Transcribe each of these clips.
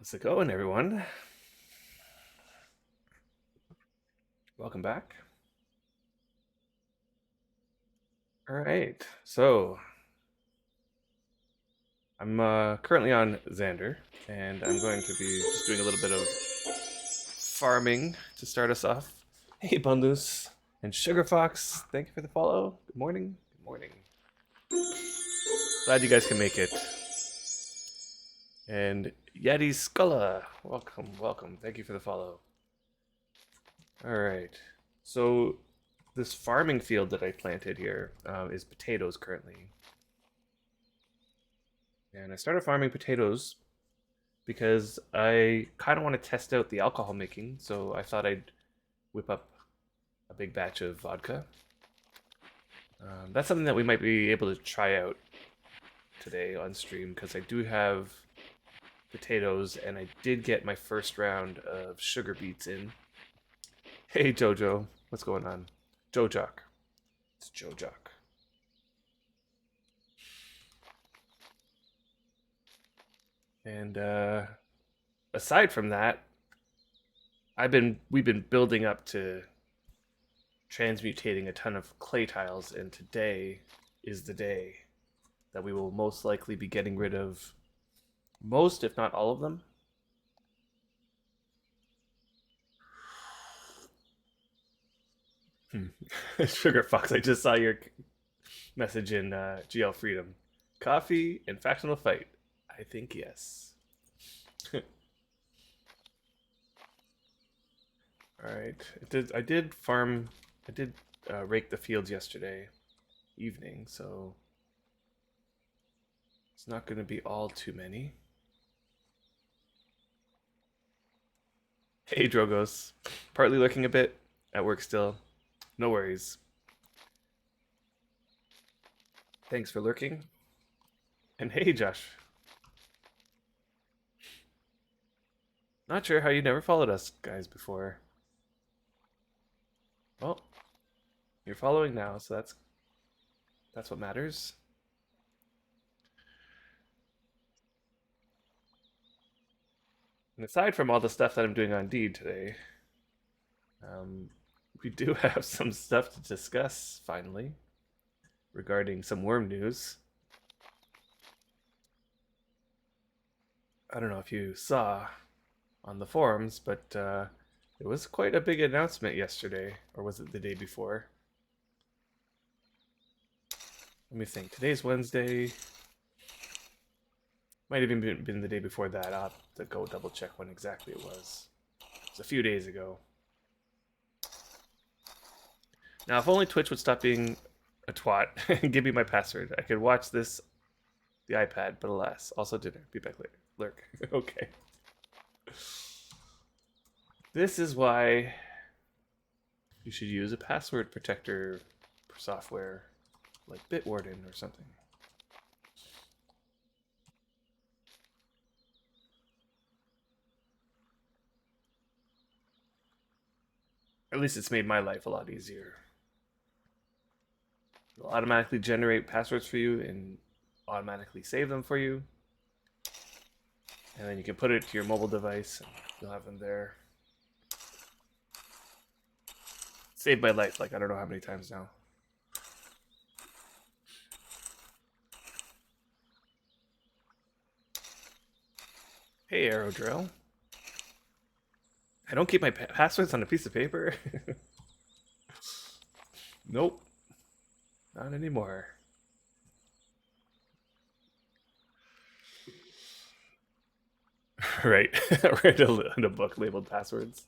How's it going, everyone? Welcome back. All right, so I'm currently on Xander, and I'm going to be just doing a little bit of farming to start us off. Hey, Bundus and Sugar Fox, thank you for the follow. Good morning. Good morning. Glad you guys can make it. And Yeti Skulla, welcome, welcome. Thank you for the follow. All right, so this farming field that I planted here is potatoes currently. And I started farming potatoes because I kind of want to test out the alcohol making. So I thought I'd whip up a big batch of vodka. That's something that we might be able to try out today on stream because I do have potatoes and I did get my first round of sugar beets in. Hey Jojo, what's going on? Jojock. It's Jojock. And aside from that, we've been building up to transmutating a ton of clay tiles, and today is the day that we will most likely be getting rid of most, if not all of them. Sugar Fox, I just saw your message in GL Freedom. Coffee and factional fight. I think yes. All right. I did farm. I did rake the fields yesterday evening, so it's not going to be all too many. Hey Drogos, partly lurking a bit at work still. No worries. Thanks for lurking. And hey Josh. Not sure how you never followed us guys before. Well, you're following now, so that's what matters. And aside from all the stuff that I'm doing on Deed today, we do have some stuff to discuss finally regarding some worm news. I don't know if you saw on the forums, but it was quite a big announcement yesterday, or was it the day before? Let me think. Today's Wednesday. Might have even been the day before that. I'll have to go double check when exactly it was. It was a few days ago. Now, if only Twitch would stop being a twat and give me my password, I could watch this, the iPad, but alas, also dinner. Be back later. Lurk. Okay. This is why you should use a password protector software like Bitwarden or something. At least it's made my life a lot easier. It'll automatically generate passwords for you and automatically save them for you. And then you can put it to your mobile device and you'll have them there. Saved my life like I don't know how many times now. Hey Aerodrill. I don't keep my passwords on a piece of paper. Nope. Not anymore. Right. Read in a book labeled passwords.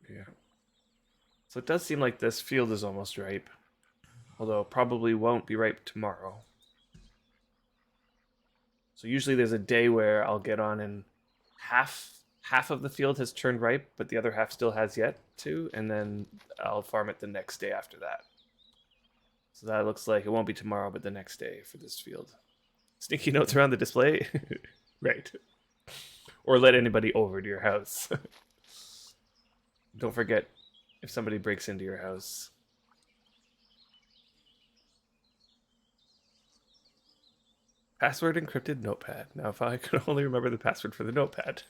Yeah. So it does seem like this field is almost ripe. Although probably won't be ripe tomorrow. So usually there's a day where I'll get on and half of the field has turned ripe, but the other half still has yet to, and then I'll farm it the next day after that. So that looks like it won't be tomorrow, but the next day for this field. Sneaky notes around the display? Right. Or let anybody over to your house. Don't forget if somebody breaks into your house. Password encrypted notepad. Now, if I could only remember the password for the notepad.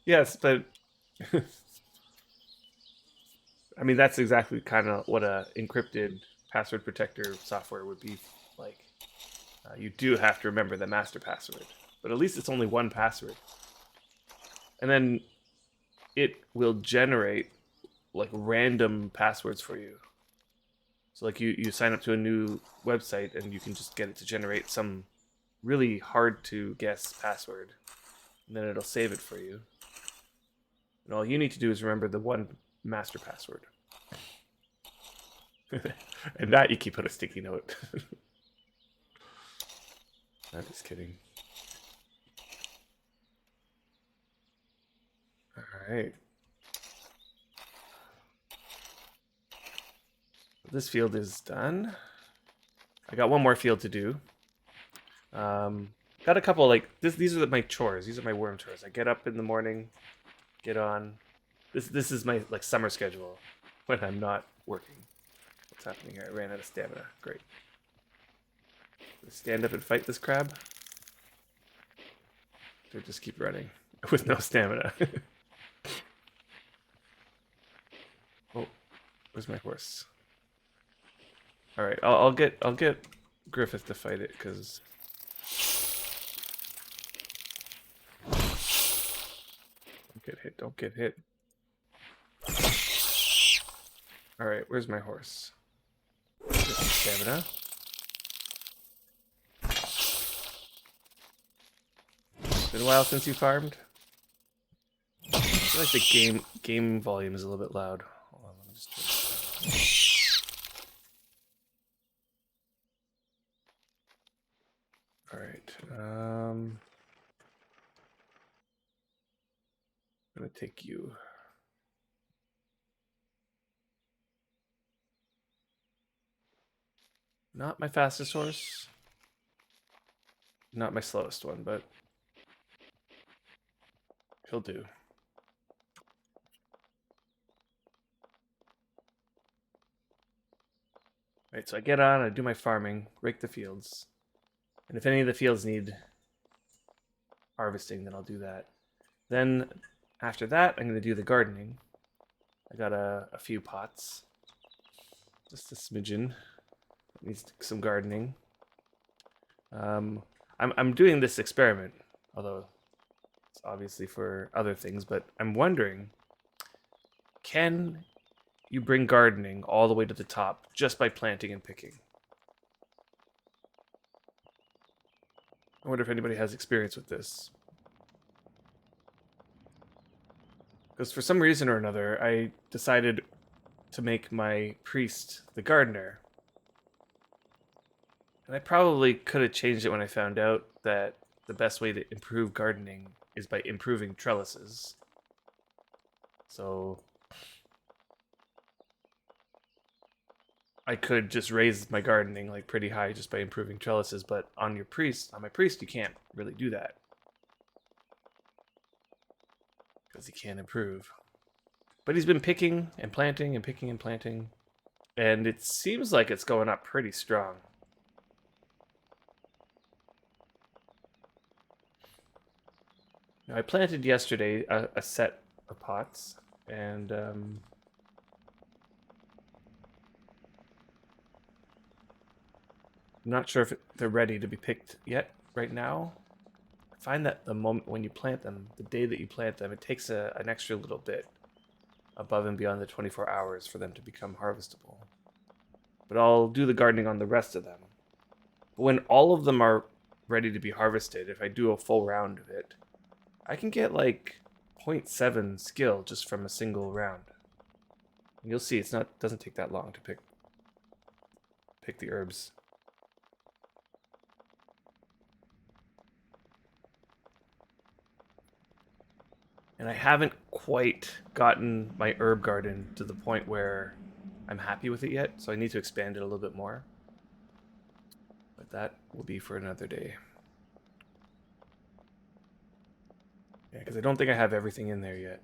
Yes, but I mean that's exactly kind of what a encrypted password protector software would be like. You do have to remember the master password, but at least it's only one password, and then it will generate like random passwords for you. So like you sign up to a new website and you can just get it to generate some really hard to guess password, and then it'll save it for you. And all you need to do is remember the one master password. And that you keep on a sticky note. I'm just kidding. All right. This field is done. I got one more field to do. Got a couple like this. These are my chores. These are my worm chores. I get up in the morning, get on. This is my like summer schedule when I'm not working. What's happening here? I ran out of stamina. Great. Stand up and fight this crab. Or just keep running with no stamina. Oh, where's my horse? All right, I'll get Griffith to fight it because. Don't get hit. Don't get hit. All right, where's my horse? Get some stamina. Been a while since you farmed. I feel like the game volume is a little bit loud. Hold on, let me just turn this down. All right. I'm gonna take you. Not my fastest horse. Not my slowest one, but he'll do. Right, so I get on, I do my farming, rake the fields. And if any of the fields need harvesting, then I'll do that. Then after that, I'm going to do the gardening. I got a few pots. Just a smidgen. It needs some gardening. I'm doing this experiment, although it's obviously for other things, but I'm wondering, can you bring gardening all the way to the top just by planting and picking? I wonder if anybody has experience with this. Because for some reason or another, I decided to make my priest the gardener. And I probably could have changed it when I found out that the best way to improve gardening is by improving trellises. So I could just raise my gardening like pretty high just by improving trellises, but on my priest, you can't really do that. Because he can't improve. But he's been picking and planting and picking and planting. And it seems like it's going up pretty strong. Now, I planted yesterday a set of pots. And I'm not sure if they're ready to be picked yet right now. I find that the moment when you plant them, the day that you plant them, it takes an extra little bit above and beyond the 24 hours for them to become harvestable. But I'll do the gardening on the rest of them. But when all of them are ready to be harvested, if I do a full round of it, I can get like 0.7 skill just from a single round. And you'll see doesn't take that long to pick the herbs. And I haven't quite gotten my herb garden to the point where I'm happy with it yet, so I need to expand it a little bit more. But that will be for another day. Yeah, because I don't think I have everything in there yet.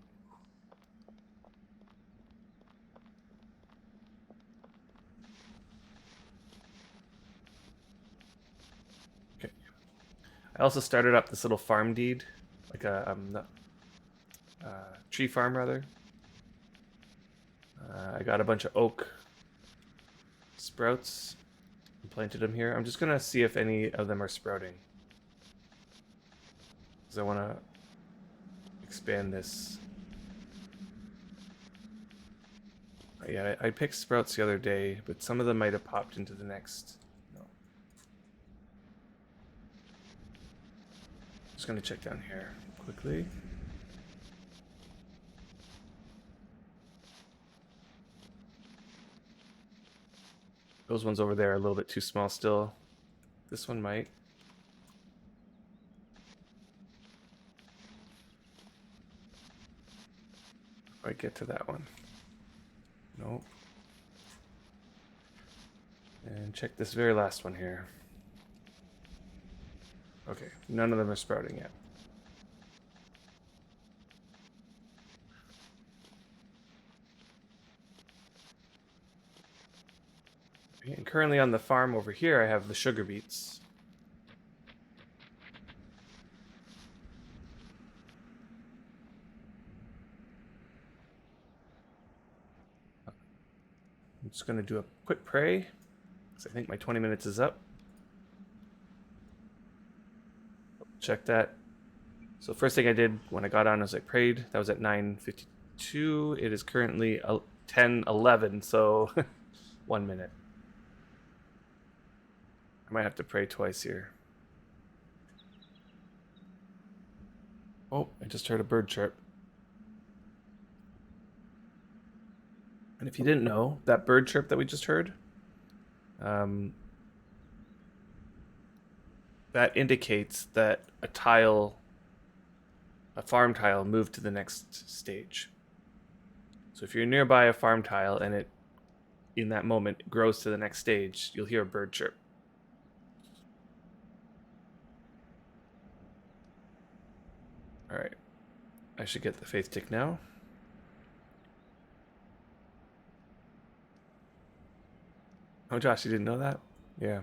I also started up this little farm deed, like a tree farm rather. I got a bunch of oak sprouts and planted them here. I'm just gonna see if any of them are sprouting, because I want to expand this. Yeah, I picked sprouts the other day, but some of them might have popped into the next. No. Just gonna check down here quickly. Those ones over there are a little bit too small still. This one might. Might get to that one. Nope. And check this very last one here. Okay, none of them are sprouting yet. Okay, and currently on the farm over here, I have the sugar beets. I'm just going to do a quick pray, because I think my 20 minutes is up. Check that. So first thing I did when I got on is I prayed. That was at 9:52. It is currently 10:11, so 1 minute. I might have to pray twice here. Oh, I just heard a bird chirp. And if you didn't know, that bird chirp that we just heard, that indicates that a farm tile moved to the next stage. So if you're nearby a farm tile and it, in that moment, grows to the next stage, you'll hear a bird chirp. All right, I should get the faith tick now. Oh, Josh, you didn't know that? Yeah.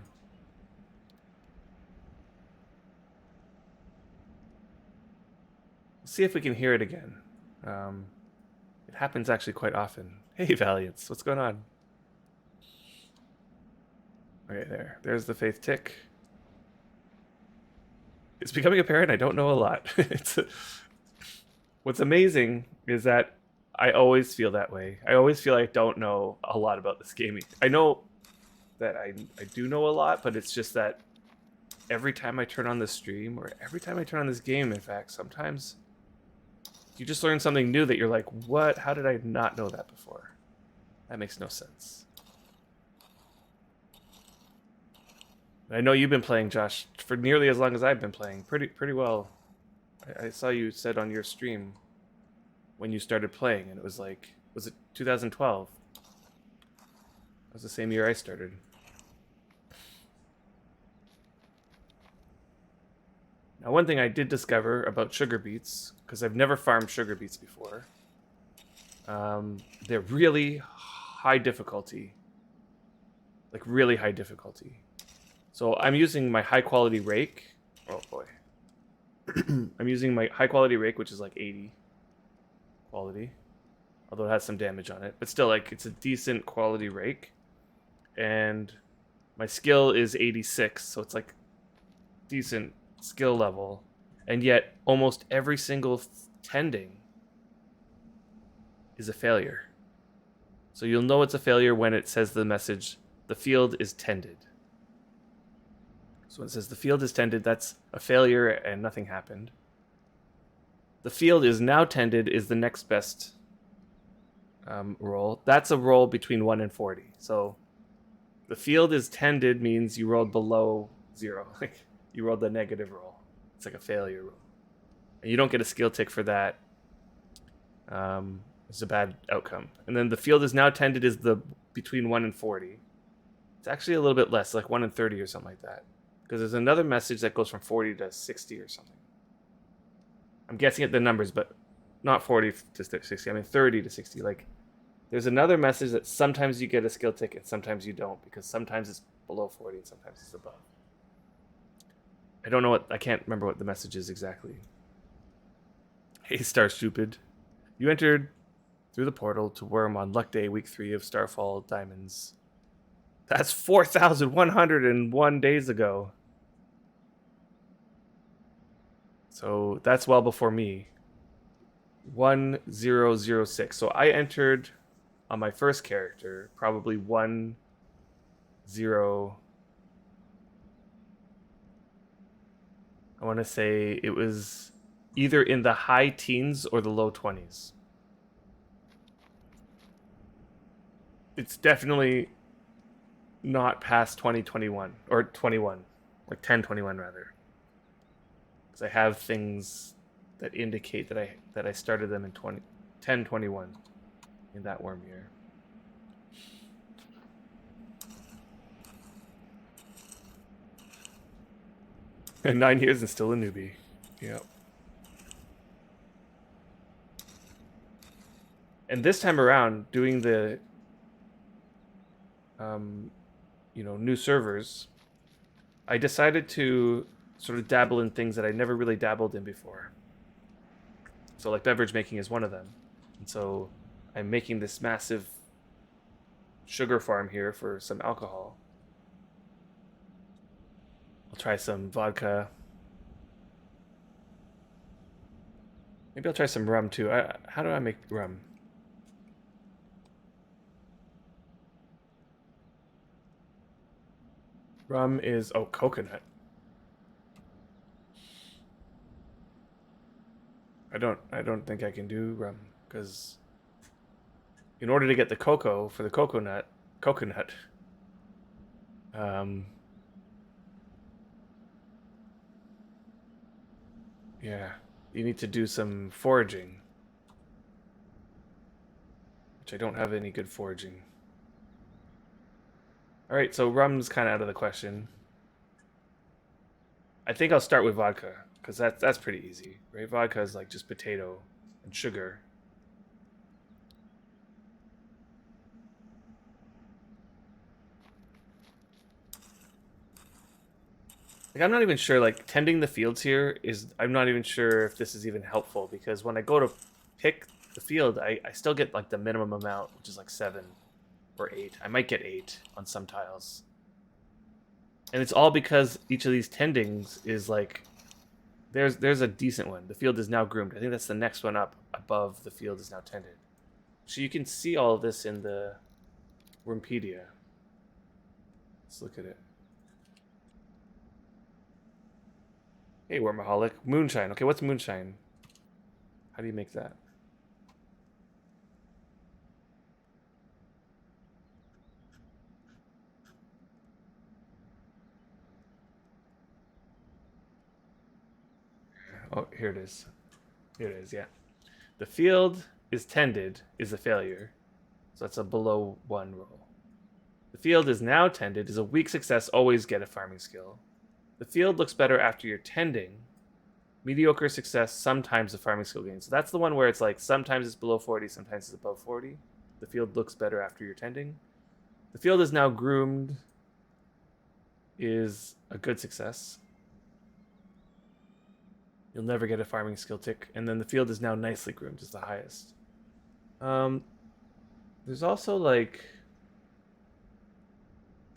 See if we can hear it again. It happens actually quite often. Hey, Valiants, what's going on? Okay, there's the faith tick. It's becoming apparent I don't know a lot. What's amazing is that I always feel that way. I always feel I don't know a lot about this game. I know that I do know a lot, but it's just that every time I turn on the stream, or every time I turn on this game, in fact, sometimes you just learn something new that you're like, what? How did I not know that before? That makes no sense. I know you've been playing, Josh, for nearly as long as I've been playing. Pretty well. I saw you said on your stream when you started playing, and it was like, was it 2012? That was the same year I started. Now, one thing I did discover about sugar beets, because I've never farmed sugar beets before, they're really high difficulty. Like, really high difficulty. So I'm using my high quality rake. Oh boy. I'm using my high quality rake, which is like 80 quality. Although it has some damage on it. But still, like, it's a decent quality rake. And my skill is 86, so it's like decent skill level. And yet, almost every single tending is a failure. So you'll know it's a failure when it says the message, the field is tended. So when it says the field is tended, that's a failure and nothing happened. The field is now tended is the next best roll. That's a roll between 1 and 40. So the field is tended means you rolled below 0. Like, you rolled the negative roll. It's like a failure roll. And you don't get a skill tick for that. It's a bad outcome. And then the field is now tended is the between 1 and 40. It's actually a little bit less, like 1 and 30 or something like that. Because there's another message that goes from 40 to 60 or something. I'm guessing at the numbers, but not 40 to 60. I mean 30 to 60. Like, there's another message that sometimes you get a skill tick and sometimes you don't, because sometimes it's below 40 and sometimes it's above. I don't know what, I can't remember what the message is exactly. Hey, Star Stupid. You entered through the portal to Wurm on Luck Day, week 3 of Starfall Diamonds. That's 4,101 days ago. So that's well before me. 1006. So I entered on my first character, probably 10. I want to say it was either in the high teens or the low 20s. It's definitely not past 2021 or 21, like 1021 rather. Because I have things that indicate that I started them in 1021 in that Wurm year. And 9 years and still a newbie. Yep. And this time around, doing the new servers, I decided to sort of dabble in things that I never really dabbled in before. So like beverage making is one of them. And so I'm making this massive sugar farm here for some alcohol. I'll try some vodka. Maybe I'll try some rum too. How do I make rum? Rum is, oh, coconut. I don't think I can do rum because in order to get the cocoa for the coconut, yeah, you need to do some foraging, which I don't have any good foraging. All right, so rum's kind of out of the question. I think I'll start with vodka because that's pretty easy, right? Vodka is like just potato and sugar. Like I'm not even sure. Like tending the fields here is I'm not even sure if this is even helpful because when I go to pick the field, I still get like the minimum amount, which is like 7 or 8. I might get 8 on some tiles. And it's all because each of these tendings is like there's a decent one. The field is now groomed. I think that's the next one up above the field is now tended. So you can see all of this in the Wurmpedia. Let's look at it. Hey, Wormaholic Moonshine. Okay, what's moonshine? How do you make that? Oh, here it is. Here it is, yeah. The field is tended is a failure. So that's a below 1 roll. The field is now tended is a weak success, always get a farming skill. The field looks better after you're tending. Mediocre success, sometimes a farming skill gain. So that's the one where it's like sometimes it's below 40, sometimes it's above 40. The field looks better after you're tending. The field is now groomed is a good success. You'll never get a farming skill tick. And then the field is now nicely groomed is the highest. There's also like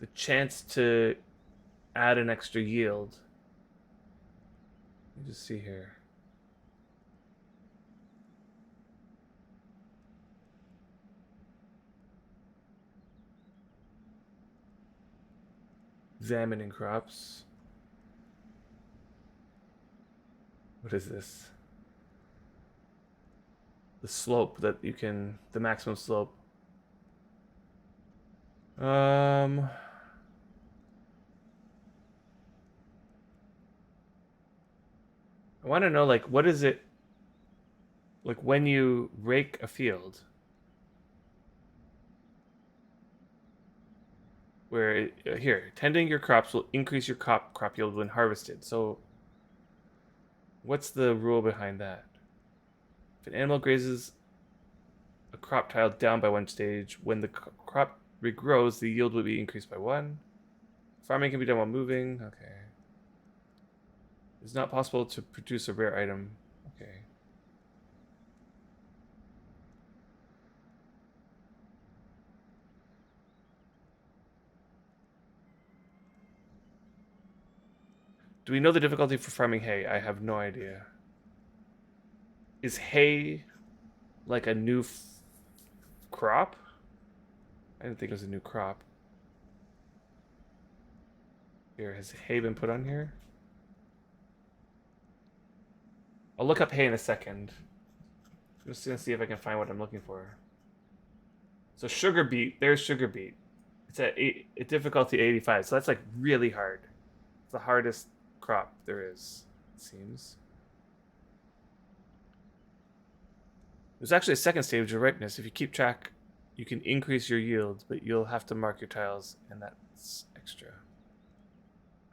the chance to add an extra yield. Let me just see here. Examining crops. What is this? The slope that you can, the maximum slope. I want to know, like, what is it, like, when you rake a field, where, here, tending your crops will increase your crop yield when harvested. So, what's the rule behind that? If an animal grazes a crop tile down by 1 stage, when the crop regrows, the yield will be increased by 1. Farming can be done while moving. Okay. It's not possible to produce a rare item. Okay. Do we know the difficulty for farming hay? I have no idea. Is hay like a new crop? I didn't think it was a new crop. Here, has hay been put on here? I'll look up hay in a second. I'm just gonna see if I can find what I'm looking for. So sugar beet, there's sugar beet. It's at difficulty 85, so that's like really hard. It's the hardest crop there is, it seems. There's actually a second stage of ripeness. If you keep track, you can increase your yield, but you'll have to mark your tiles, and that's extra.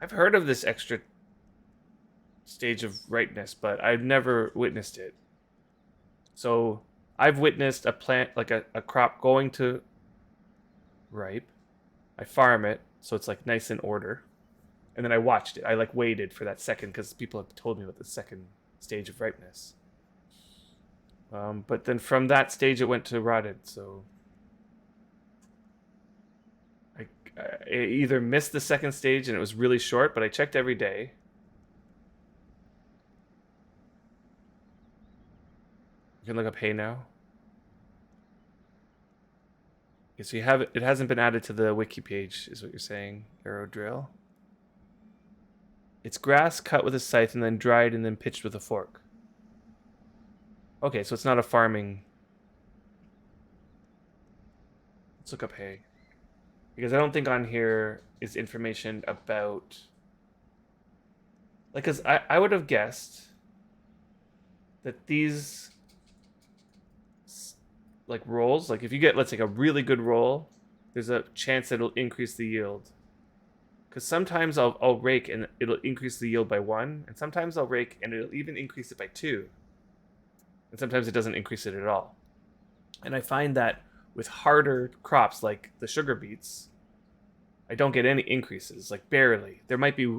I've heard of this extra stage of ripeness, but I've never witnessed it. So I've witnessed a plant, like a crop going to ripe. I farm it, so it's like nice in order. And then I watched it. I like waited for that second because people have told me about the second stage of ripeness. But then from that stage it went to rotted, so I either missed the second stage and it was really short, but I checked every day. You can look up hay now. Okay, so you have it hasn't been added to the wiki page, is what you're saying, Aerodrill. It's grass cut with a scythe and then dried and then pitched with a fork. Okay, so it's not a farming. Let's look up hay. Because I don't think on here is information about... Like, because I would have guessed that these... like rolls, like if you get, let's say, a really good roll, there's a chance that it'll increase the yield. Because sometimes I'll rake and it'll increase the yield by 1, and sometimes I'll rake and it'll even increase it by 2. And sometimes it doesn't increase it at all. And I find that with harder crops like the sugar beets, I don't get any increases, like barely. There might be,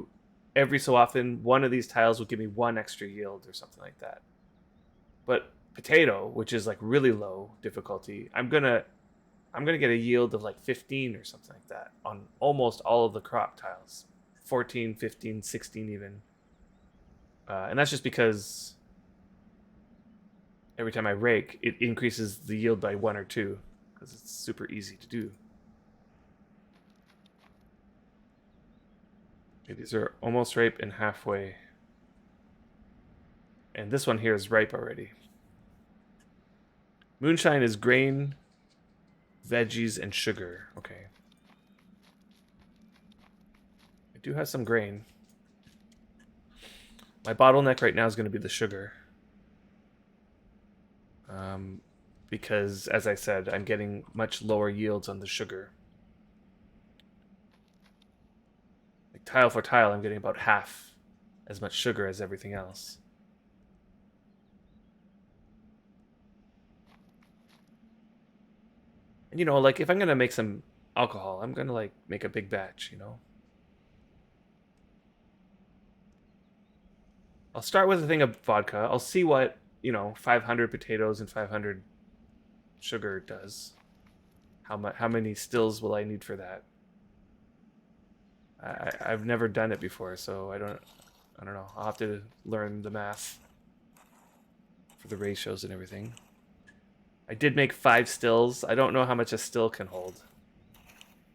every so often, one of these tiles will give me 1 extra yield or something like that. But potato, which is like really low difficulty, I'm gonna get a yield of like 15 or something like that on almost all of the crop tiles. 14, 15, 16 even. And that's just because every time I rake, it increases the yield by 1 or 2, because it's super easy to do. Okay, these are almost ripe and halfway. And this one here is ripe already. Moonshine is grain, veggies, and sugar. Okay. I do have some grain. My bottleneck right now is going to be the sugar. Because, as I said, I'm getting much lower yields on the sugar. Like tile for tile, I'm getting about half as much sugar as everything else. And, you know, like if I'm going to make some alcohol, I'm going to like make a big batch, you know. I'll start with a thing of vodka. I'll see what, you know, 500 potatoes and 500 sugar does. How many stills will I need for that? I've never done it before, so I don't know. I'll have to learn the math for the ratios and everything. I did make 5 stills. I don't know how much a still can hold.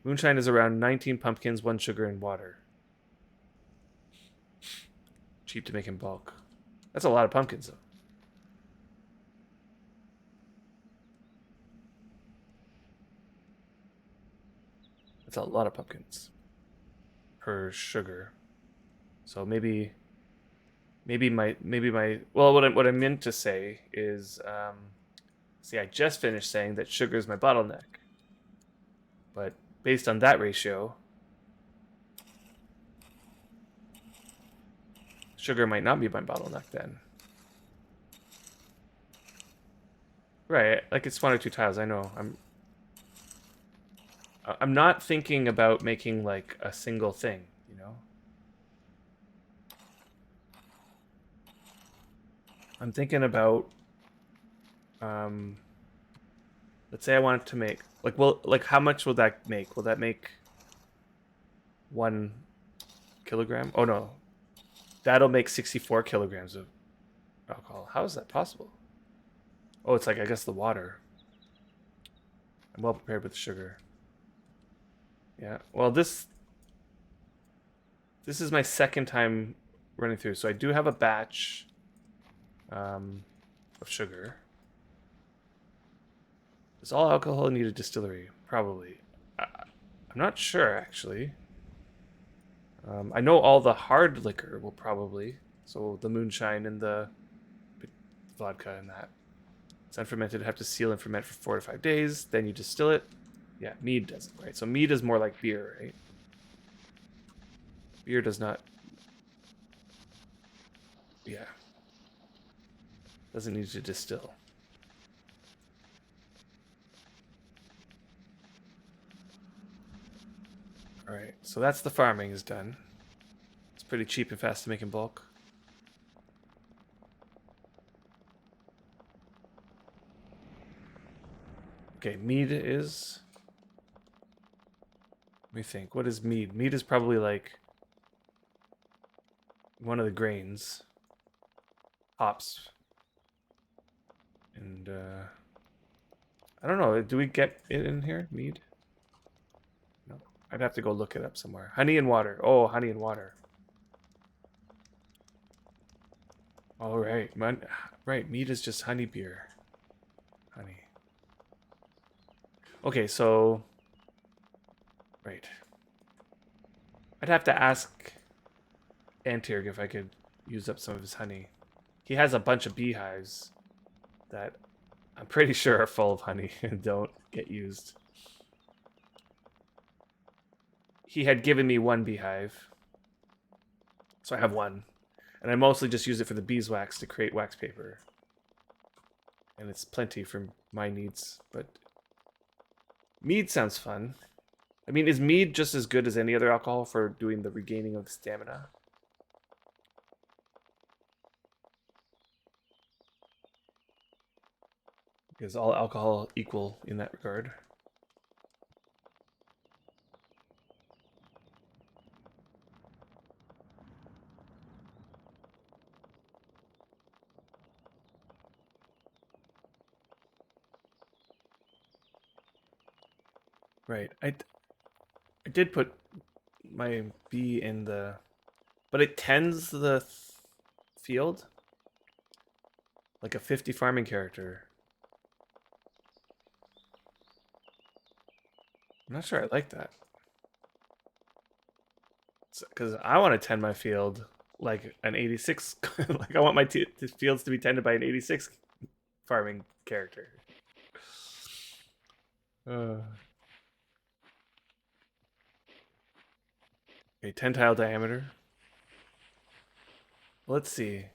Moonshine is around 19 pumpkins, 1 sugar, and water. Cheap to make in bulk. That's a lot of pumpkins, though. That's a lot of pumpkins per sugar. So maybe my well, what I meant to say is, see, I just finished saying that sugar is my bottleneck, but based on that ratio, sugar might not be my bottleneck then. Right, like it's 1 or 2 tiles. I know. I'm not thinking about making like a single thing, you know? I'm thinking about, let's say I wanted to make, like, well, like, how much will that make? Will that make 1 kilogram? Oh no, that'll make 64 kilograms of alcohol. How is that possible? Oh, it's like, I guess, the water. I'm well prepared with the sugar. Yeah. Well, this is my second time running through, so I do have a batch of sugar. Does all alcohol need a distillery? Probably. I'm not sure, actually. I know all the hard liquor will probably. So the moonshine and the vodka and that. It's unfermented. Have to seal and ferment for 4 to 5 days. Then you distill it. Yeah, mead doesn't, right? So mead is more like beer, right? Beer does not. Yeah. Doesn't need to distill. Alright, so that's the farming is done. It's pretty cheap and fast to make in bulk. Okay, mead is... Let me think. What is mead? Mead is probably like one of the grains. Hops. And, I don't know. Do we get it in here? Mead? No. I'd have to go look it up somewhere. Honey and water. Oh, honey and water. All right. Right. Mead is just honey beer. Honey. Okay, so... Right. I'd have to ask Antirg if I could use up some of his honey. He has a bunch of beehives that I'm pretty sure are full of honey and don't get used. He had given me 1 beehive. So I have 1. And I mostly just use it for the beeswax to create wax paper. And it's plenty for my needs, but... Mead sounds fun. I mean, is mead just as good as any other alcohol for doing the regaining of stamina? Is all alcohol equal in that regard? Right. I did put my bee in the... But it tends the field? Like a 50 farming character. I'm not sure I like that. Because I want to tend my field like an 86. Like I want my fields to be tended by an 86 farming character. Okay, 10 tile diameter. Let's see.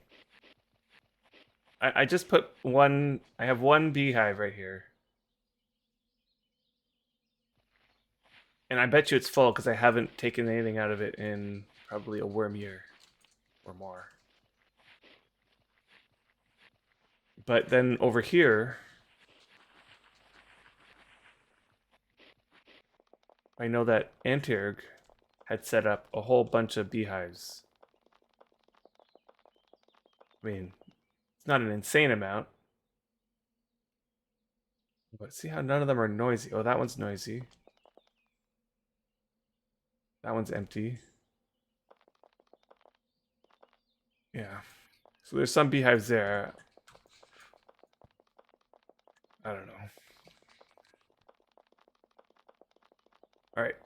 I just put 1... I have 1 beehive right here. And I bet you it's full because I haven't taken anything out of it in probably a worm year or more. But then over here, I know that Antirg had set up a whole bunch of beehives. I mean, it's not an insane amount. But see how none of them are noisy. Oh, that one's noisy. That one's empty. Yeah. So there's some beehives there. I don't know. Alright.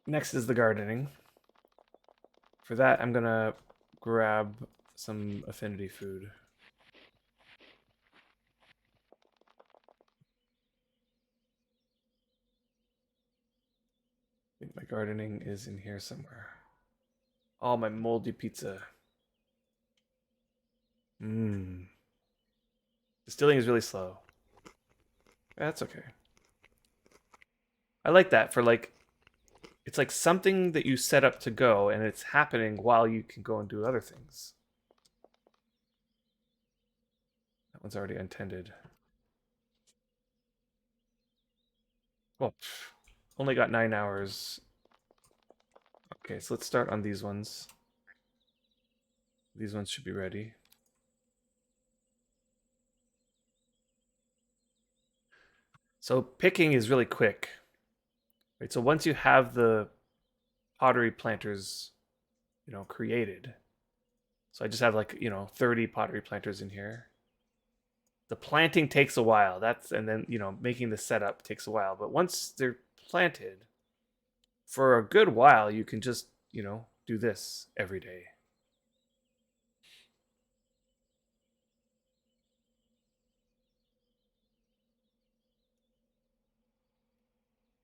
Next is the gardening. For that, I'm gonna grab some affinity food. I think my gardening is in here somewhere. Oh, my moldy pizza. Mmm. Distilling is really slow. That's okay. I like that for like... It's like something that you set up to go and it's happening while you can go and do other things. That one's already untended. Well, only got 9 hours. Okay, so let's start on these ones. These ones should be ready. So picking is really quick. Right, so once you have the pottery planters, created. So I just have like, 30 pottery planters in here. The planting takes a while. And then, making the setup takes a while. But once they're planted, for a good while, you can just, do this every day.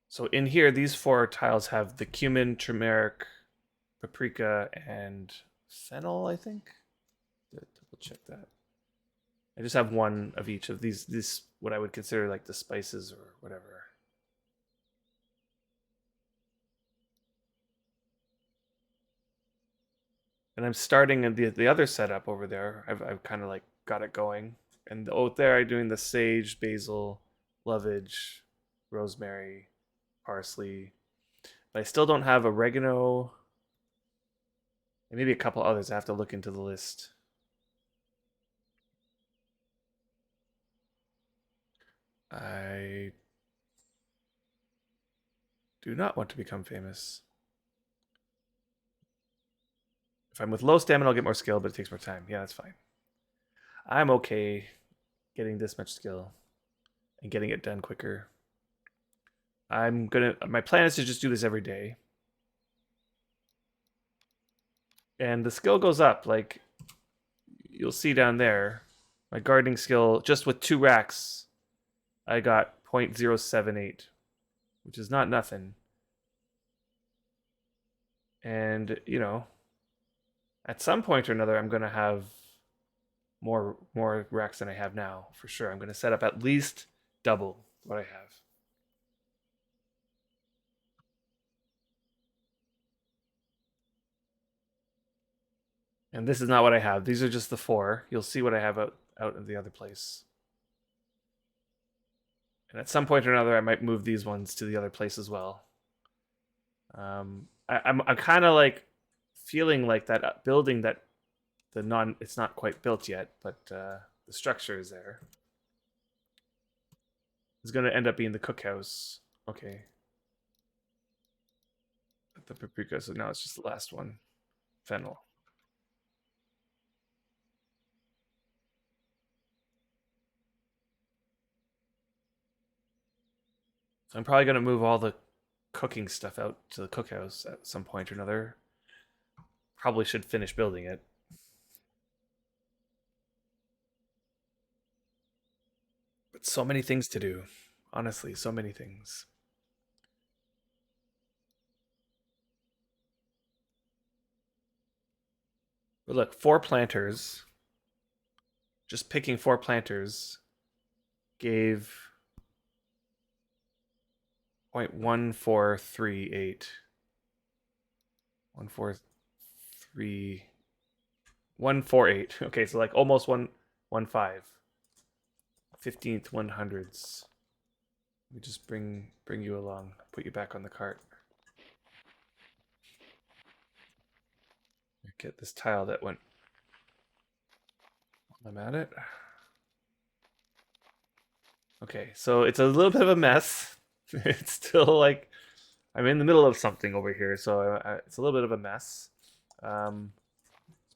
So in here, these 4 tiles have the cumin, turmeric, paprika, and fennel, I think. Double check that. I just have one of each of these what I would consider like the spices or whatever. And I'm starting in the other setup over there. I've kind of like got it going. And out there I'm doing the sage, basil, lovage, rosemary, parsley. But I still don't have oregano and maybe a couple others. I have to look into the list. I do not want to become famous. If I'm with low stamina, I'll get more skill, but it takes more time. Yeah, that's fine. I'm okay getting this much skill and getting it done quicker. My plan is to just do this every day. And the skill goes up. Like, you'll see down there, my gardening skill, just with 2 racks, I got 0.078, which is not nothing. And, at some point or another, I'm going to have more racks than I have now, for sure. I'm going to set up at least double what I have. And this is not what I have. These are just the 4. You'll see what I have out of the other place. And at some point or another, I might move these ones to the other place as well. I'm kind of like feeling like that building that it's not quite built yet, but the structure is there. It's going to end up being the cookhouse. Okay. The paprika, so now it's just the last one. Fennel. So I'm probably going to move all the cooking stuff out to the cookhouse at some point or another. Probably should finish building it. But so many things to do. Honestly, so many things. But look, 4 planters. Just picking 4 planters gave 0.1438. 148. Okay, so like almost 115. 15th 100s. Let me just bring you along. Put you back on the cart. Get this tile that went. I'm at it. Okay, so it's a little bit of a mess. It's still like I'm in the middle of something over here, so it's a little bit of a mess. Let's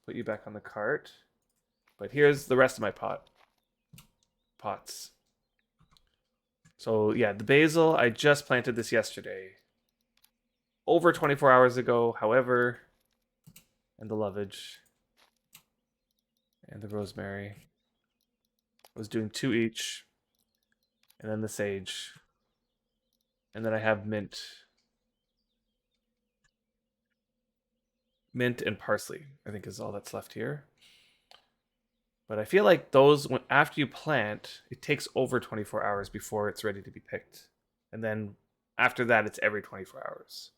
put you back on the cart. But here's the rest of my pots. So yeah, the basil, I just planted this yesterday. Over 24 hours ago, however, and the lovage and the rosemary. I was doing 2 each. And then the sage. And then I have mint. Mint and parsley, I think, is all that's left here. But I feel like those, after you plant, it takes over 24 hours before it's ready to be picked. And then after that, it's every 24 hours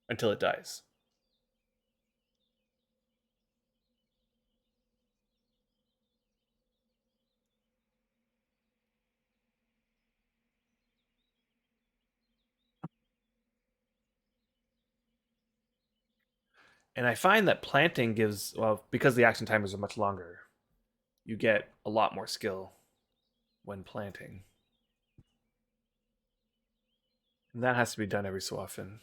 until it dies. And I find that planting gives, well, because the action timers are much longer, you get a lot more skill when planting. And that has to be done every so often.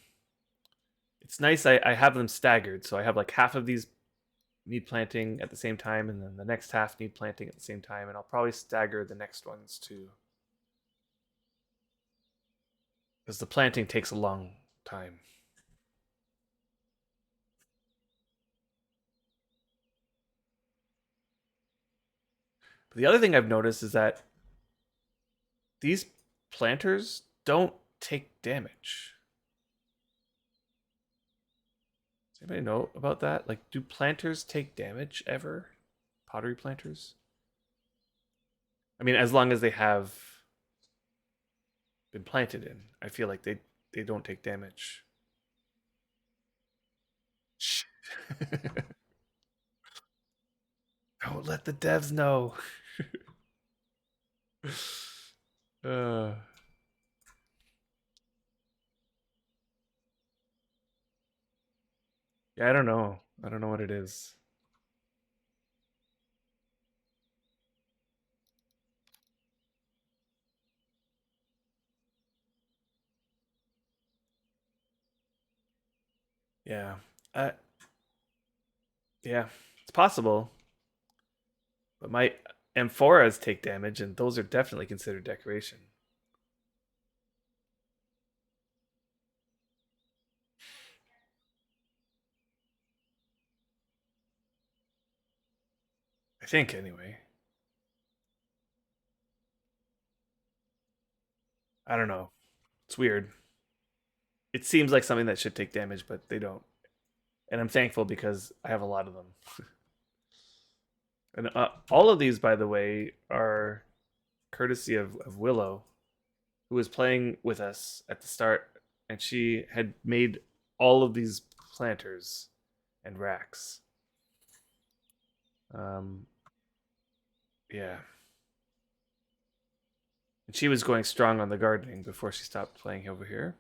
It's nice I have them staggered, so I have like half of these need planting at the same time, and then the next half need planting at the same time, and I'll probably stagger the next ones too. Because the planting takes a long time. But the other thing I've noticed is that these planters don't take damage. Does anybody know about that? Like, do planters take damage ever? Pottery planters? I mean, as long as they have been planted in, I feel like they don't take damage. Shh. Don't let the devs know. uh, yeah, I don't know. I don't know what it is. Yeah. Uh, yeah, it's possible. But my amphoras take damage, and those are definitely considered decoration. I think, anyway. I don't know. It's weird. It seems like something that should take damage, but they don't. And I'm thankful because I have a lot of them. And all of these, by the way, are courtesy of Willow, who was playing with us at the start, and she had made all of these planters and racks. Um, yeah, and she was going strong on the gardening before she stopped playing over here.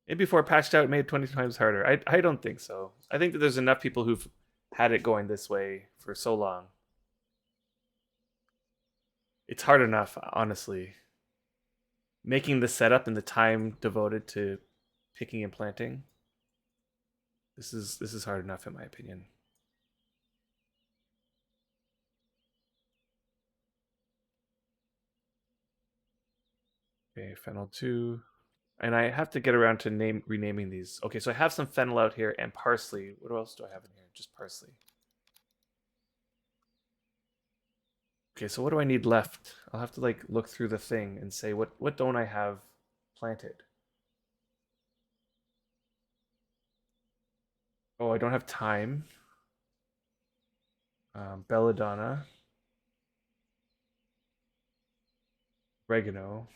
And before it patched out, it made it 20 times harder. I don't think so. I think that there's enough people who've had it going this way for so long. It's hard enough, honestly. Making the setup and the time devoted to picking and planting. This is hard enough in my opinion. Okay, fennel 2. And I have to get around to renaming these. Okay, so I have some fennel out here and parsley. What else do I have in here? Just parsley. Okay, so what do I need left? I'll have to like look through the thing and say what don't I have planted? Oh, I don't have thyme. Belladonna, oregano.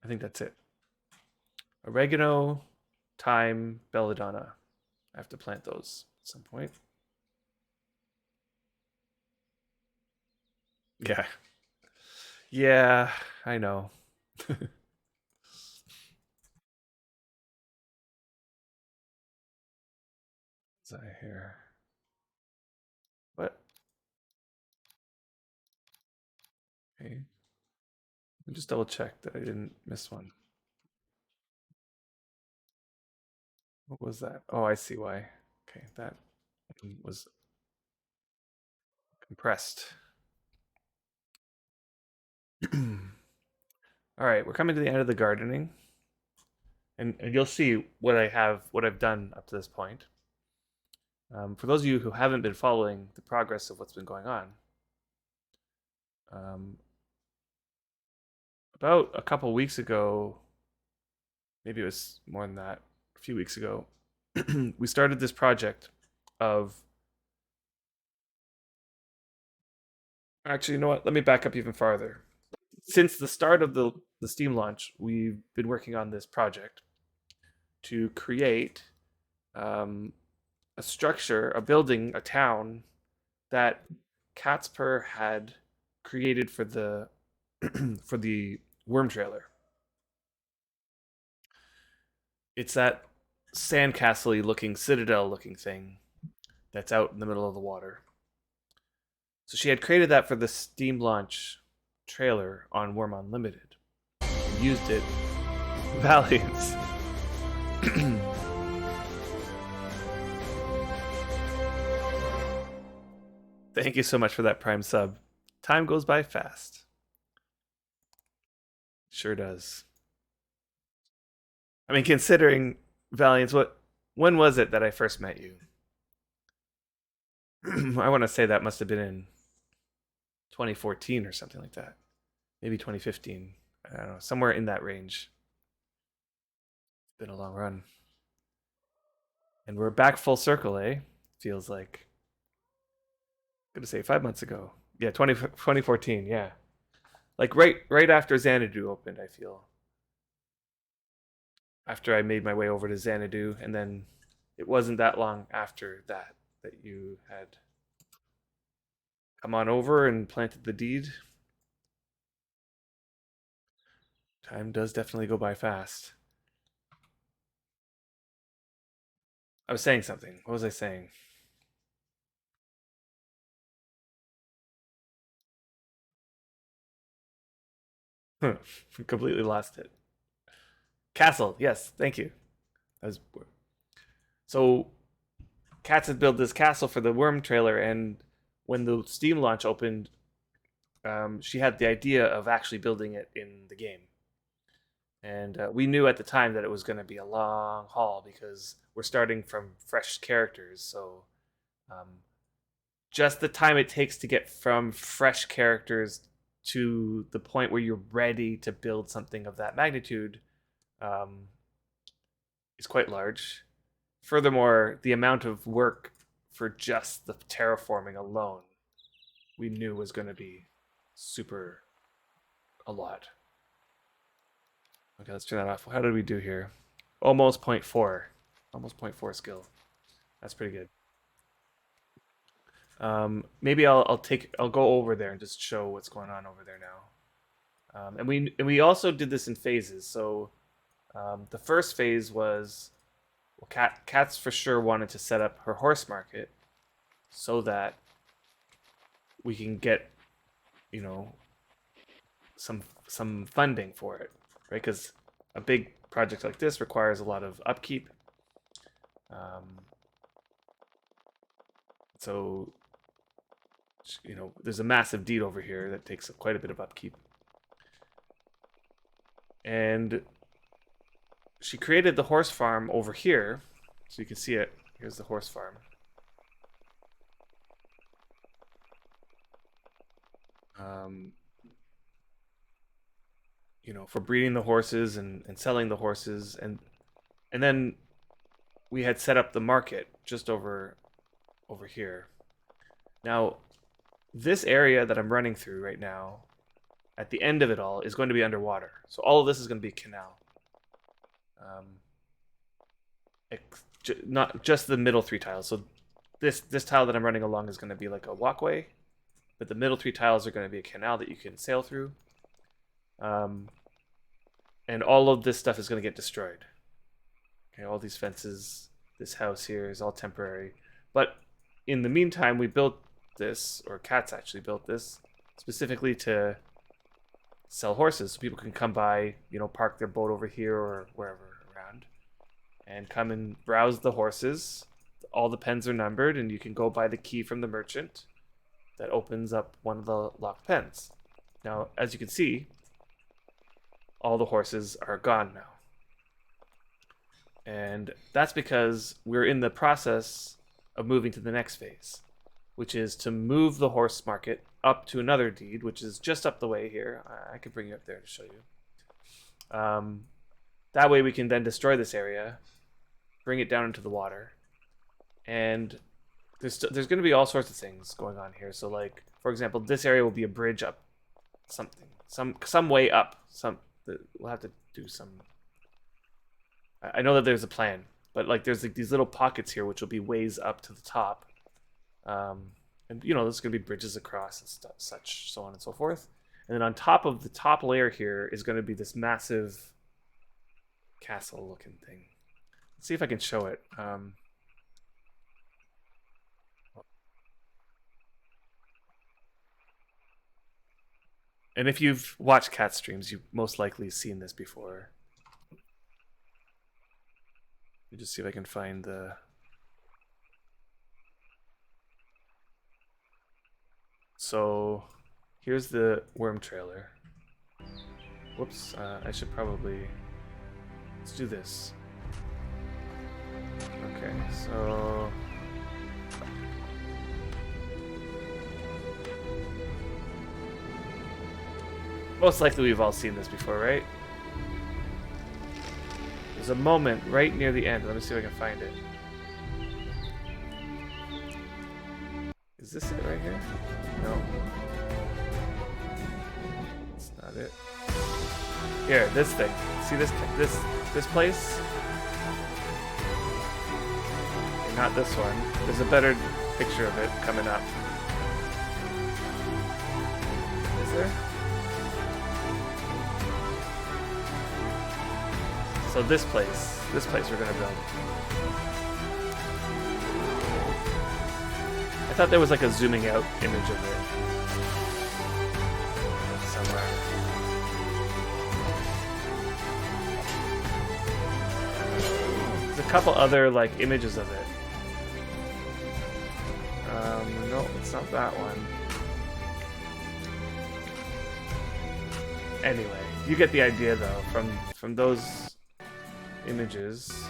I think that's it. Oregano, thyme, belladonna. I have to plant those at some point. Yeah. Yeah, I know. What's that here? What? Okay. Let me just double check that I didn't miss one. What was that? Oh, I see why. Okay, that was compressed. All right, we're coming to the end of the gardening, and you'll see what I've done up to this point. For those of you who haven't been following the progress of what's been going on, um, about a couple weeks ago, maybe it was more than that, a few weeks ago, we started this project of. Actually, you know what? Let me back up even farther. Since the start of the Steam launch, we've been working on this project to create um, a structure, a building, a town that Catspur had created for the for the Wurm trailer. It's that sandcastle-y looking, citadel-looking thing that's out in the middle of the water. So she had created that for the Steam launch trailer on Worm Unlimited and used it valiance. Thank you so much for that Prime sub. Time goes by fast. Sure does. I mean, considering Valiance, when was it that I first met you? I want to say that must have been in 2014 or something like that. Maybe 2015. I don't know, somewhere in that range. It's been a long run. And we're back full circle, eh? Feels like. I'm gonna say 5 months ago. Yeah, 2014, yeah. Like right after Xanadu opened, I feel. After I made my way over to Xanadu, and then it wasn't that long after that you had come on over and planted the deed. Time does definitely go by fast. I was saying something. What was I saying? Completely lost it. Castle, yes, thank you. So Katz had built this castle for the Wurm trailer, and when the Steam launch opened, she had the idea of actually building it in the game. And we knew at the time that it was going to be a long haul because we're starting from fresh characters. So just the time it takes to get from fresh characters to the point where you're ready to build something of that magnitude is quite large. Furthermore, the amount of work for just the terraforming alone, we knew was going to be super a lot. Okay, let's turn that off. How did we do here? Almost 0.4. Almost 0.4 skill. That's pretty good. Maybe I'll go over there and just show what's going on over there now. And we also did this in phases. So the first phase was, well, Kat's for sure wanted to set up her horse market so that we can get, you know, some funding for it, right? Because a big project like this requires a lot of upkeep. So, you know, there's a massive deed over here that takes quite a bit of upkeep. And she created the horse farm over here, so you can see it. Here's the horse farm. You know, for breeding the horses and selling the horses, and then we had set up the market just over here. Now, this area that I'm running through right now, at the end of it all, is going to be underwater. So all of this is going to be a canal. Not just the middle 3 tiles. So this tile that I'm running along is going to be like a walkway, but the middle 3 tiles are going to be a canal that you can sail through. And all of this stuff is going to get destroyed. Okay, all these fences, this house here is all temporary. But in the meantime, we built this, or Kat's actually built this, specifically to sell horses. So people can come by, you know, park their boat over here or wherever around, and come and browse the horses. All the pens are numbered, and you can go buy the key from the merchant that opens up one of the locked pens. Now, as you can see, all the horses are gone now. And that's because we're in the process of moving to the next phase, which is to move the horse market up to another deed, which is just up the way here. I could bring you up there to show you. That way we can then destroy this area, bring it down into the water, and there's going to be all sorts of things going on here. So, like, for example, this area will be a bridge up something, some way up. We'll have to do some. I know that there's a plan, but like there's like these little pockets here which will be ways up to the top, and you know there's going to be bridges across and such, so on and so forth. And then on top of the top layer here is going to be this massive castle-looking thing. Let's see if I can show it. And if you've watched cat streams, you've most likely seen this before. Let me just see if I can find the... So, here's the Wurm trailer. Whoops, I should probably... Let's do this. Okay, so... Most likely we've all seen this before, right? There's a moment right near the end. Let me see if I can find it. Is this it right here? No. That's not it. Here, this thing. See this place? Okay, not this one. There's a better picture of it coming up. Is there? So this place we're gonna build. I thought there was like a zooming out image of it somewhere. There's a couple other like images of it. No, it's not that one. Anyway, you get the idea though from those images.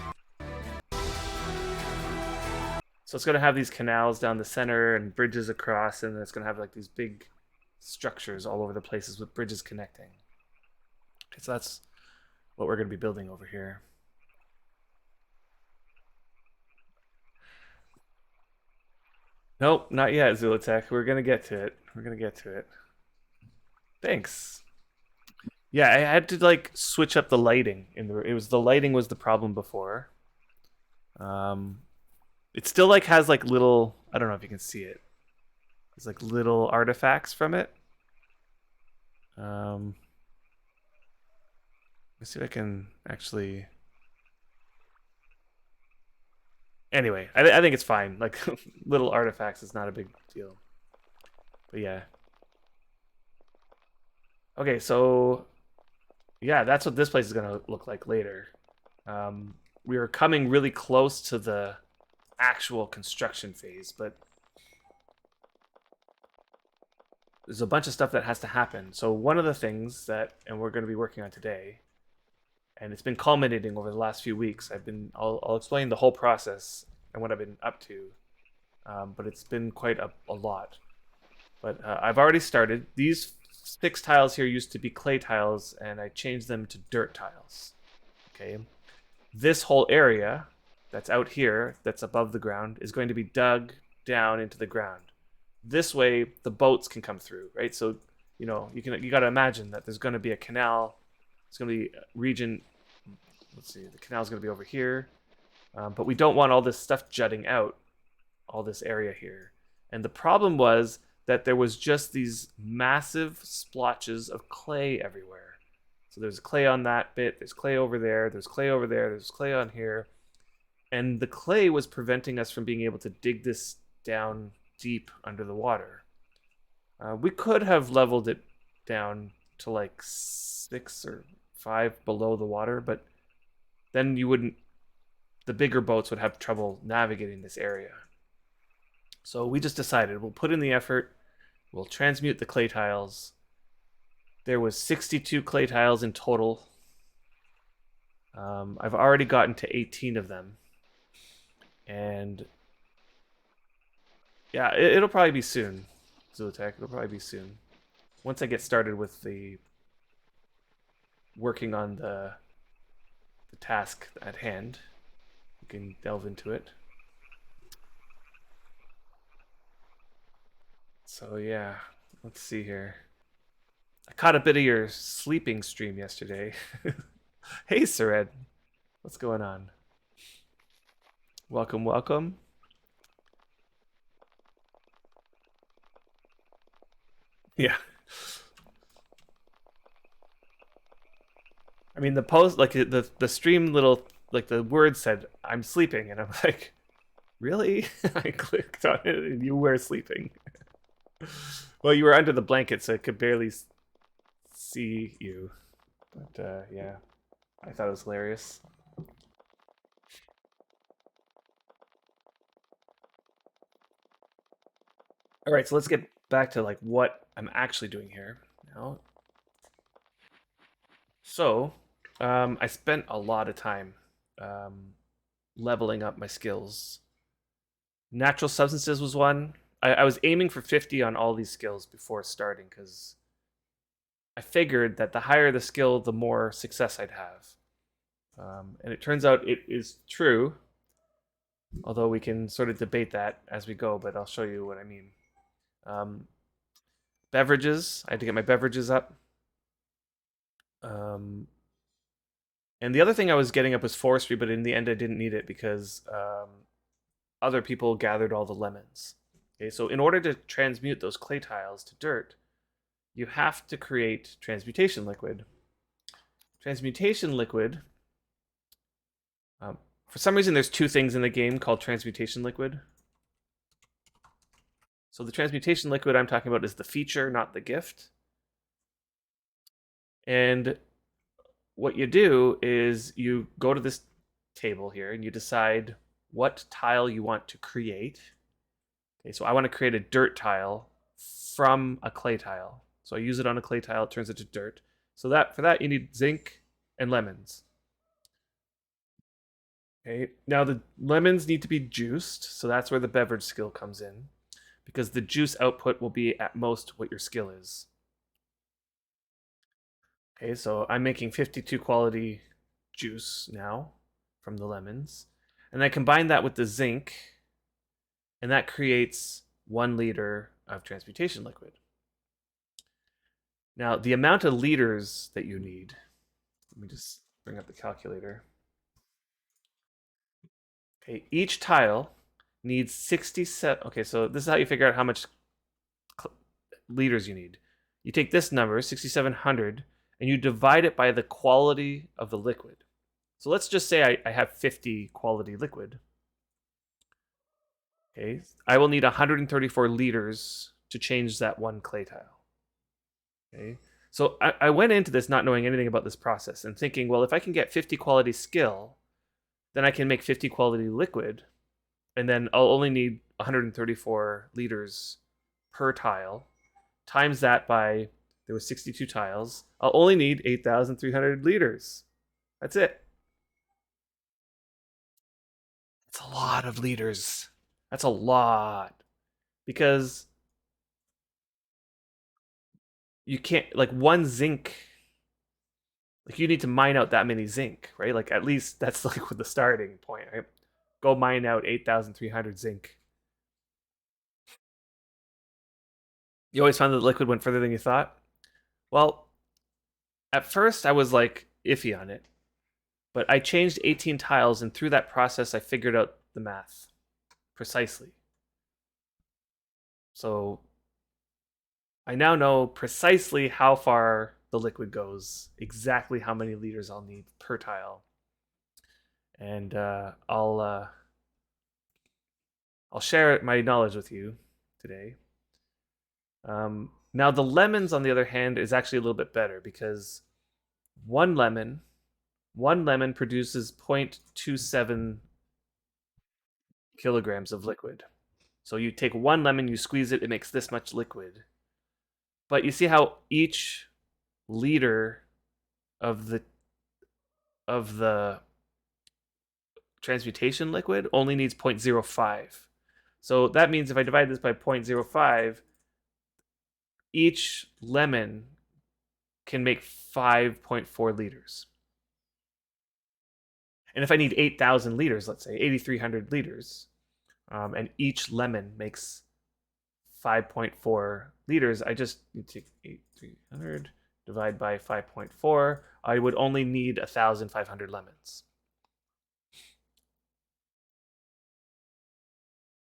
So it's going to have these canals down the center and bridges across, and it's going to have like these big structures all over the places with bridges connecting. Okay, so that's what we're going to be building over here. Nope, not yet, Zolatech. We're going to get to it. Thanks. Yeah, I had to like switch up the lighting the lighting was the problem before. It still like has like little, I don't know if you can see it. There's like little artifacts from it. Let's see if I can actually. Anyway, I think it's fine. Like little artifacts is not a big deal. But yeah. Okay, so yeah, that's what this place is gonna look like later. We were coming really close to the actual construction phase, but there's a bunch of stuff that has to happen. So one of the things that, and we're going to be working on today, and it's been culminating over the last few weeks. I'll explain the whole process and what I've been up to, but it's been quite a lot. But I've already started. These 6 tiles here used to be clay tiles, and I changed them to dirt tiles. Okay, this whole area that's out here, that's above the ground, is going to be dug down into the ground. This way, the boats can come through, right? So, you know, you got to imagine that there's going to be a canal. It's going to be a region. Let's see, the canal's going to be over here, but we don't want all this stuff jutting out, all this area here. And the problem was that there was just these massive splotches of clay everywhere. So there's clay on that bit. There's clay over there. There's clay over there. There's clay on here. And the clay was preventing us from being able to dig this down deep under the water. We could have leveled it down to like 6 or 5 below the water, but then the bigger boats would have trouble navigating this area. So we just decided we'll put in the effort, we'll transmute the clay tiles. There was 62 clay tiles in total. I've already gotten to 18 of them. And yeah, it'll probably be soon, Zolatech. It'll probably be soon. Once I get started with the working on the task at hand, we can delve into it. So yeah, let's see here. I caught a bit of your sleeping stream yesterday. Hey, Sared. What's going on? Welcome, welcome. Yeah. I mean, the post, like the stream little, like the word said, "I'm sleeping," and I'm like, really? I clicked on it, and you were sleeping. Well, you were under the blanket, so I could barely see you. But yeah, I thought it was hilarious. All right, so let's get back to like what I'm actually doing here now. So, I spent a lot of time um, leveling up my skills. Natural substances was one. I was aiming for 50 on all these skills before starting because I figured that the higher the skill, the more success I'd have. And it turns out it is true, although we can sort of debate that as we go, but I'll show you what I mean. Um, Beverages, I had to get my beverages up. Um, and the other thing I was getting up was forestry, but in the end I didn't need it because other people gathered all the lemons. Okay, so in order to transmute those clay tiles to dirt, you have to create transmutation liquid. Transmutation liquid, for some reason, there's two things in the game called transmutation liquid. So the transmutation liquid I'm talking about is the feature, not the gift. And what you do is you go to this table here and you decide what tile you want to create. Okay, so I want to create a dirt tile from a clay tile. So I use it on a clay tile, it turns it to dirt. So that for that you need zinc and lemons. Okay, now the lemons need to be juiced, so that's where the beverage skill comes in, because the juice output will be at most what your skill is. Okay, so I'm making 52 quality juice now from the lemons, and I combine that with the zinc, and that creates 1 liter of transmutation liquid. Now, the amount of liters that you need, let me just bring up the calculator. Okay, each tile needs 67. Okay, so this is how you figure out how much liters you need. You take this number, 6,700, and you divide it by the quality of the liquid. So let's just say I have 50 quality liquid. Okay, I will need 134 liters to change that 1 clay tile. Okay, so I went into this not knowing anything about this process and thinking, well, if I can get 50 quality skill, then I can make 50 quality liquid, and then I'll only need 134 liters per tile. Times that by, there was 62 tiles. I'll only need 8,300 liters. That's it. That's a lot of liters. That's a lot. Because you can't, like, one zinc, like, you need to mine out that many zinc, right? Like, at least that's like the starting point, right? Go mine out 8,300 zinc. You always found that the liquid went further than you thought? Well, at first I was like iffy on it, but I changed 18 tiles, and through that process I figured out the math precisely. So I now know precisely how far the liquid goes, exactly how many liters I'll need per tile, and I'll share my knowledge with you today. Now the lemons, on the other hand, is actually a little bit better because one lemon produces 0.27 kilograms of liquid. So you take one lemon, you squeeze it, it makes this much liquid. But you see how each liter of the transmutation liquid only needs 0.05. So that means if I divide this by 0.05, each lemon can make 5.4 liters. And if I need 8,000 liters, let's say 8,300 liters, and each lemon makes 5.4 liters, I just need to take 8,300 divide by 5.4. I would only need 1,500 lemons.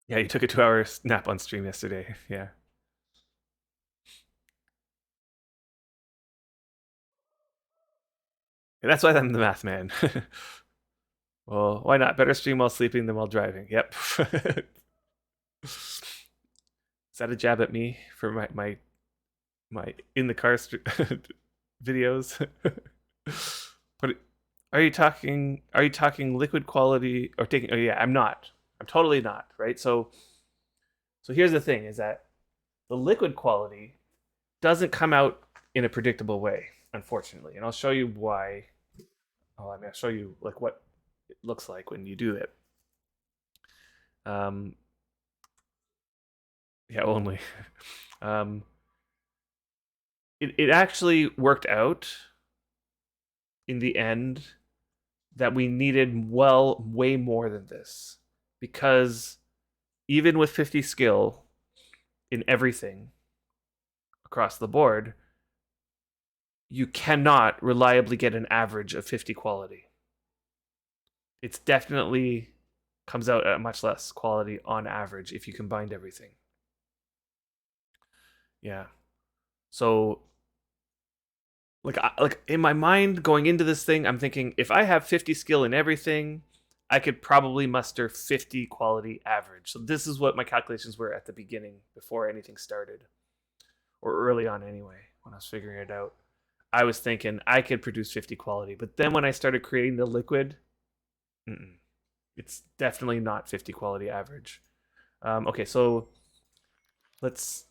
Yeah, you took a 2-hour nap on stream yesterday. Yeah. That's why I'm the math man. Well, why not? Better stream while sleeping than while driving. Yep. Is that a jab at me for my in the car videos? But are you talking? Are you talking liquid quality or taking? Oh yeah, I'm not. I'm totally not. Right. So here's the thing: is that the liquid quality doesn't come out in a predictable way, unfortunately, and I'll show you why. Oh, I mean, I'll show you like what it looks like when you do it. Um, yeah, only. um, it actually worked out in the end that we needed way more than this because even with 50 skill in everything across the board, you cannot reliably get an average of 50 quality. It's definitely comes out at much less quality on average if you combined everything. Yeah. So like in my mind going into this thing, I'm thinking if I have 50 skill in everything, I could probably muster 50 quality average. So this is what my calculations were at the beginning before anything started, or early on anyway, when I was figuring it out. I was thinking I could produce 50 quality, but then when I started creating the liquid, it's definitely not 50 quality average. Okay, so let's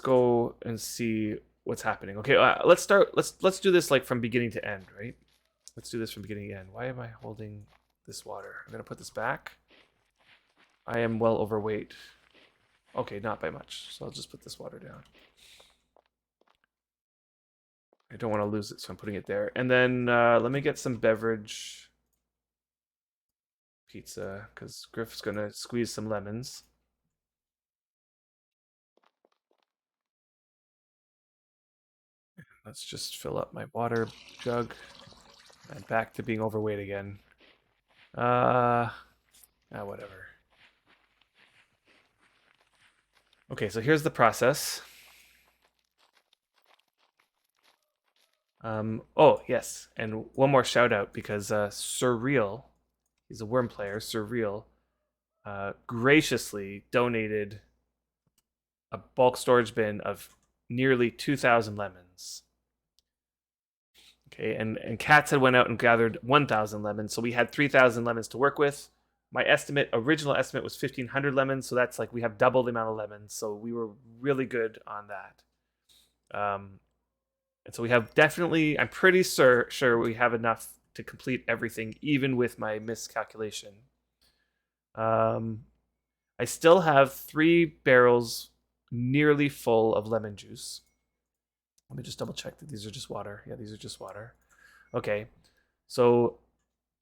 go and see what's happening. Okay, let's start. Let's do this like from beginning to end, right? Let's do this from beginning to end. Why am I holding this water? I'm gonna put this back. I am well overweight. Okay, not by much. So I'll just put this water down. I don't want to lose it, so I'm putting it there. And then let me get some beverage pizza because Griff's gonna squeeze some lemons. Let's just fill up my water jug. And back to being overweight again. Whatever. Okay, so here's the process. Oh, yes, and one more shout out because Surreal, he's a Wurm player, Surreal, graciously donated a bulk storage bin of nearly 2,000 lemons. Okay, and Cats had went out and gathered 1,000 lemons, so we had 3,000 lemons to work with. My original estimate was 1,500 lemons, so that's like we have double the amount of lemons, so we were really good on that. And so we have definitely, I'm pretty sure we have enough to complete everything, even with my miscalculation. I still have 3 barrels nearly full of lemon juice. Let me just double check that these are just water. Yeah, these are just water. Okay. So,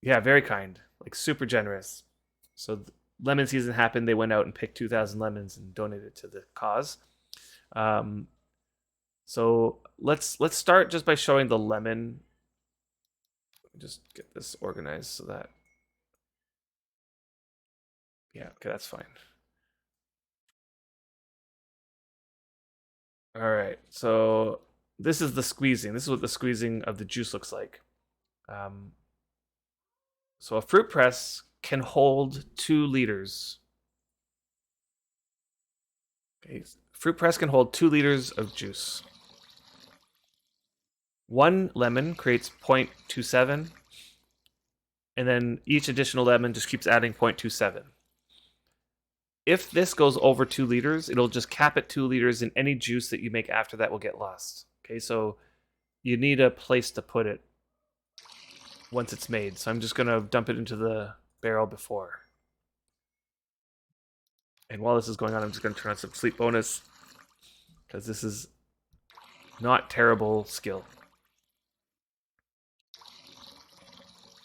yeah, very kind. Like, super generous. So, lemon season happened. They went out and picked 2,000 lemons and donated it to the cause. So let's start just by showing the lemon. Let me just get this organized so that, yeah, okay, that's fine. All right, so this is the squeezing. This is what the squeezing of the juice looks like. So a fruit press can hold 2 liters. Okay, fruit press can hold 2 liters of juice. 1 lemon creates 0.27, and then each additional lemon just keeps adding 0.27. If this goes over 2 liters, it'll just cap at 2 liters, and any juice that you make after that will get lost. Okay, so you need a place to put it once it's made. So I'm just going to dump it into the barrel before. And while this is going on, I'm just going to turn on some sleep bonus because this is not terrible skill.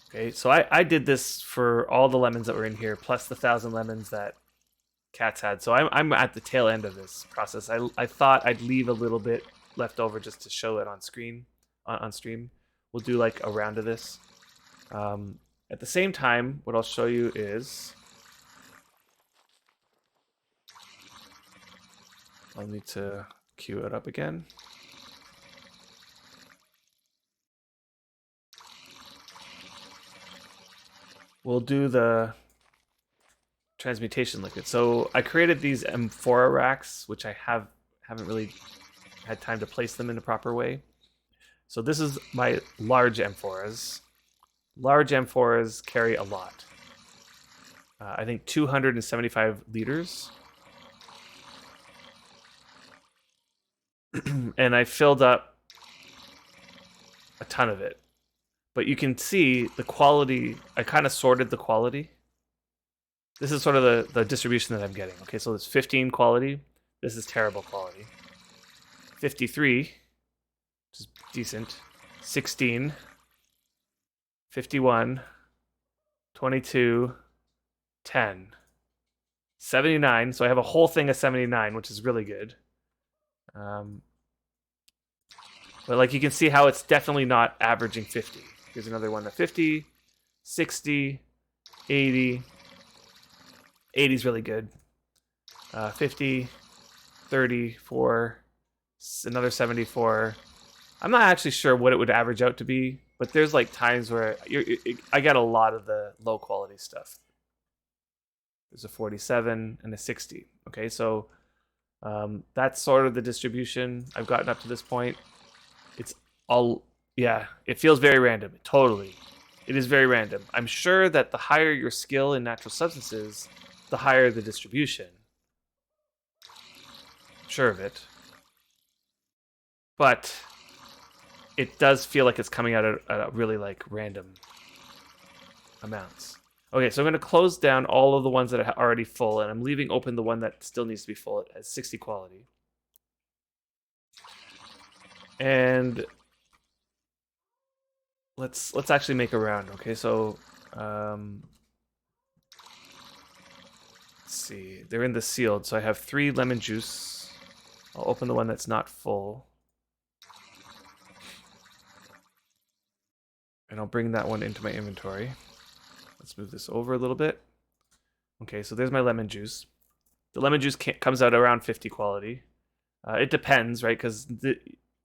Okay, so I did this for all the lemons that were in here, plus the 1,000 lemons that Cats had. So I'm at the tail end of this process. I thought I'd leave a little bit left over just to show it on screen, on stream. We'll do like a round of this. At the same time, what I'll show you is I'll need to queue it up again. we'll do the Transmutation Liquid. So I created these amphora racks, which I haven't really had time to place them in a proper way. So this is my large amphoras. Large amphoras carry a lot. I think 275 liters. And I filled up a ton of it. But you can see the quality. I kind of sorted the quality. This is sort of the distribution that I'm getting. Okay, so it's 15 quality. This is terrible quality. 53, which is decent. 16. 51. 22. 10. 79. So I have a whole thing of 79, which is really good. But like you can see how it's definitely not averaging 50. Here's another one at 50, 60, 80. 80 is really good. 50, 34, another 74. I'm not actually sure what it would average out to be, but there's like times where I get a lot of the low quality stuff. There's a 47 and a 60. Okay, so that's sort of the distribution I've gotten up to this point. It's all, yeah, it feels very random. Totally. It is very random. I'm sure that the higher your skill in natural substances, the higher the distribution. I'm sure of it. But it does feel like it's coming out at really like random amounts. Okay, so I'm going to close down all of the ones that are already full, and I'm leaving open the one that still needs to be full at 60 quality. And let's actually make a round. Okay, so let's see. They're in the sealed, so I have 3 lemon juice. I'll open the one that's not full. And I'll bring that one into my inventory. Let's move this over a little bit. Okay, so there's my lemon juice. The lemon juice comes out around 50 quality. It depends, right? Because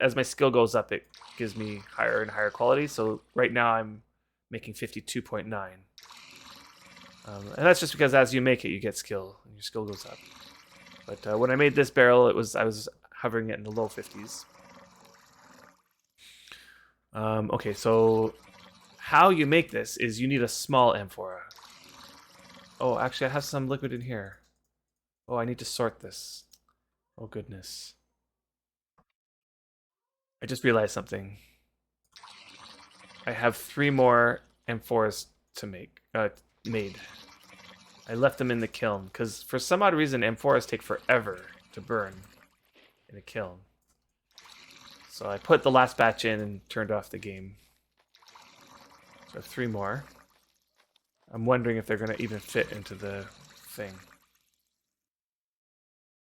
as my skill goes up, it gives me higher and higher quality. So right now I'm making 52.9. And that's just because as you make it, you get skill, and your skill goes up. But when I made this barrel, I was hovering it in the low 50s. Okay, so how you make this is you need a small amphora. Oh, actually, I have some liquid in here. Oh, I need to sort this. Oh, goodness. I just realized something. I have 3 more amphoras to make, made. I left them in the kiln, because for some odd reason, amphoras take forever to burn in a kiln. So I put the last batch in and turned off the game. So I have 3 more. I'm wondering if they're going to even fit into the thing.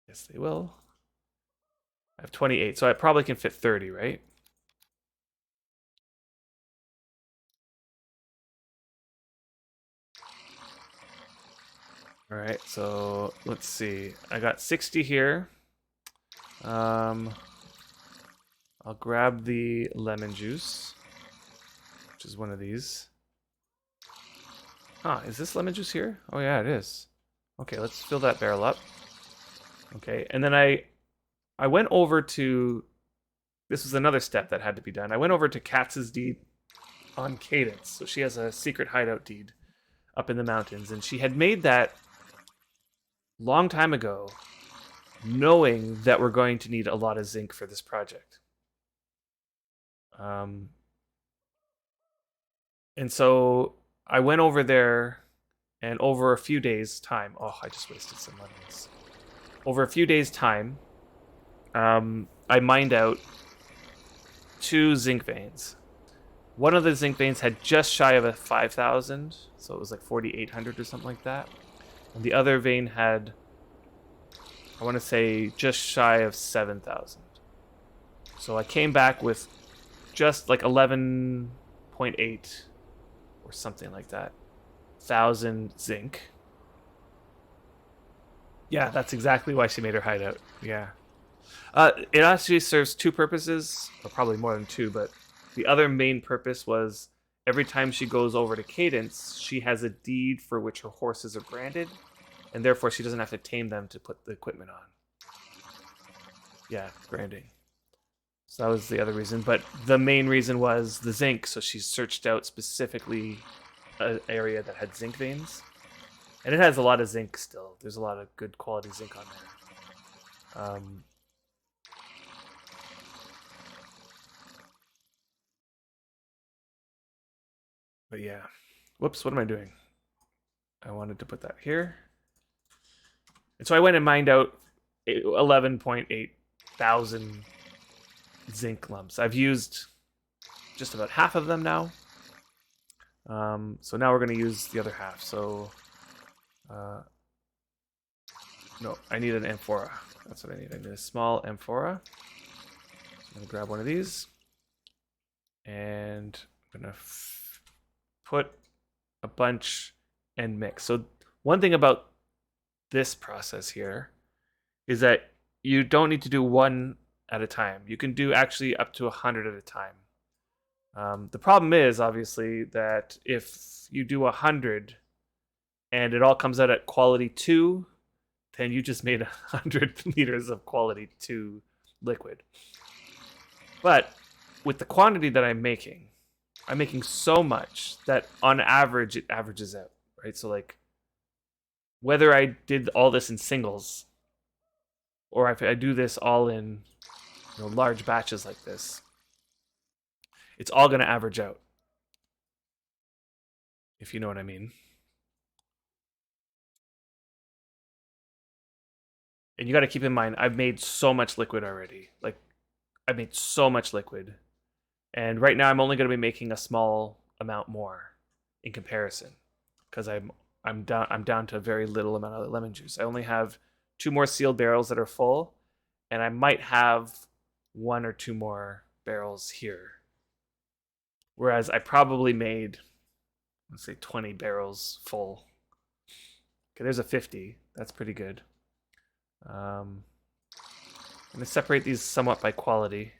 Yes, they will. I have 28, so I probably can fit 30, right? All right, so let's see. I got 60 here. I'll grab the lemon juice, which is one of these. Ah, is this lemon juice here? Oh yeah, it is. Okay, let's fill that barrel up. Okay, and then I went over to, this was another step that had to be done. I went over to Katz's deed on Cadence. So she has a secret hideout deed up in the mountains, and she had made that long time ago, knowing that we're going to need a lot of zinc for this project. And so I went over there, and over a few days' time, oh, I just wasted some lemons. Over a few days' time, I mined out 2 zinc veins. One of the zinc veins had just shy of a 5,000, so it was like 4,800 or something like that. And the other vein had, I want to say, just shy of 7,000. So I came back with just like 11.8 or something like that, 1,000 zinc. Yeah, that's exactly why she made her hideout. Yeah. It actually serves 2 purposes, or probably more than 2, but the other main purpose was every time she goes over to Cadence, she has a deed for which her horses are branded, and therefore she doesn't have to tame them to put the equipment on. Yeah, branding. So that was the other reason. But the main reason was the zinc, so she searched out specifically an area that had zinc veins. And it has a lot of zinc still. There's a lot of good quality zinc on there. But yeah. Whoops, what am I doing? I wanted to put that here. And so I went and mined out 11.8 thousand zinc lumps. I've used just about half of them now. So now we're going to use the other half. So, no, I need an amphora. That's what I need. I need a small amphora. So I'm going to grab one of these. And I'm going to put a bunch and mix. So one thing about this process here is that you don't need to do one at a time. You can do actually up to 100 at a time. The problem is, obviously, that if you do 100 and it all comes out at quality 2, then you just made 100 liters of quality 2 liquid. But with the quantity that I'm making so much that on average it averages out, right? So like whether I did all this in singles or if I do this all in large batches like this, it's all going to average out. If you know what I mean. And you got to keep in mind, I've made so much liquid already. Like, I've made so much liquid. And right now I'm only going to be making a small amount more in comparison. Because I'm down to a very little amount of lemon juice. I only have 2 more sealed barrels that are full. And I might have 1 or 2 more barrels here. Whereas I probably made, let's say, 20 barrels full. Okay, there's a 50. That's pretty good. I'm going to separate these somewhat by quality.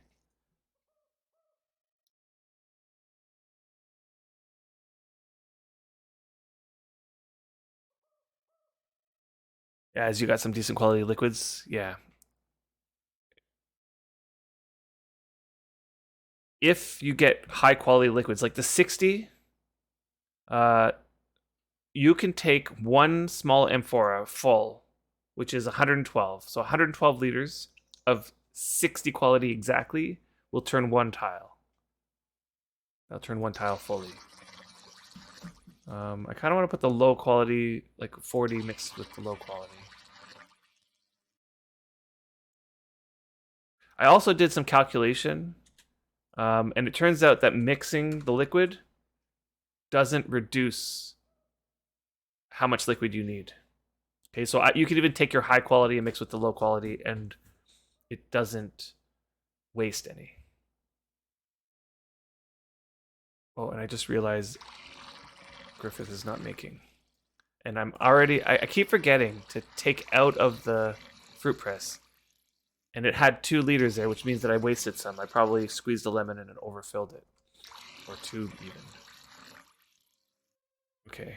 Yeah, as you got some decent quality liquids, yeah. If you get high quality liquids, like the 60, you can take 1 small amphora full, which is 112. So 112 liters of 60 quality exactly will turn 1 tile. That'll turn 1 tile fully. I kind of want to put the low quality, like 40 mixed with the low quality. I also did some calculation, and it turns out that mixing the liquid doesn't reduce how much liquid you need. Okay, so you can even take your high quality and mix with the low quality, and it doesn't waste any. Oh, and I just realized Griffith is not making. And I'm already, I keep forgetting to take out of the fruit press. And it had 2 liters there, which means that I wasted some. I probably squeezed a lemon and it overfilled it. Or 2 even. Okay.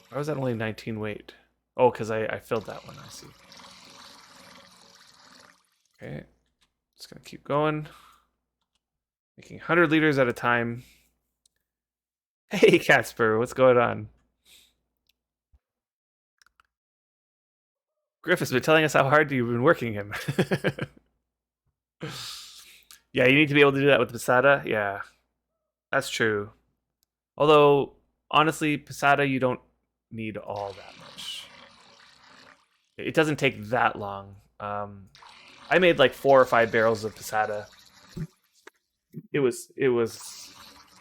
Why was that only 19 weight? Oh, because I filled that one, I see. Okay. Just going to keep going. Making 100 liters at a time. Hey, Casper, what's going on? Griffith's been telling us how hard you've been working him. Yeah, you need to be able to do that with Posada. Yeah, that's true. Although, honestly, Posada, you don't need all that much. It doesn't take that long. I made like 4 or 5 barrels of Posada. It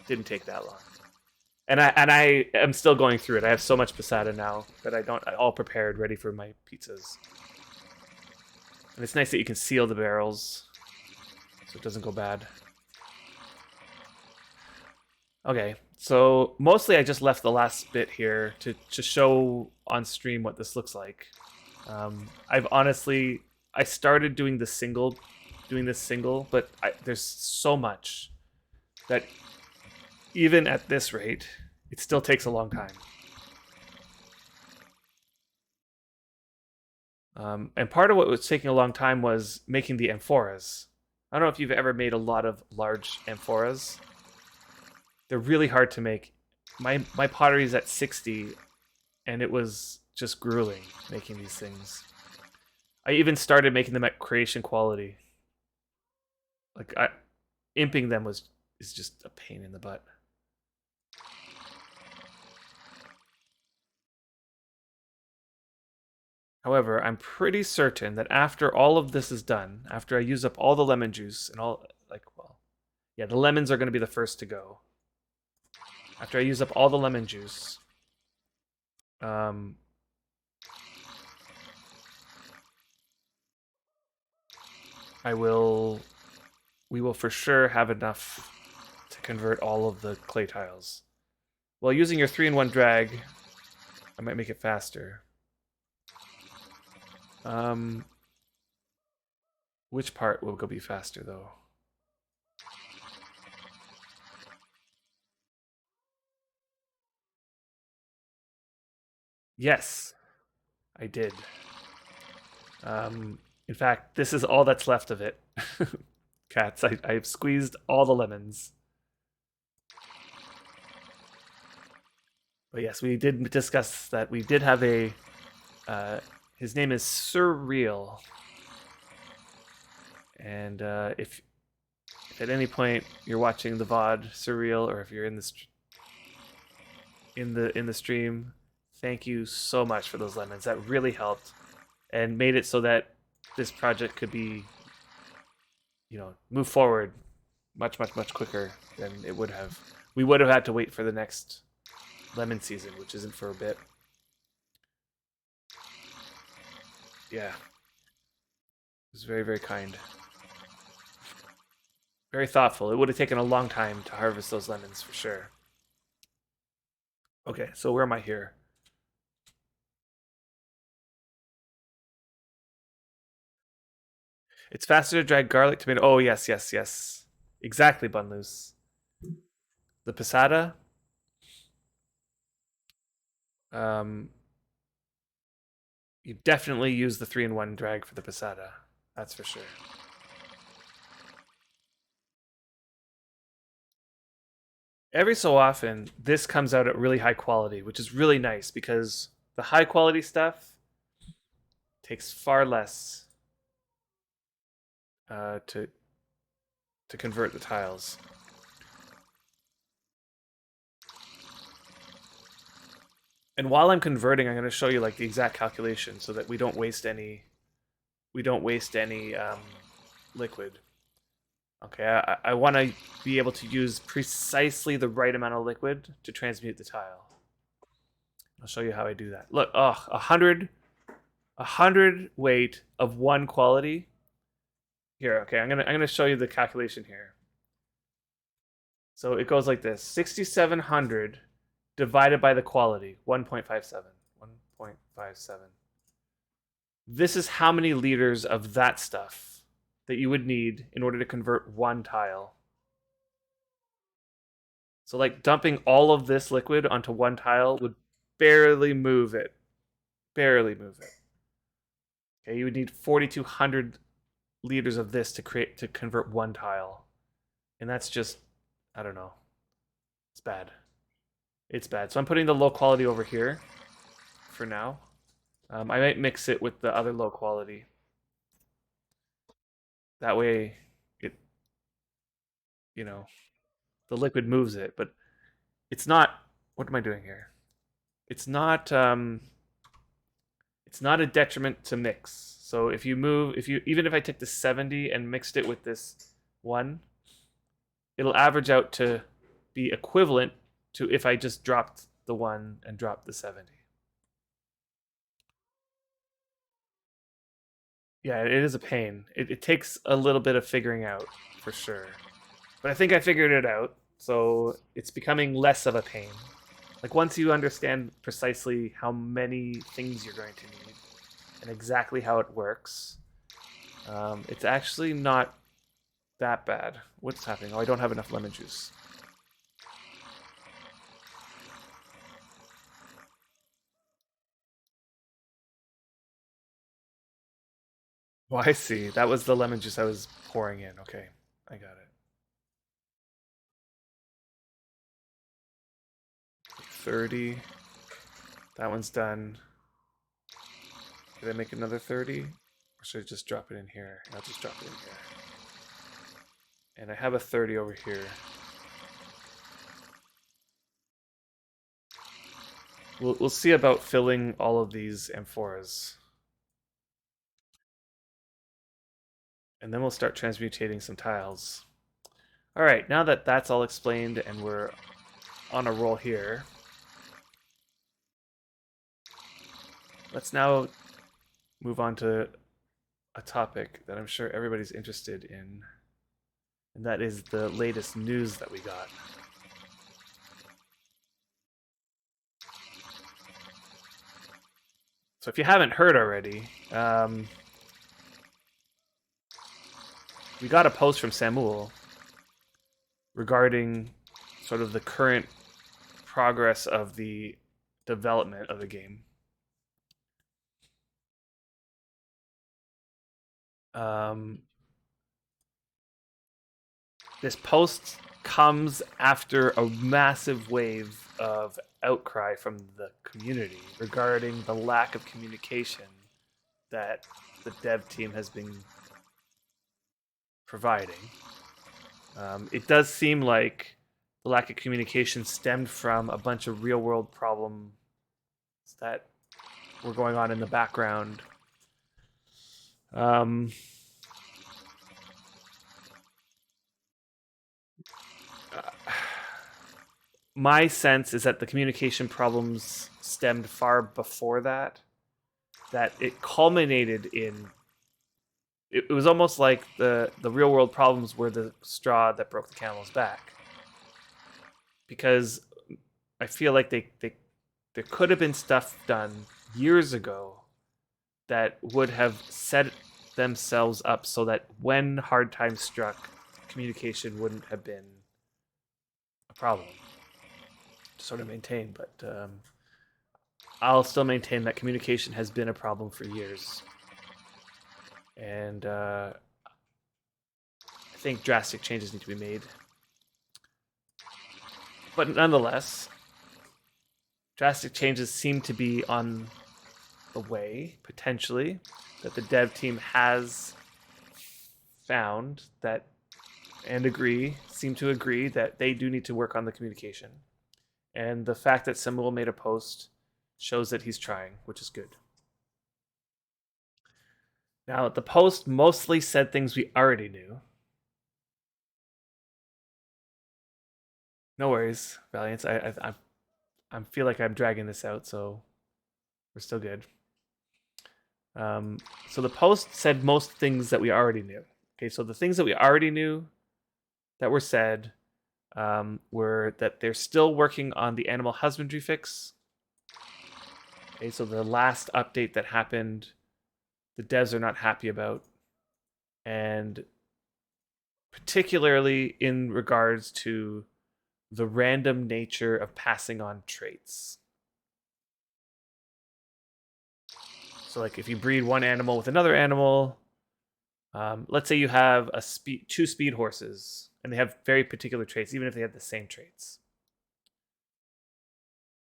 didn't take that long. And I am still going through it. I have so much Posada now that I'm all prepared, ready for my pizzas. And it's nice that you can seal the barrels so it doesn't go bad. Okay, so mostly I just left the last bit here to show on stream what this looks like. I started doing this single, but there's so much that even at this rate, it still takes a long time. And part of what was taking a long time was making the amphoras. I don't know if you've ever made a lot of large amphoras. They're really hard to make. My pottery is at 60, and it was just grueling making these things. I even started making them at creation quality. Like imping them is just a pain in the butt. However, I'm pretty certain that after all of this is done, after I use up all the lemon juice and all, like, well, yeah, the lemons are going to be the first to go. After I use up all the lemon juice, we will for sure have enough to convert all of the clay tiles. While using your 3-in-1 drag, I might make it faster. Which part will go be faster though? Yes, I did. In fact, this is all that's left of it. Cats, I've squeezed all the lemons. But yes, we did discuss that we did have a... his name is Surreal. And if at any point you're watching the VoD Surreal, or if you're in the stream, thank you so much for those lemons. That really helped and made it so that this project could be, you know, move forward much quicker than it would have. We would have had to wait for the next lemon season, which isn't for a bit. Yeah. It was very kind. Very thoughtful. It would have taken a long time to harvest those lemons for sure. Okay, so where am I here? It's faster to drag garlic, tomato. Oh, yes. Exactly, Bunloose. The passata. You definitely use the 3-in-1 drag for the passata. That's for sure. Every so often, this comes out at really high quality, which is really nice because the high quality stuff takes far less to convert the tiles. And while I'm converting, I'm going to show you like the exact calculation so that we don't waste any liquid. Okay, I want to be able to use precisely the right amount of liquid to transmute the tile. I'll show you how I do that. Look, 100 weight of 1 quality. Here, okay, I'm gonna show you the calculation here. So it goes like this: 6,700 divided by the quality, 1.57. 1.57. This is how many liters of that stuff that you would need in order to convert 1 tile. So like dumping all of this liquid onto 1 tile would barely move it. Barely move it. Okay, you would need 4,200 liters of this to convert 1 tile. And that's just, I don't know. It's bad. It's bad. So I'm putting the low quality over here for now. I might mix it with the other low quality. That way, it, you know, the liquid moves it. But it's not. What am I doing here? It's not. It's not a detriment to mix. So if you even if I take the 70 and mixed it with this 1, it'll average out to be equivalent to if I just dropped the 1 and dropped the 70. Yeah, it is a pain. It takes a little bit of figuring out, for sure. But I think I figured it out, so it's becoming less of a pain. Like, once you understand precisely how many things you're going to need and exactly how it works, it's actually not that bad. What's happening? Oh, I don't have enough lemon juice. Oh, I see. That was the lemon juice I was pouring in. Okay, I got it. 30. That one's done. Did I make another 30? Or should I just drop it in here? I'll just drop it in here. And I have a 30 over here. We'll see about filling all of these amphoras. And then we'll start transmutating some tiles. Alright, now that that's all explained and we're on a roll here, let's now move on to a topic that I'm sure everybody's interested in, and that is the latest news that we got. So if you haven't heard already, we got a post from Samuel regarding sort of the current progress of the development of the game. This post comes after a massive wave of outcry from the community regarding the lack of communication that the dev team has been providing. It does seem like the lack of communication stemmed from a bunch of real-world problems that were going on in the background. My sense is that the communication problems stemmed far before that. That it culminated in... It was almost like the real world problems were the straw that broke the camel's back. Because I feel like there could have been stuff done years ago that would have set themselves up so that when hard times struck, communication wouldn't have been a problem to sort of maintain. But I'll still maintain that communication has been a problem for years. And I think drastic changes need to be made. But nonetheless, drastic changes seem to be on the way, potentially, that the dev team has found that and seem to agree that they do need to work on the communication. And the fact that Samuel made a post shows that he's trying, which is good. Now, the post mostly said things we already knew. No worries, Valiant. I feel like I'm dragging this out, so we're still good. So the post said most things that we already knew. Okay, so the things that we already knew that were said were that they're still working on the animal husbandry fix. Okay, so the last update that happened, the devs are not happy about, and particularly in regards to the random nature of passing on traits. So like if you breed one animal with another animal, let's say you have two speed horses and they have very particular traits, even if they have the same traits,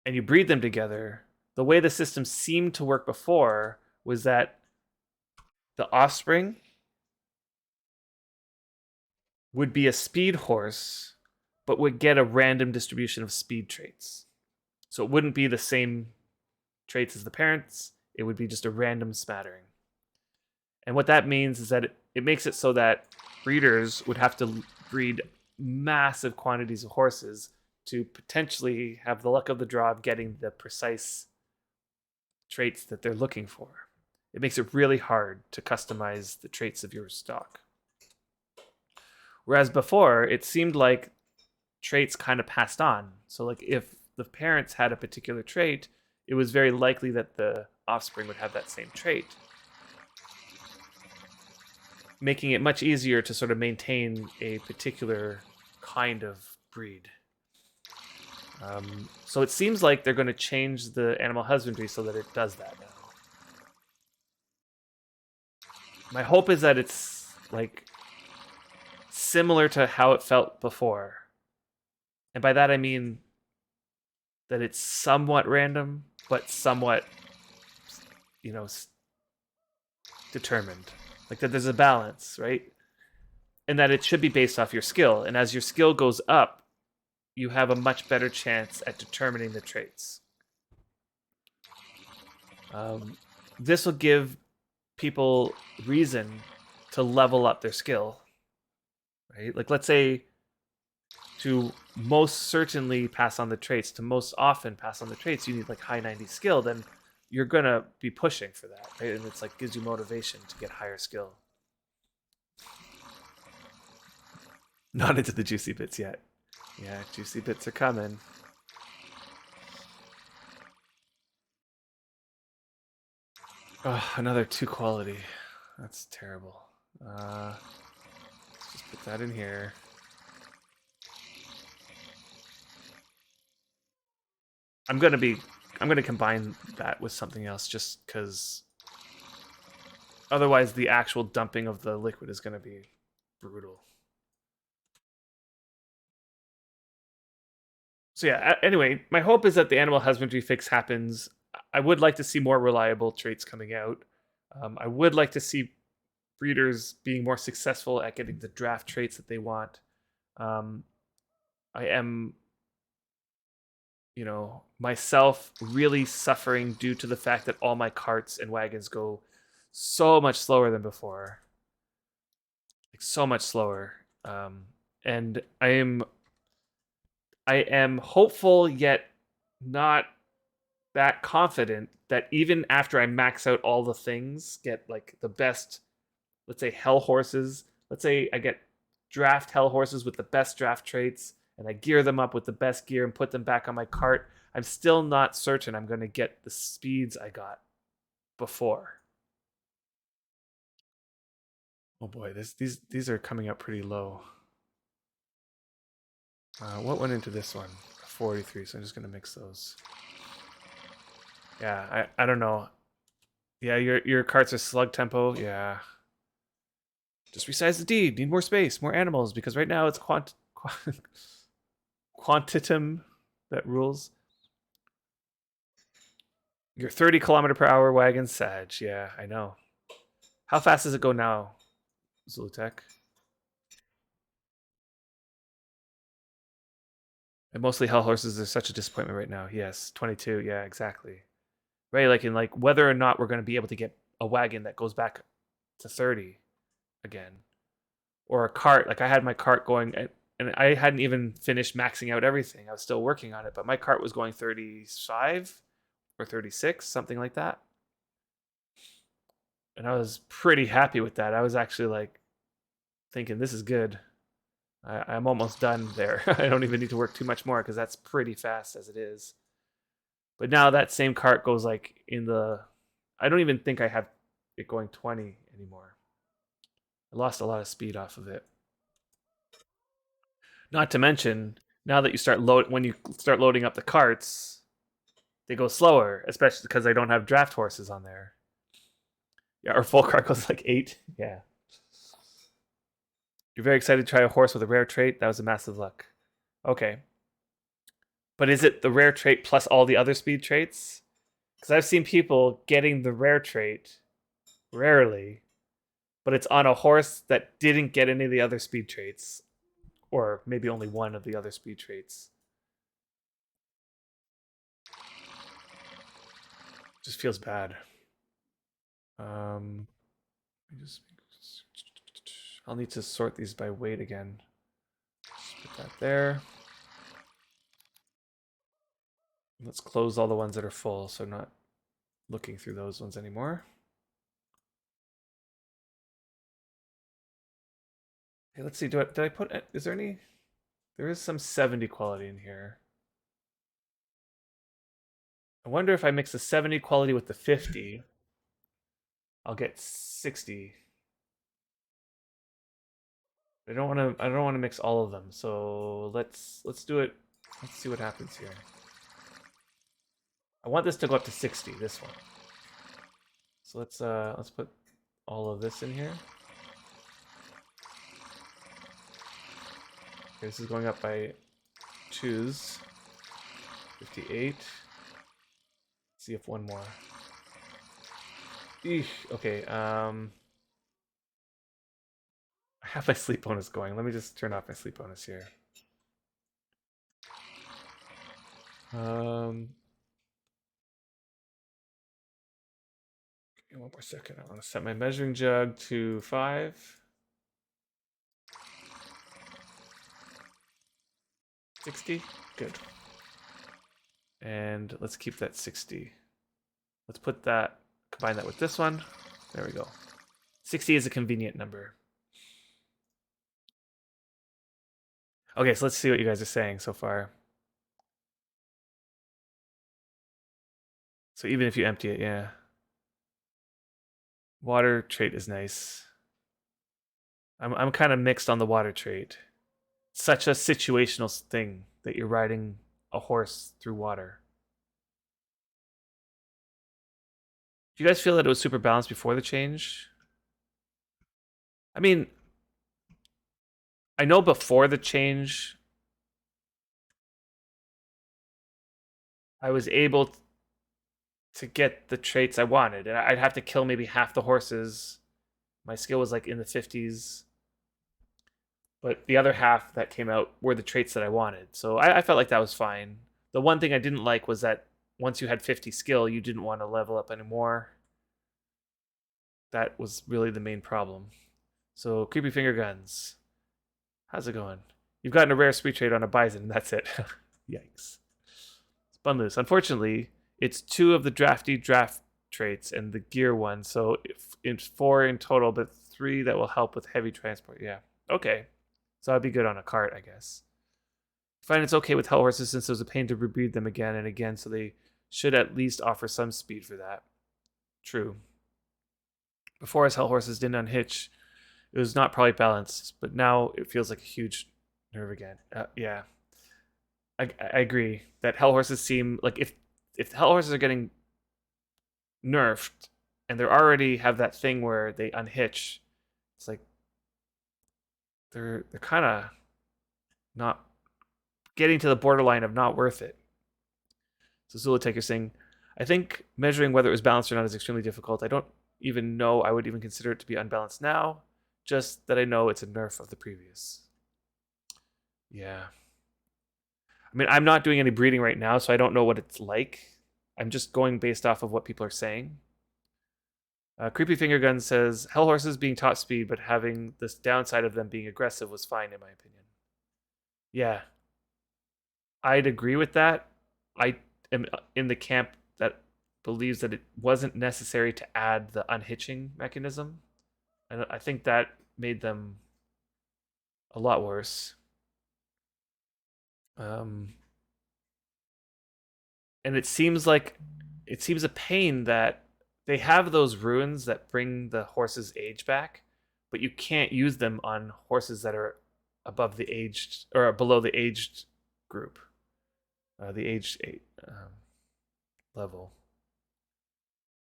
and you breed them together, the way the system seemed to work before was that the offspring would be a speed horse, but would get a random distribution of speed traits. So it wouldn't be the same traits as the parents, it would be just a random smattering. And what that means is that it makes it so that breeders would have to breed massive quantities of horses to potentially have the luck of the draw of getting the precise traits that they're looking for. It makes it really hard to customize the traits of your stock. Whereas before, it seemed like traits kind of passed on. So like if the parents had a particular trait, it was very likely that the offspring would have that same trait, making it much easier to sort of maintain a particular kind of breed. So it seems like they're going to change the animal husbandry so that it does that now. my hope is that it's like similar to how it felt before. And by that I mean that it's somewhat random, but somewhat, you know, determined. Like that there's a balance, right? And that it should be based off your skill. And as your skill goes up, you have a much better chance at determining the traits. This will give people reason to level up their skill, right? Like, let's say to most certainly pass on the traits, to most often pass on the traits, you need like high 90 skill. Then you're gonna be pushing for that, right? And it's like gives you motivation to get higher skill. Not into the juicy bits yet. Yeah, juicy bits are coming. Oh, another 2 quality. That's terrible. Let's just put that in here. I'm gonna combine that with something else just because otherwise the actual dumping of the liquid is gonna be brutal. So yeah, anyway, my hope is that the animal husbandry fix happens. I would like to see more reliable traits coming out. I would like to see breeders being more successful at getting the draft traits that they want. I am, myself really suffering due to the fact that all my carts and wagons go so much slower than before. Like so much slower. And I am hopeful yet not that confident that even after I max out all the things, get like the best, let's say hell horses. Let's say I get draft hell horses with the best draft traits and I gear them up with the best gear and put them back on my cart. I'm still not certain I'm going to get the speeds I got before. Oh boy, these are coming up pretty low. What went into this one? 43, so I'm just going to mix those. Yeah, I don't know. Yeah, your carts are slug tempo. Yeah. Just resize the deed. Need more space, more animals, because right now it's quantitum that rules. Your 30 km/h wagon, Sag. Yeah, I know. How fast does it go now, Zolatech? And mostly hell horses are such a disappointment right now. Yes, 22. Yeah, exactly. Right, like in like whether or not we're going to be able to get a wagon that goes back to 30 again, or a cart. Like I had my cart going, and I hadn't even finished maxing out everything. I was still working on it, but my cart was going 35 or 36, something like that. And I was pretty happy with that. I was actually like thinking, this is good. I'm almost done there. I don't even need to work too much more because that's pretty fast as it is. But now that same cart goes like in the, I don't even think I have it going 20 anymore. I lost a lot of speed off of it. Not to mention, now that you start when you start loading up the carts, they go slower, especially because I don't have draft horses on there. Yeah, our full cart goes like 8. Yeah. You're very excited to try a horse with a rare trait. That was a massive luck. Okay. But is it the rare trait plus all the other speed traits? Because I've seen people getting the rare trait rarely, but it's on a horse that didn't get any of the other speed traits, or maybe only one of the other speed traits. Just feels bad. I'll need to sort these by weight again. Just put that there. Let's close all the ones that are full, so I'm not looking through those ones anymore. Okay, let's see. Did I put? Is there any? There is some 70 quality in here. I wonder if I mix the 70 quality with the 50, I'll get 60. I don't want to. I don't want to mix all of them. So let's do it. Let's see what happens here. I want this to go up to 60. This one. So let's put all of this in here. Okay, this is going up by 2s. 58. See if one more. Eesh. Okay, I have my sleep bonus going. Let me just turn off my sleep bonus here. Okay, one more second. I want to set my measuring jug to 5. 60. Good. And let's keep that 60. Let's put that, combine that with this one. There we go. 60 is a convenient number. Okay, so let's see what you guys are saying so far. So even if you empty it, yeah. Water trait is nice. I'm kind of mixed on the water trait. Such a situational thing that you're riding a horse through water. Do you guys feel that it was super balanced before the change? I mean, I know before the change, I was able to get the traits I wanted. And I'd have to kill maybe half the horses. My skill was like in the 50s. But the other half that came out were the traits that I wanted. So I felt like that was fine. The one thing I didn't like was that once you had 50 skill, you didn't want to level up anymore. That was really the main problem. So, creepy finger guns. How's it going? You've gotten a rare speed trait on a bison, and that's it. Yikes. It's bun loose. Unfortunately, it's 2 of the drafty draft traits and the gear one. So, it's 4 in total, but 3 that will help with heavy transport. Yeah. Okay. So, I'd be good on a cart, I guess. I find it's okay with hell horses since it was a pain to rebreed them again and again, so they should at least offer some speed for that. True. Before, as hell horses didn't unhitch, it was not probably balanced, but now it feels like a huge nerve again. Yeah, I agree that hell horses seem like if hell horses are getting nerfed and they already have that thing where they unhitch, it's like they're kind of not getting to the borderline of not worth it. So Zolatech is saying, I think measuring whether it was balanced or not is extremely difficult. I don't even know I would even consider it to be unbalanced now, just that I know it's a nerf of the previous. Yeah. I mean, I'm not doing any breeding right now, so I don't know what it's like. I'm just going based off of what people are saying. Creepy Finger Gun says, hell horses being taught speed, but having this downside of them being aggressive was fine in my opinion. Yeah. I'd agree with that. I am in the camp that believes that it wasn't necessary to add the unhitching mechanism. And I think that made them a lot worse. And it seems a pain that they have those runes that bring the horse's age back, but you can't use them on horses that are above the aged or below the aged group, the aged 8 level.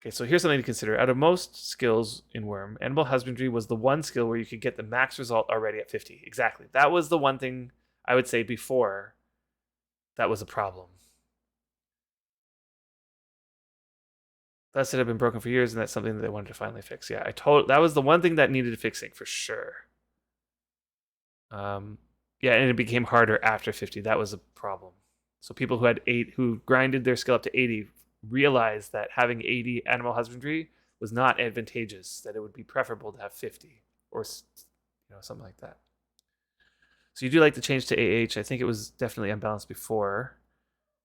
Okay, so here's something to consider. Out of most skills in Wurm, Animal Husbandry was the one skill where you could get the max result already at 50. Exactly. That was the one thing I would say before that was a problem. That said, had been broken for years, and that's something that they wanted to finally fix. Yeah, that was the one thing that needed fixing for sure. Yeah, and it became harder after 50. That was a problem. So people who grinded their skill up to 80 realized that having 80 animal husbandry was not advantageous, that it would be preferable to have 50 or something like that. So you do like the change to AH. I think it was definitely unbalanced before.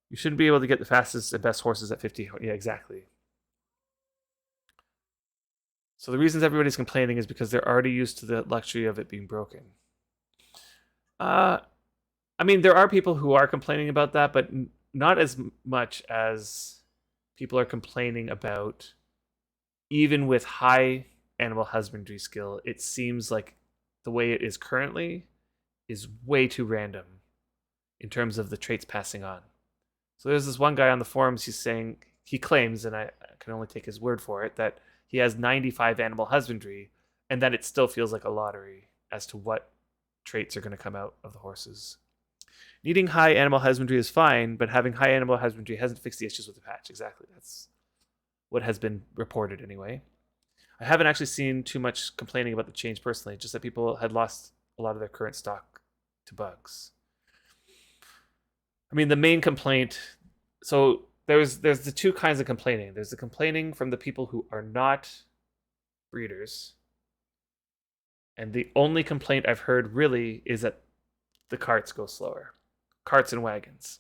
You shouldn't be able to get the fastest and best horses at 50. Yeah, exactly. So the reasons everybody's complaining is because they're already used to the luxury of it being broken. I mean, there are people who are complaining about that, but not as much as people are complaining about. Even with high animal husbandry skill, it seems like the way it is currently is way too random in terms of the traits passing on. So there's this one guy on the forums, he claims, and I can only take his word for it, that he has 95 animal husbandry, and then it still feels like a lottery as to what traits are going to come out of the horses. Needing high animal husbandry is fine, but having high animal husbandry hasn't fixed the issues with the patch. Exactly. That's what has been reported anyway. I haven't actually seen too much complaining about the change personally, just that people had lost a lot of their current stock to bugs. I mean, the main complaint. So there's the two kinds of complaining. There's the complaining from the people who are not breeders, and the only complaint I've heard really is that the carts go slower, carts and wagons.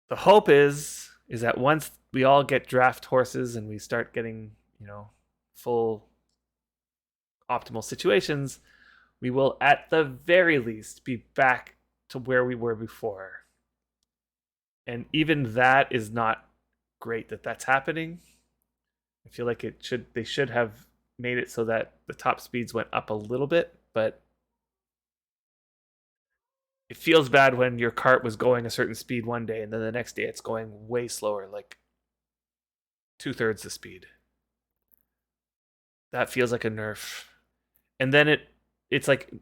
The hope is that once we all get draft horses and we start getting, full optimal situations, we will at the very least be back to where we were before. And even that is not great that that's happening. I feel like they should have made it so that the top speeds went up a little bit, but it feels bad when your cart was going a certain speed one day and then the next day it's going way slower, like 2/3 the speed. That feels like a nerf. And then it's like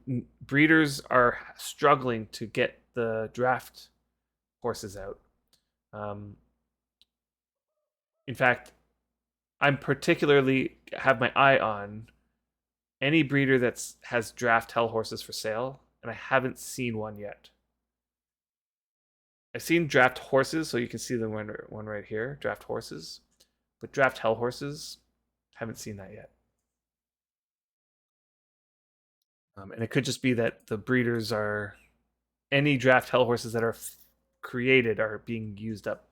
breeders are struggling to get the draft horses out. In fact, I'm particularly have my eye on any breeder that has draft hell horses for sale, and I haven't seen one yet. I've seen draft horses, so you can see the one right here, draft horses. But draft hell horses, haven't seen that yet. And it could just be that the breeders are any draft hell horses that are created are being used up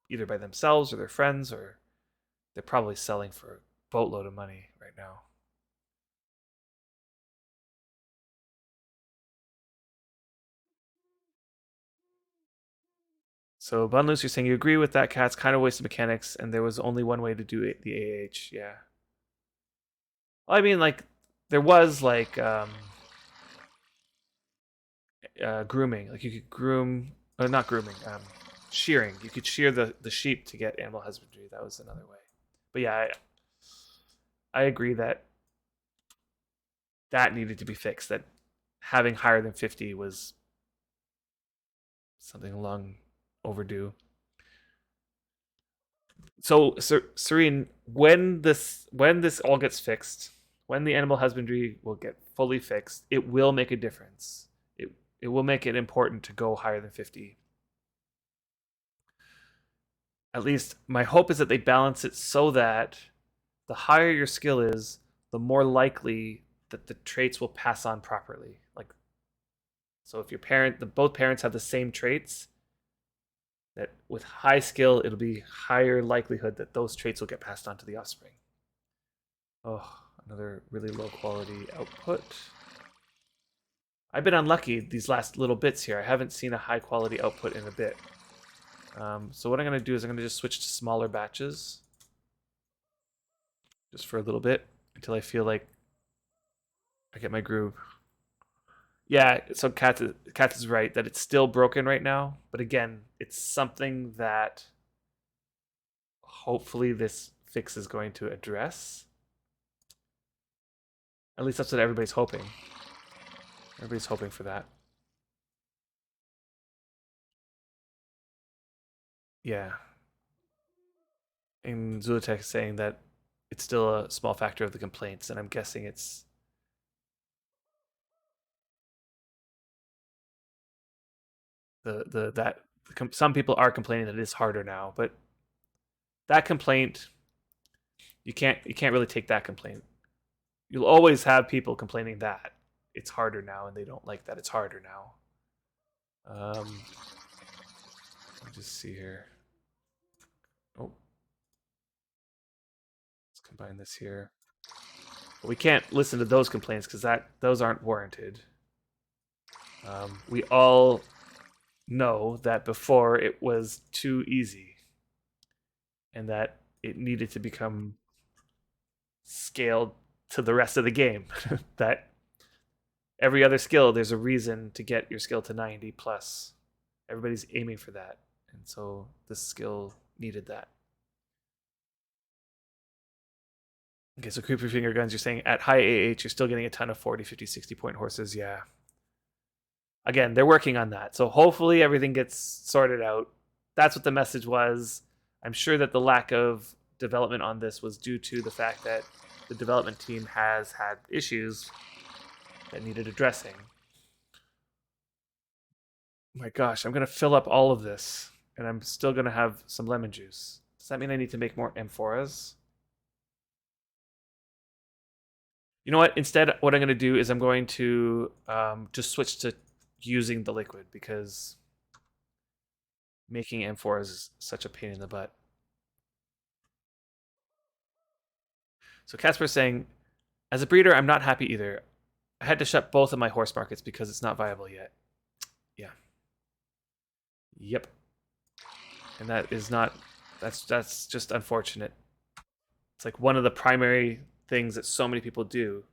either by themselves or their friends, or they're probably selling for a boatload of money right now. So Bunloose, you're saying you agree with that, Cat's kind of wasted mechanics, and there was only one way to do it, the AH. Yeah. Well, I mean, like, there was like grooming. Like you could groom, not grooming, shearing. You could shear the sheep to get animal husbandry. That was another way. But yeah, I agree that needed to be fixed. That having higher than 50 was something long overdue. So, Serene, when this all gets fixed, when the animal husbandry will get fully fixed, it will make a difference. It will make it important to go higher than 50. At least my hope is that they balance it so that the higher your skill is, the more likely that the traits will pass on properly. Like, so if both parents have the same traits, that with high skill, it'll be higher likelihood that those traits will get passed on to the offspring. Oh, another really low quality output. I've been unlucky these last little bits here. I haven't seen a high quality output in a bit. So what I'm going to do is I'm going to just switch to smaller batches. Just for a little bit until I feel like I get my groove. Yeah, so Kat is right that it's still broken right now. But again, it's something that hopefully this fix is going to address. At least that's what everybody's hoping. Everybody's hoping for that. Yeah. And Zolatech is saying that it's still a small factor of the complaints, and I'm guessing it's some people are complaining that it is harder now, but that complaint you can't really take that complaint. You'll always have people complaining that it's harder now, and they don't like that it's harder now. Let me just see here. Oh, let's combine this here. But we can't listen to those complaints because those aren't warranted. We all know that before it was too easy, and that it needed to become scaled to the rest of the game. That every other skill, there's a reason to get your skill to 90 plus. Everybody's aiming for that, and so this skill needed that. Okay, so creepy finger guns, you're saying at high AH, you're still getting a ton of 40, 50, 60 point horses. Yeah. Again, they're working on that. So hopefully everything gets sorted out. That's what the message was. I'm sure that the lack of development on this was due to the fact that the development team has had issues that needed addressing. My gosh, I'm going to fill up all of this and I'm still going to have some lemon juice. Does that mean I need to make more amphoras? You know what? Instead, what I'm going to do is I'm going to just switch to using the liquid because making amphoras is such a pain in the butt. So Casper's saying, as a breeder, I'm not happy either. I had to shut both of my horse markets because it's not viable yet. Yeah. Yep. And that is not. That's just unfortunate. It's like one of the primary things that so many people do.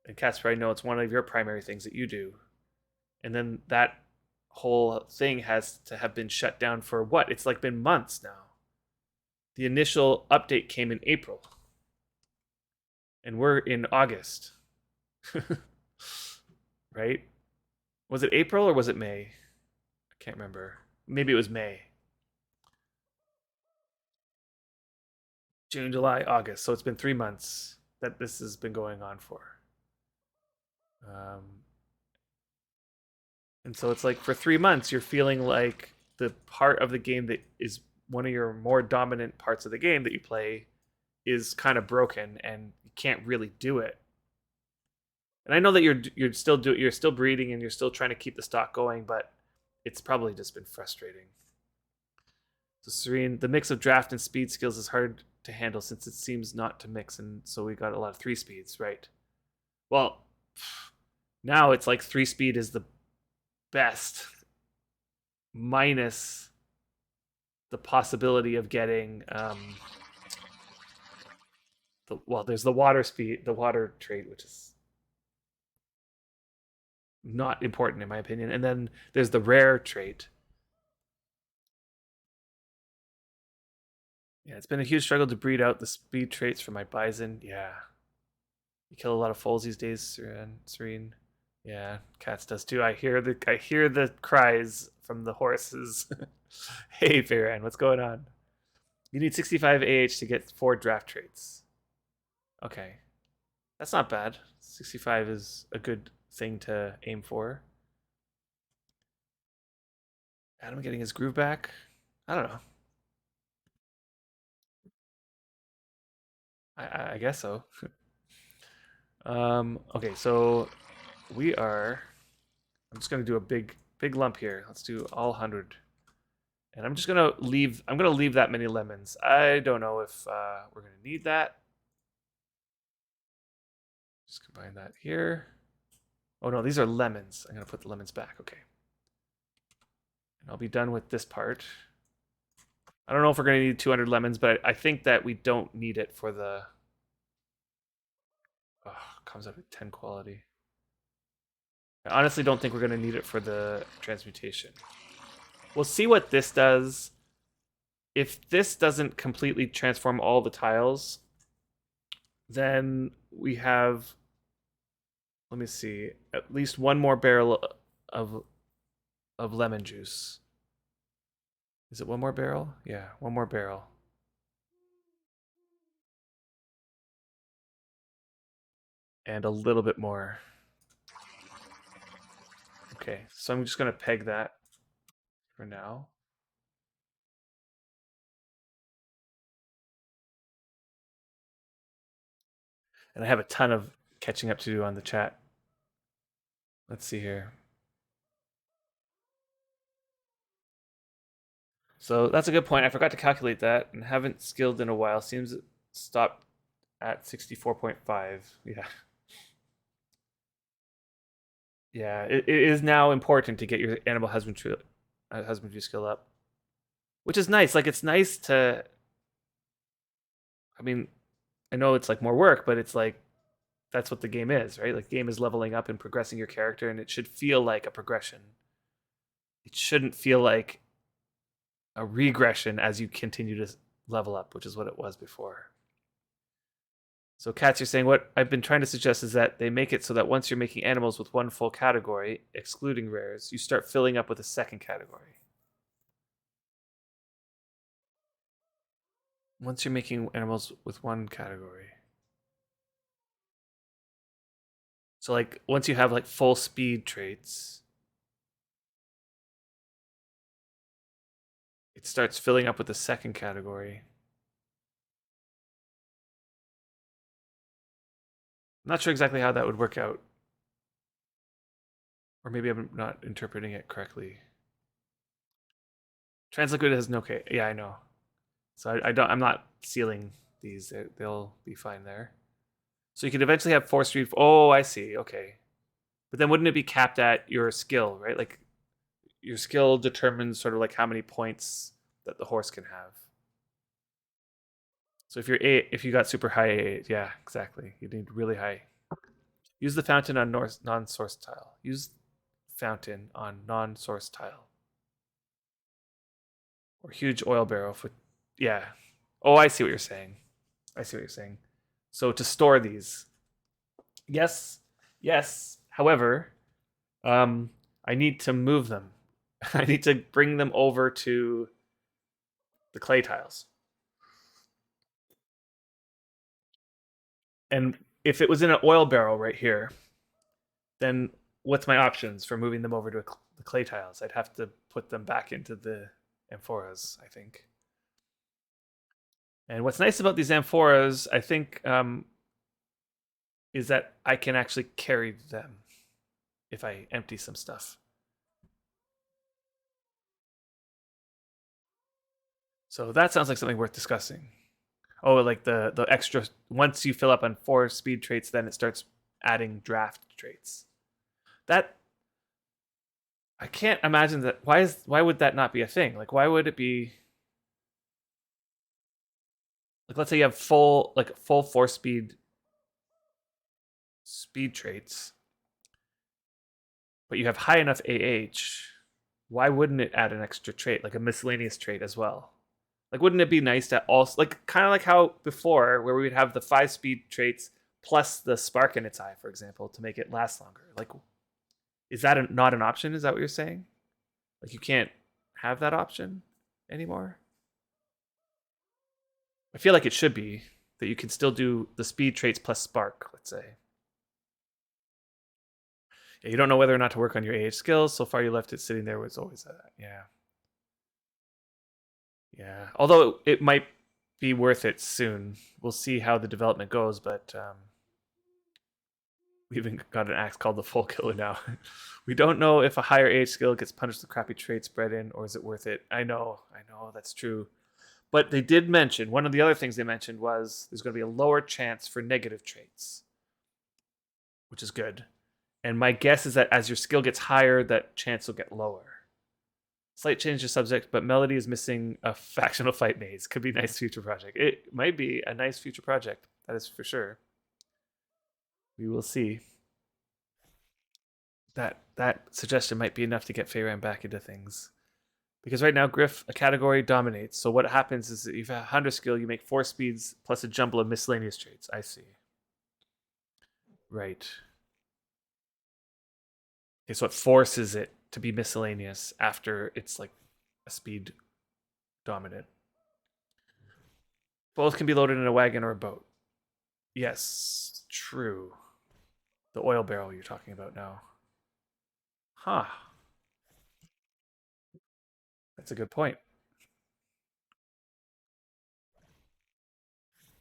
And Casper, I know it's one of your primary things that you do. And then that whole thing has to have been shut down for what? It's like been months now. The initial update came in April. And we're in August. Right? Was it April or was it May? I can't remember. Maybe it was May. June, July, August. So it's been 3 months that this has been going on for. And so it's like for 3 months, you're feeling like the part of the game that is one of your more dominant parts of the game that you play is kind of broken and you can't really do it. And I know that you're still breeding and you're still trying to keep the stock going, but it's probably just been frustrating. So Serene, the mix of draft and speed skills is hard to handle since it seems not to mix, and so we got a lot of 3 speeds, right? Well, now it's like 3 speed is the best, minus the possibility of getting there's the water speed, the water trait, which is not important in my opinion, and then there's the rare trait. Yeah, it's been a huge struggle to breed out the speed traits for my bison. Yeah, you kill a lot of foals these days, Serene. Yeah, cats does too. I hear the cries from the horses. Hey, Farron, what's going on? You need 65 AH to get 4 draft traits. Okay, that's not bad. 65 is a good thing to aim for. Adam getting his groove back. I don't know. I guess so. Okay, so we are. I'm just gonna do a big lump here. Let's do all 100, and I'm just gonna leave. I'm gonna leave that many lemons. I don't know if we're gonna need that. Just combine that here. Oh no, these are lemons. I'm gonna put the lemons back. Okay, and I'll be done with this part. I don't know if we're gonna need 200 lemons, but I think that we don't need it for the. Oh, comes up at 10 quality. I honestly don't think we're going to need it for the transmutation. We'll see what this does. If this doesn't completely transform all the tiles, then we have, let me see, at least one more barrel of lemon juice. Is it one more barrel? Yeah, one more barrel. And a little bit more. Okay, so I'm just going to peg that for now. And I have a ton of catching up to do on the chat. Let's see here. So that's a good point. I forgot to calculate that and haven't skilled in a while. Seems it stopped at 64.5. Yeah. Yeah, it is now important to get your animal husbandry skill up, which is nice. Like it's nice to. I mean, I know it's like more work, but it's like that's what the game is, right? Like the game is leveling up and progressing your character, and it should feel like a progression. It shouldn't feel like a regression as you continue to level up, which is what it was before. So, Katz, you're saying what I've been trying to suggest is that they make it so that once you're making animals with one full category, excluding rares, you start filling up with a second category. Once you're making animals with one category. So, like, once you have like full speed traits, it starts filling up with the second category. I'm not sure exactly how that would work out. Or maybe I'm not interpreting it correctly. Transliquid has no K. Yeah, I know. So I don't. I'm not sealing these. They'll be fine there. So you could eventually have force speed. Oh, I see. Okay, but then wouldn't it be capped at your skill, right? Like your skill determines sort of like how many points that the horse can have. So if you're if you got super high A8, yeah, exactly. You need really high. Use the fountain on non-source tile. Use fountain on non-source tile. Or huge oil barrel for, yeah. Oh, I see what you're saying. I see what you're saying. So to store these, yes, yes. However, I need to move them. I need to bring them over to the clay tiles. And if it was in an oil barrel right here, then what's my options for moving them over to the clay tiles? I'd have to put them back into the amphoras, I think. And what's nice about these amphoras, I think, is that I can actually carry them if I empty some stuff. So that sounds like something worth discussing. Oh, like the extra, once you fill up on 4 speed traits, then it starts adding draft traits. That I can't imagine that. Why would that not be a thing? Like, why would it be? Like, let's say you have full 4 speed traits, but you have high enough AH. Why wouldn't it add an extra trait, like a miscellaneous trait as well? Like, wouldn't it be nice to also, like, kind of like how before, where we would have the 5 speed traits plus the spark in its eye, for example, to make it last longer? Like, is that not an option? Is that what you're saying? Like, you can't have that option anymore? I feel like it should be that you can still do the speed traits plus spark, let's say. Yeah, you don't know whether or not to work on your AH skills. So far, you left it sitting there was always that. Yeah. Yeah. Although it might be worth it soon. We'll see how the development goes, but we even got an axe called the Full Killer now. We don't know if a higher age skill gets punished with crappy traits bred in, or is it worth it? I know, that's true. But they did mention, one of the other things they mentioned was there's going to be a lower chance for negative traits, which is good. And my guess is that as your skill gets higher, that chance will get lower. Slight change to subject, but Melody is missing a factional fight maze. Could be a nice future project. It might be a nice future project. That is for sure. We will see. That suggestion might be enough to get Feyran back into things. Because right now, Griff, a category dominates. So what happens is that if you have 100 skill, you make 4 speeds plus a jumble of miscellaneous traits. I see. Right. Okay, so it forces it to be miscellaneous after it's like a speed dominant. Both can be loaded in a wagon or a boat. Yes, true. The oil barrel you're talking about now. Huh. That's a good point.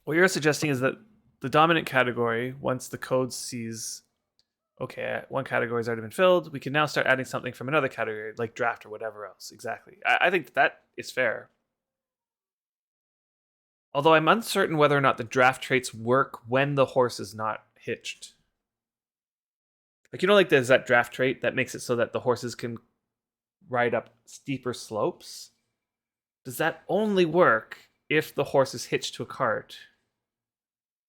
What you're suggesting is that the dominant category, once the code sees, okay, one category has already been filled, we can now start adding something from another category, like draft or whatever else. Exactly. I think that is fair. Although I'm uncertain whether or not the draft traits work when the horse is not hitched. Like, like there's that draft trait that makes it so that the horses can ride up steeper slopes. Does that only work if the horse is hitched to a cart?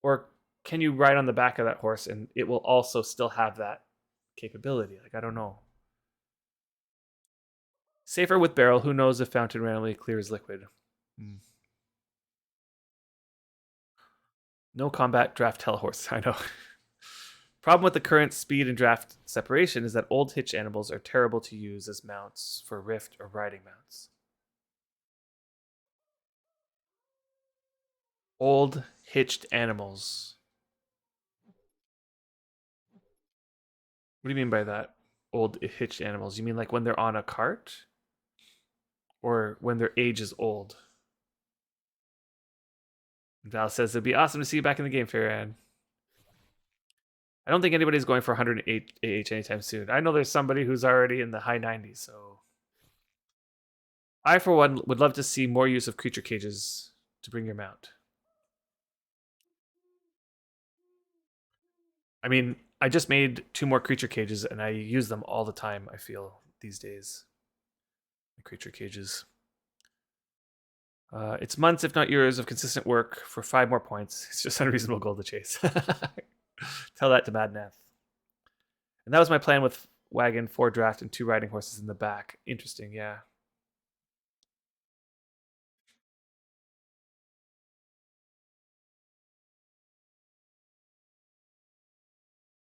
Or can you ride on the back of that horse and it will also still have that capability? Like, I don't know. Safer with barrel. Who knows if fountain randomly clears liquid? No combat draft hell horse. I know. Problem with the current speed and draft separation is that old hitch animals are terrible to use as mounts for rift or riding mounts. Old hitched animals. What do you mean by that? Old hitched animals? You mean like when they're on a cart? Or when their age is old? Val says it'd be awesome to see you back in the game, Farran. I don't think anybody's going for 108 AH anytime soon. I know there's somebody who's already in the high 90s, so I, for one, would love to see more use of creature cages to bring your mount. I mean, I just made 2 more creature cages, and I use them all the time, I feel, these days. The creature cages. It's months, if not years, of consistent work for 5 more points. It's just unreasonable goal to chase. Tell that to Madnath. And that was my plan with wagon, 4 draft, and 2 riding horses in the back. Interesting, yeah.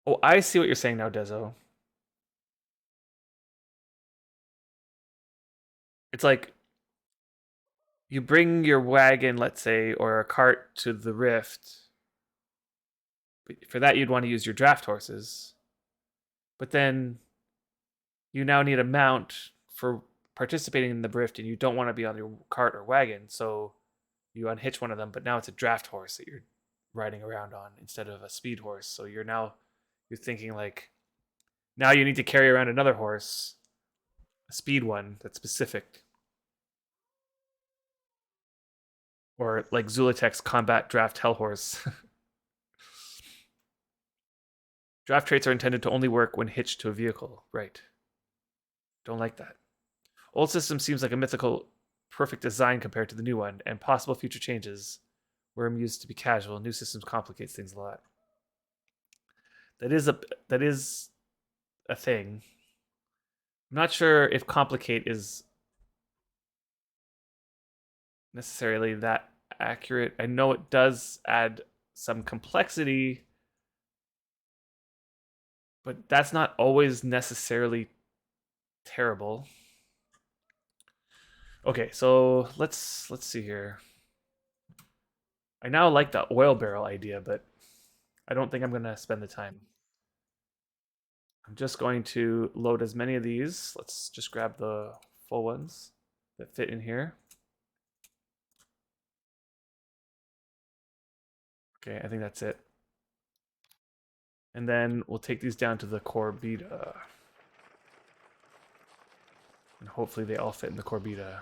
Oh, I see what you're saying now, Dezo. It's like you bring your wagon, let's say, or a cart to the rift. But for that, you'd want to use your draft horses. But then you now need a mount for participating in the rift, and you don't want to be on your cart or wagon. So you unhitch one of them, but now it's a draft horse that you're riding around on instead of a speed horse. So you're thinking like, now you need to carry around another horse, a speed one that's specific. Or like Zolatech's combat draft hell horse. Draft traits are intended to only work when hitched to a vehicle. Right. Don't like that. Old system seems like a mythical, perfect design compared to the new one, and possible future changes. Wurm used to be casual. New systems complicates things a lot. That is a thing. I'm not sure if complicate is necessarily that accurate. I know it does add some complexity, but that's not always necessarily terrible. Okay, so let's see here. I now like the oil barrel idea, but I don't think I'm gonna spend the time. I'm just going to load as many of these. Let's just grab the full ones that fit in here. Okay, I think that's it. And then we'll take these down to the Corbita. And hopefully they all fit in the Corbita.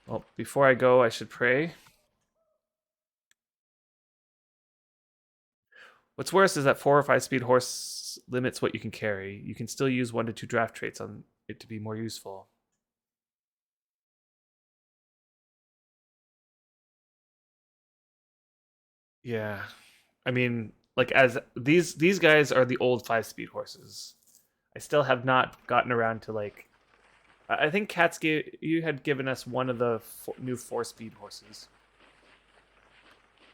Well, before I go, I should pray. What's worse is that 4 or 5 speed horse limits what you can carry. You can still use 1 to 2 draft traits on it to be more useful. Yeah. I mean, like as these guys are the old 5 speed horses. I still have not gotten around to like I think Cats you had given us one of the new 4-speed horses.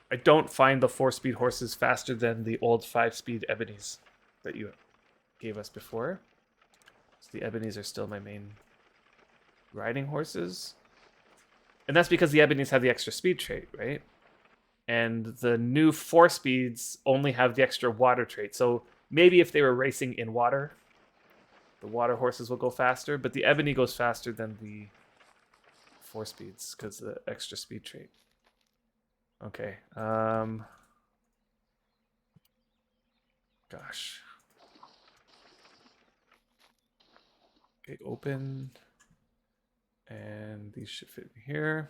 I don't find the 4-speed horses faster than the old 5-speed ebonies that you gave us before. So the ebonies are still my main riding horses. And that's because the ebonies have the extra speed trait, right? And the new 4-speeds only have the extra water trait. So maybe if they were racing in water, the water horses will go faster, but the ebony goes faster than the 4-speeds because of the extra speed trait. Okay. Gosh. Okay, open. And these should fit in here.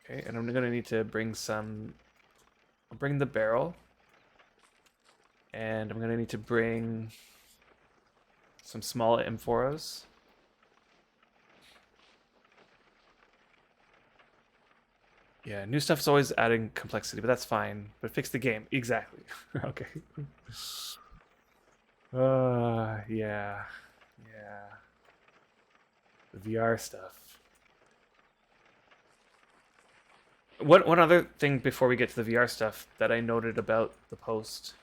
Okay, and I'm gonna need to bring some. I'll bring the barrel. And I'm gonna need to bring some small amphoras. Yeah, new stuff's always adding complexity, but that's fine. But fix the game. Exactly. Okay. Yeah. Yeah. The VR stuff. One other thing before we get to the VR stuff that I noted about the post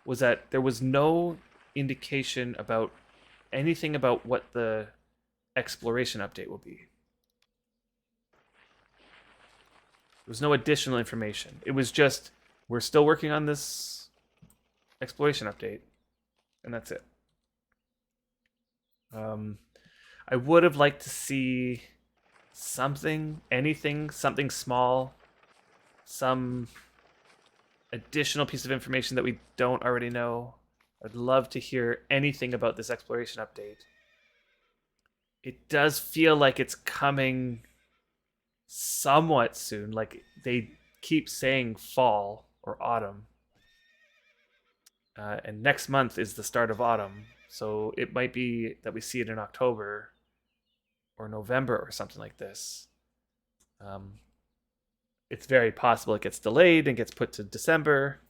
was that there was no indication about anything about what the exploration update will be. There was no additional information. It was just, we're still working on this exploration update, and that's it. I would have liked to see something, anything, something small, some additional piece of information that we don't already know. I'd love to hear anything about this exploration update. It does feel like it's coming somewhat soon. Like they keep saying fall or autumn. And next month is the start of autumn. So it might be that we see it in October or November or something like this. It's very possible it gets delayed and gets put to December.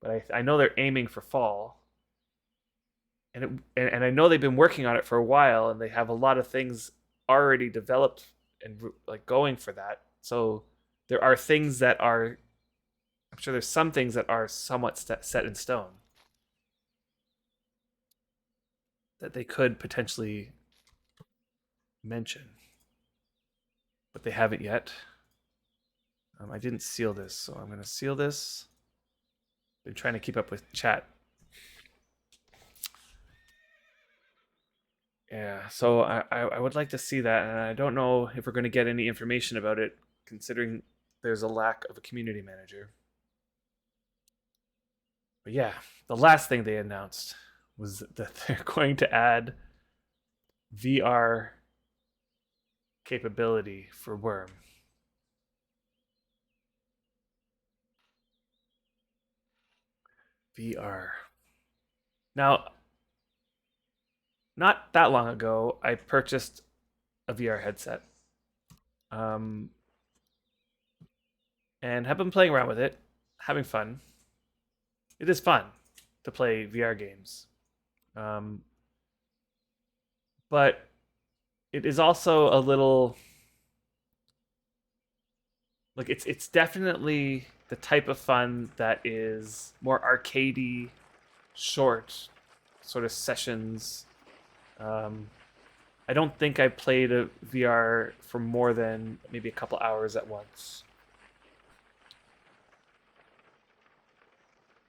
But I know they're aiming for fall. And I know they've been working on it for a while, and they have a lot of things already developed and like going for that. So there are things that are, I'm sure there's some things that are somewhat set in stone that they could potentially mention, but they haven't yet. I didn't seal this, so I'm going to seal this. Been trying to keep up with chat. Yeah, so I would like to see that, and I don't know if we're going to get any information about it, considering there's a lack of a community manager. But yeah, the last thing they announced was that they're going to add VR capability for Wurm. VR. Now, not that long ago, I purchased a VR headset. And have been playing around with it, having fun. It is fun to play VR games. But it is also a little like it's definitely the type of fun that is more arcadey, short sort of sessions. I don't think I played a VR for more than maybe a couple hours at once.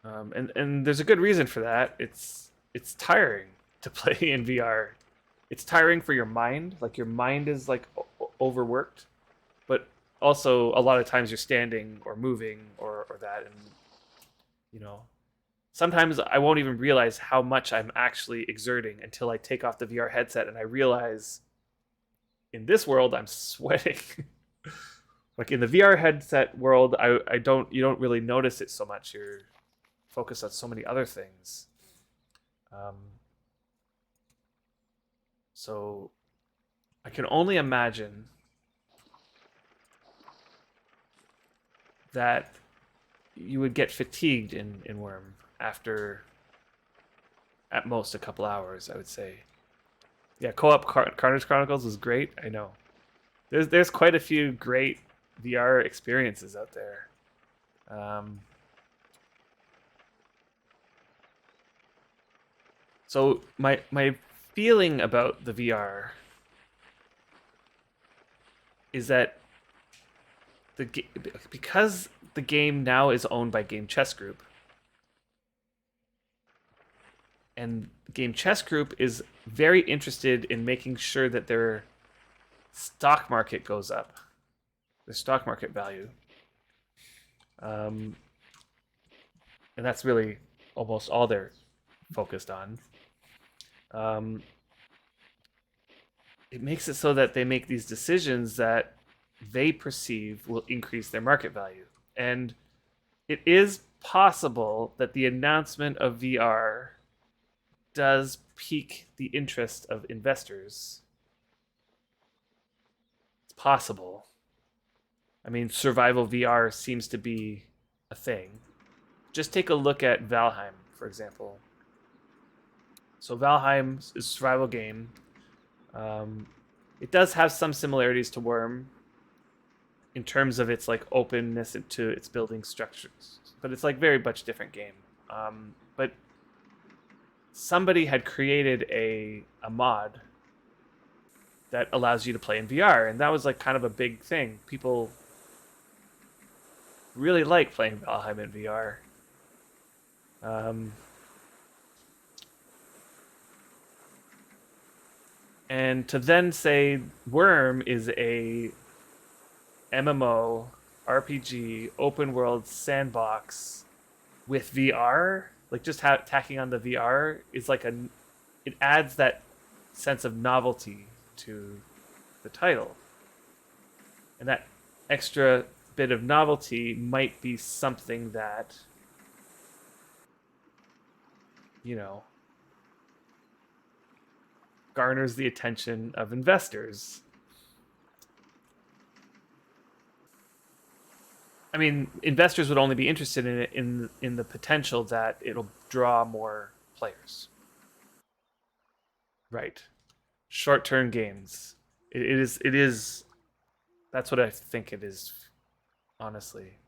And there's a good reason for that. It's tiring to play in VR. It's tiring for your mind. Like your mind is like overworked, but also a lot of times you're standing or moving or that, and you know, sometimes I won't even realize how much I'm actually exerting until I take off the VR headset and I realize in this world I'm sweating. Like in the VR headset world, you don't really notice it so much. You're focused on so many other things. So I can only imagine that you would get fatigued in Wurm after at most a couple hours, I would say. Yeah, co-op Carnage Chronicles was great. I know. There's quite a few great VR experiences out there. So my feeling about the VR is that because the game now is owned by Game Chess Group, and Game Chess Group is very interested in making sure that their stock market goes up, their stock market value, and that's really almost all they're focused on. It makes it so that they make these decisions that they perceive will increase their market value. And it is possible that the announcement of VR does pique the interest of investors. It's possible. I mean, survival VR seems to be a thing. Just take a look at Valheim, for example. So Valheim is a survival game. It does have some similarities to Wurm. in terms of its like openness to its building structures, but it's like very much different game. But somebody had created a mod that allows you to play in VR, and that was like kind of a big thing. People really like playing Valheim in VR. And to then say Wurm is a MMO RPG open world sandbox with VR, like just tacking on the VR is like it adds that sense of novelty to the title. And that extra bit of novelty might be something that, you know, garners the attention of investors. I mean, investors would only be interested in it in the potential that it'll draw more players. Right. Short-term gains. It is that's what I think it is, honestly.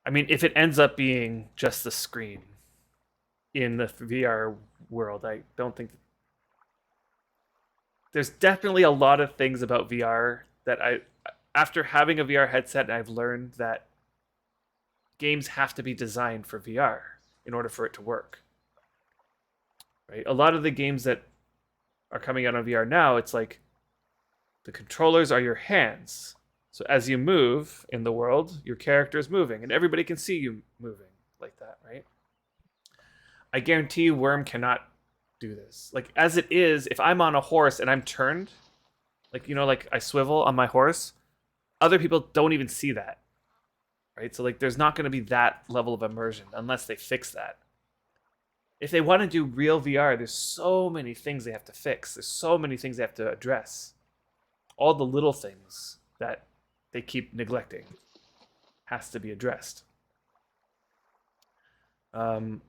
I mean, if it ends up being just the screen in the VR world, I don't think there's definitely a lot of things about VR that after having a VR headset, I've learned that games have to be designed for VR in order for it to work. Right? A lot of the games that are coming out on VR now, it's like the controllers are your hands. So as you move in the world, your character is moving, and everybody can see you moving like that, right? I guarantee you Wurm cannot do this. Like, as it is, if I'm on a horse and I'm turned, like, you know, like I swivel on my horse, other people don't even see that, right? So, like, there's not going to be that level of immersion unless they fix that. If they want to do real VR, there's so many things they have to fix. There's so many things they have to address. All the little things that they keep neglecting has to be addressed. How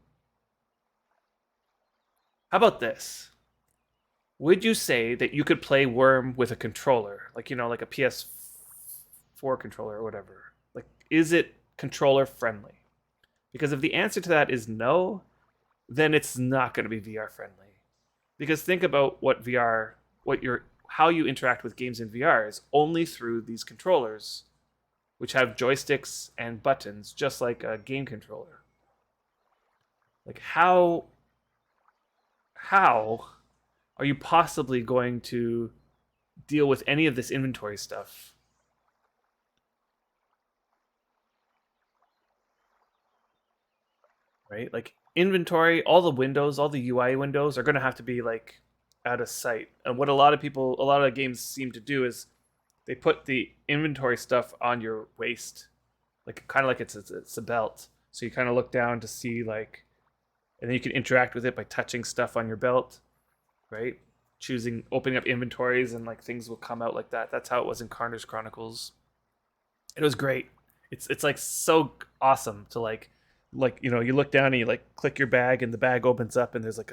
about this? Would you say that you could play Wurm with a controller, like, you know, like a PS4 controller or whatever? Like, is it controller friendly? Because if the answer to that is no, then it's not going to be VR friendly. Because think about how you interact with games in VR is only through these controllers, which have joysticks and buttons, just like a game controller. Like, how are you possibly going to deal with any of this inventory stuff? Right? Like, inventory, all the windows, all the UI windows are going to have to be like out of sight. And what a lot of games seem to do is they put the inventory stuff on your waist, like kind of like it's a belt. So you kind of look down to see, like, and then you can interact with it by touching stuff on your belt, right? Opening up inventories, and like things will come out like that. That's how it was in Carnage Chronicles. It was great. It's like so awesome to like, you know, you look down and you like click your bag and the bag opens up and there's like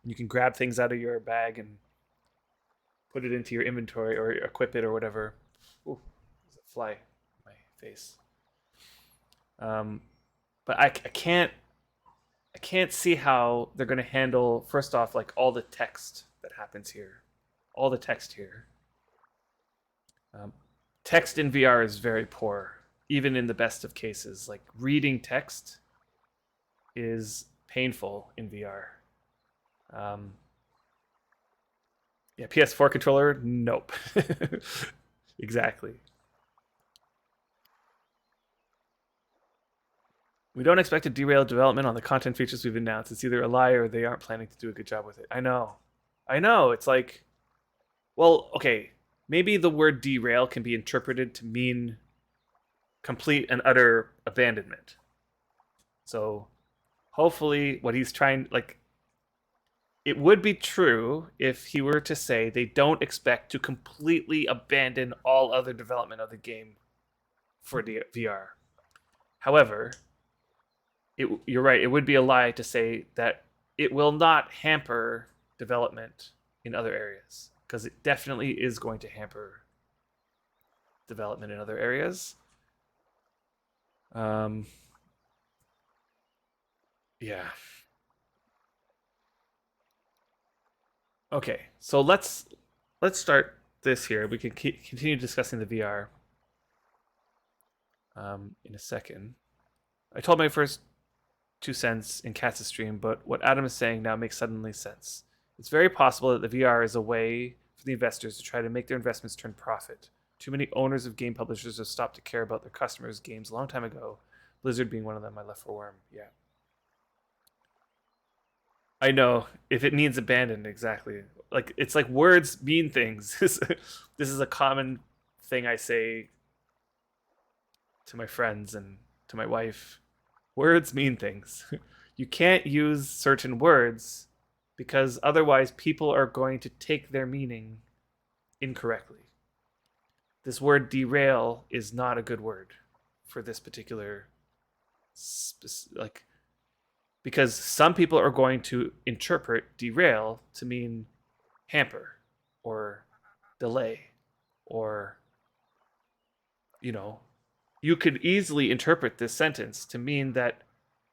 you can grab things out of your bag and put it into your inventory or equip it or whatever. Ooh, there's a fly in my face. But I can't see how they're going to handle, first off, like all the text that happens here, all the text here. Text in VR is very poor, even in the best of cases. Like, reading text is painful in VR. Yeah, PS4 controller, nope. Exactly. We don't expect to derail development on the content features we've announced. It's either a lie or they aren't planning to do a good job with it. I know. It's like, well, okay, maybe the word derail can be interpreted to mean complete and utter abandonment. So hopefully what he's trying, like, it would be true if he were to say they don't expect to completely abandon all other development of the game for the VR. However, you're right, it would be a lie to say that it will not hamper development in other areas. because it definitely is going to hamper development in other areas. Yeah. Okay, so let's start this here. We can continue discussing the VR in a second. I told my first 2 cents in Katz's stream, but what Adam is saying now makes suddenly sense. It's very possible that the VR is a way for the investors to try to make their investments turn profit. Too many owners of game publishers have stopped to care about their customers' games a long time ago. Blizzard being one of them. I left for Wurm. Yeah. I know. If it means abandoned, exactly. Like it's like words mean things. This is a common thing I say to my friends and to my wife. Words mean things. You can't use certain words because otherwise people are going to take their meaning incorrectly. This word derail is not a good word for this particular like because some people are going to interpret derail to mean hamper or delay or you could easily interpret this sentence to mean that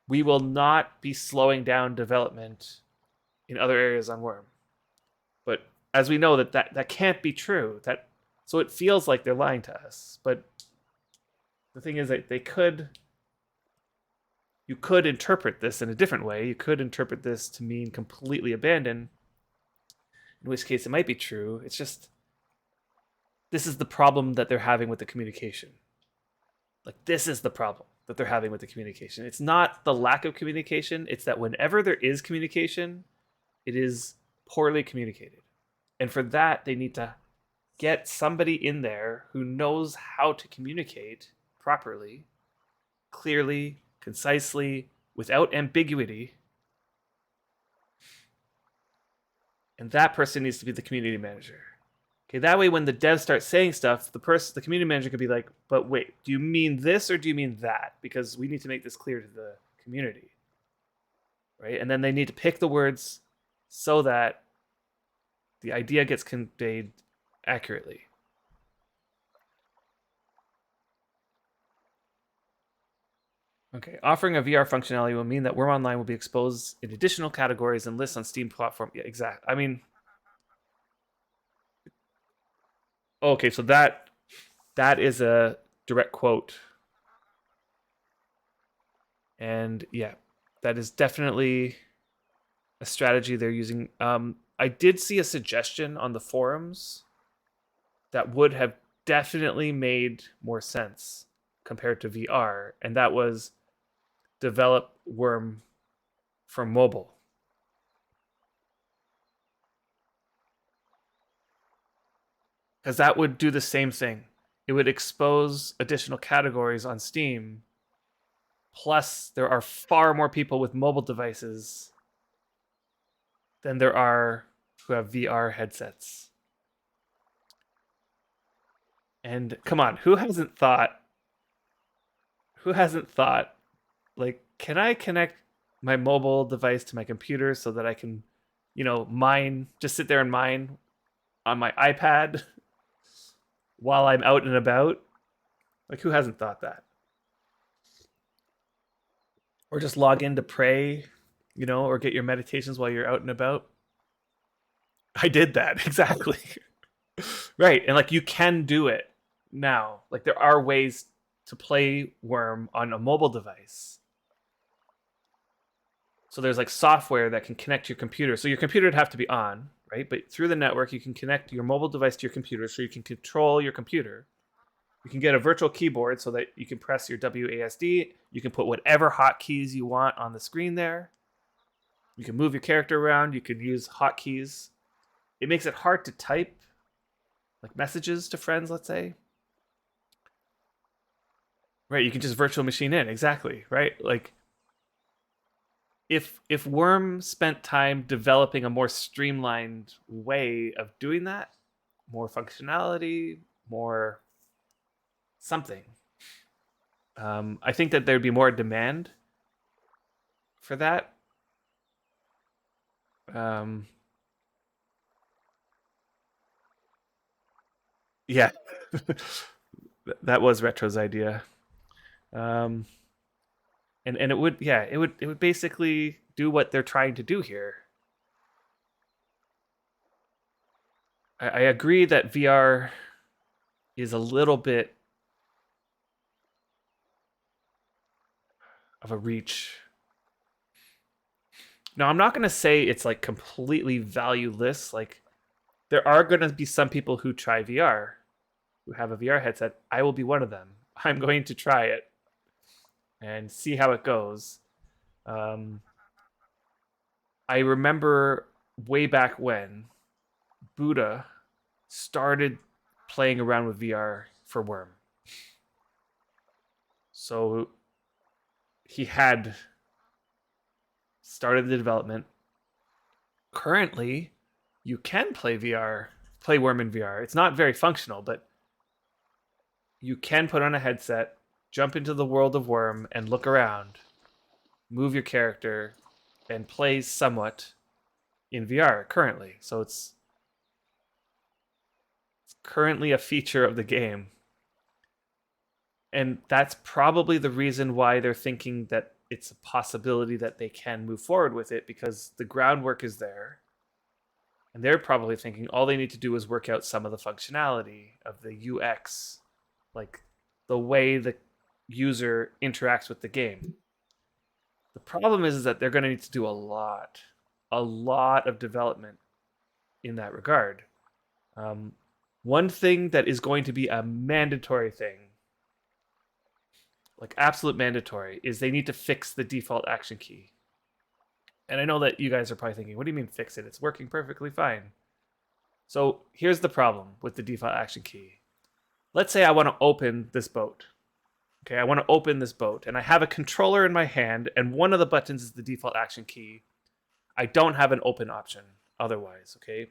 we will not be slowing down development in other areas on Wurm. But as we know that can't be true. So it feels like they're lying to us. But the thing is that you could interpret this in a different way. You could interpret this to mean completely abandon, in which case it might be true. It's just this is the problem that they're having with the communication. Like this is the problem that they're having with the communication. It's not the lack of communication. It's that whenever there is communication, it is poorly communicated. And for that, they need to get somebody in there who knows how to communicate properly, clearly, concisely, without ambiguity. And that person needs to be the community manager. Okay, that way when the devs start saying stuff, the community manager could be like, but wait, do you mean this or do you mean that? Because we need to make this clear to the community. Right? And then they need to pick the words so that the idea gets conveyed accurately. Okay, offering a VR functionality will mean that Wurm Online will be exposed in additional categories and lists on Steam platform. Yeah, exactly. I mean, okay, so that is a direct quote. And yeah, that is definitely a strategy they're using. I did see a suggestion on the forums that would have definitely made more sense compared to VR, and that was develop Wurm for mobile. Because that would do the same thing. It would expose additional categories on Steam. Plus, there are far more people with mobile devices than there are who have VR headsets. And come on, who hasn't thought, like, can I connect my mobile device to my computer so that I can, mine, just sit there and mine on my iPad while I'm out and about? Like, who hasn't thought that? Or just log in to pray, or get your meditations while you're out and about. I did that, exactly. Right, and like you can do it now. Like there are ways to play Wurm on a mobile device. So there's like software that can connect to your computer. So your computer would have to be on, right? But through the network, you can connect your mobile device to your computer so you can control your computer. You can get a virtual keyboard so that you can press your WASD. You can put whatever hotkeys you want on the screen there. You can move your character around. You can use hotkeys. It makes it hard to type like messages to friends, let's say. Right, you can just virtual machine in, exactly, right? Like if Wurm spent time developing a more streamlined way of doing that, more functionality, more something, I think that there'd be more demand for that. Yeah, that was Retro's idea. Um, and it would, yeah, it would basically do what they're trying to do here. I agree that VR is a little bit of a reach. Now, I'm not going to say it's like completely valueless. Like, there are going to be some people who try VR, who have a VR headset. I will be one of them. I'm going to try it and see how it goes. Um, I remember way back when Buddha started playing around with VR for Wurm. So he had started the development. Currently, you can play VR, play Wurm in VR. It's not very functional, but you can put on a headset, jump into the world of Wurm, and look around, move your character, and play somewhat in VR currently. So it's currently a feature of the game. And that's probably the reason why they're thinking that it's a possibility that they can move forward with it, because the groundwork is there. And they're probably thinking all they need to do is work out some of the functionality of the UX, like the way the user interacts with the game. The problem is that they're going to need to do a lot of development in that regard. One thing that is going to be a mandatory thing, like absolute mandatory, is they need to fix the default action key. And I know that you guys are probably thinking, what do you mean fix it? It's working perfectly fine. So here's the problem with the default action key. Let's say I want to open this boat. Okay, I want to open this boat, and I have a controller in my hand, and one of the buttons is the default action key. I don't have an open option otherwise, okay?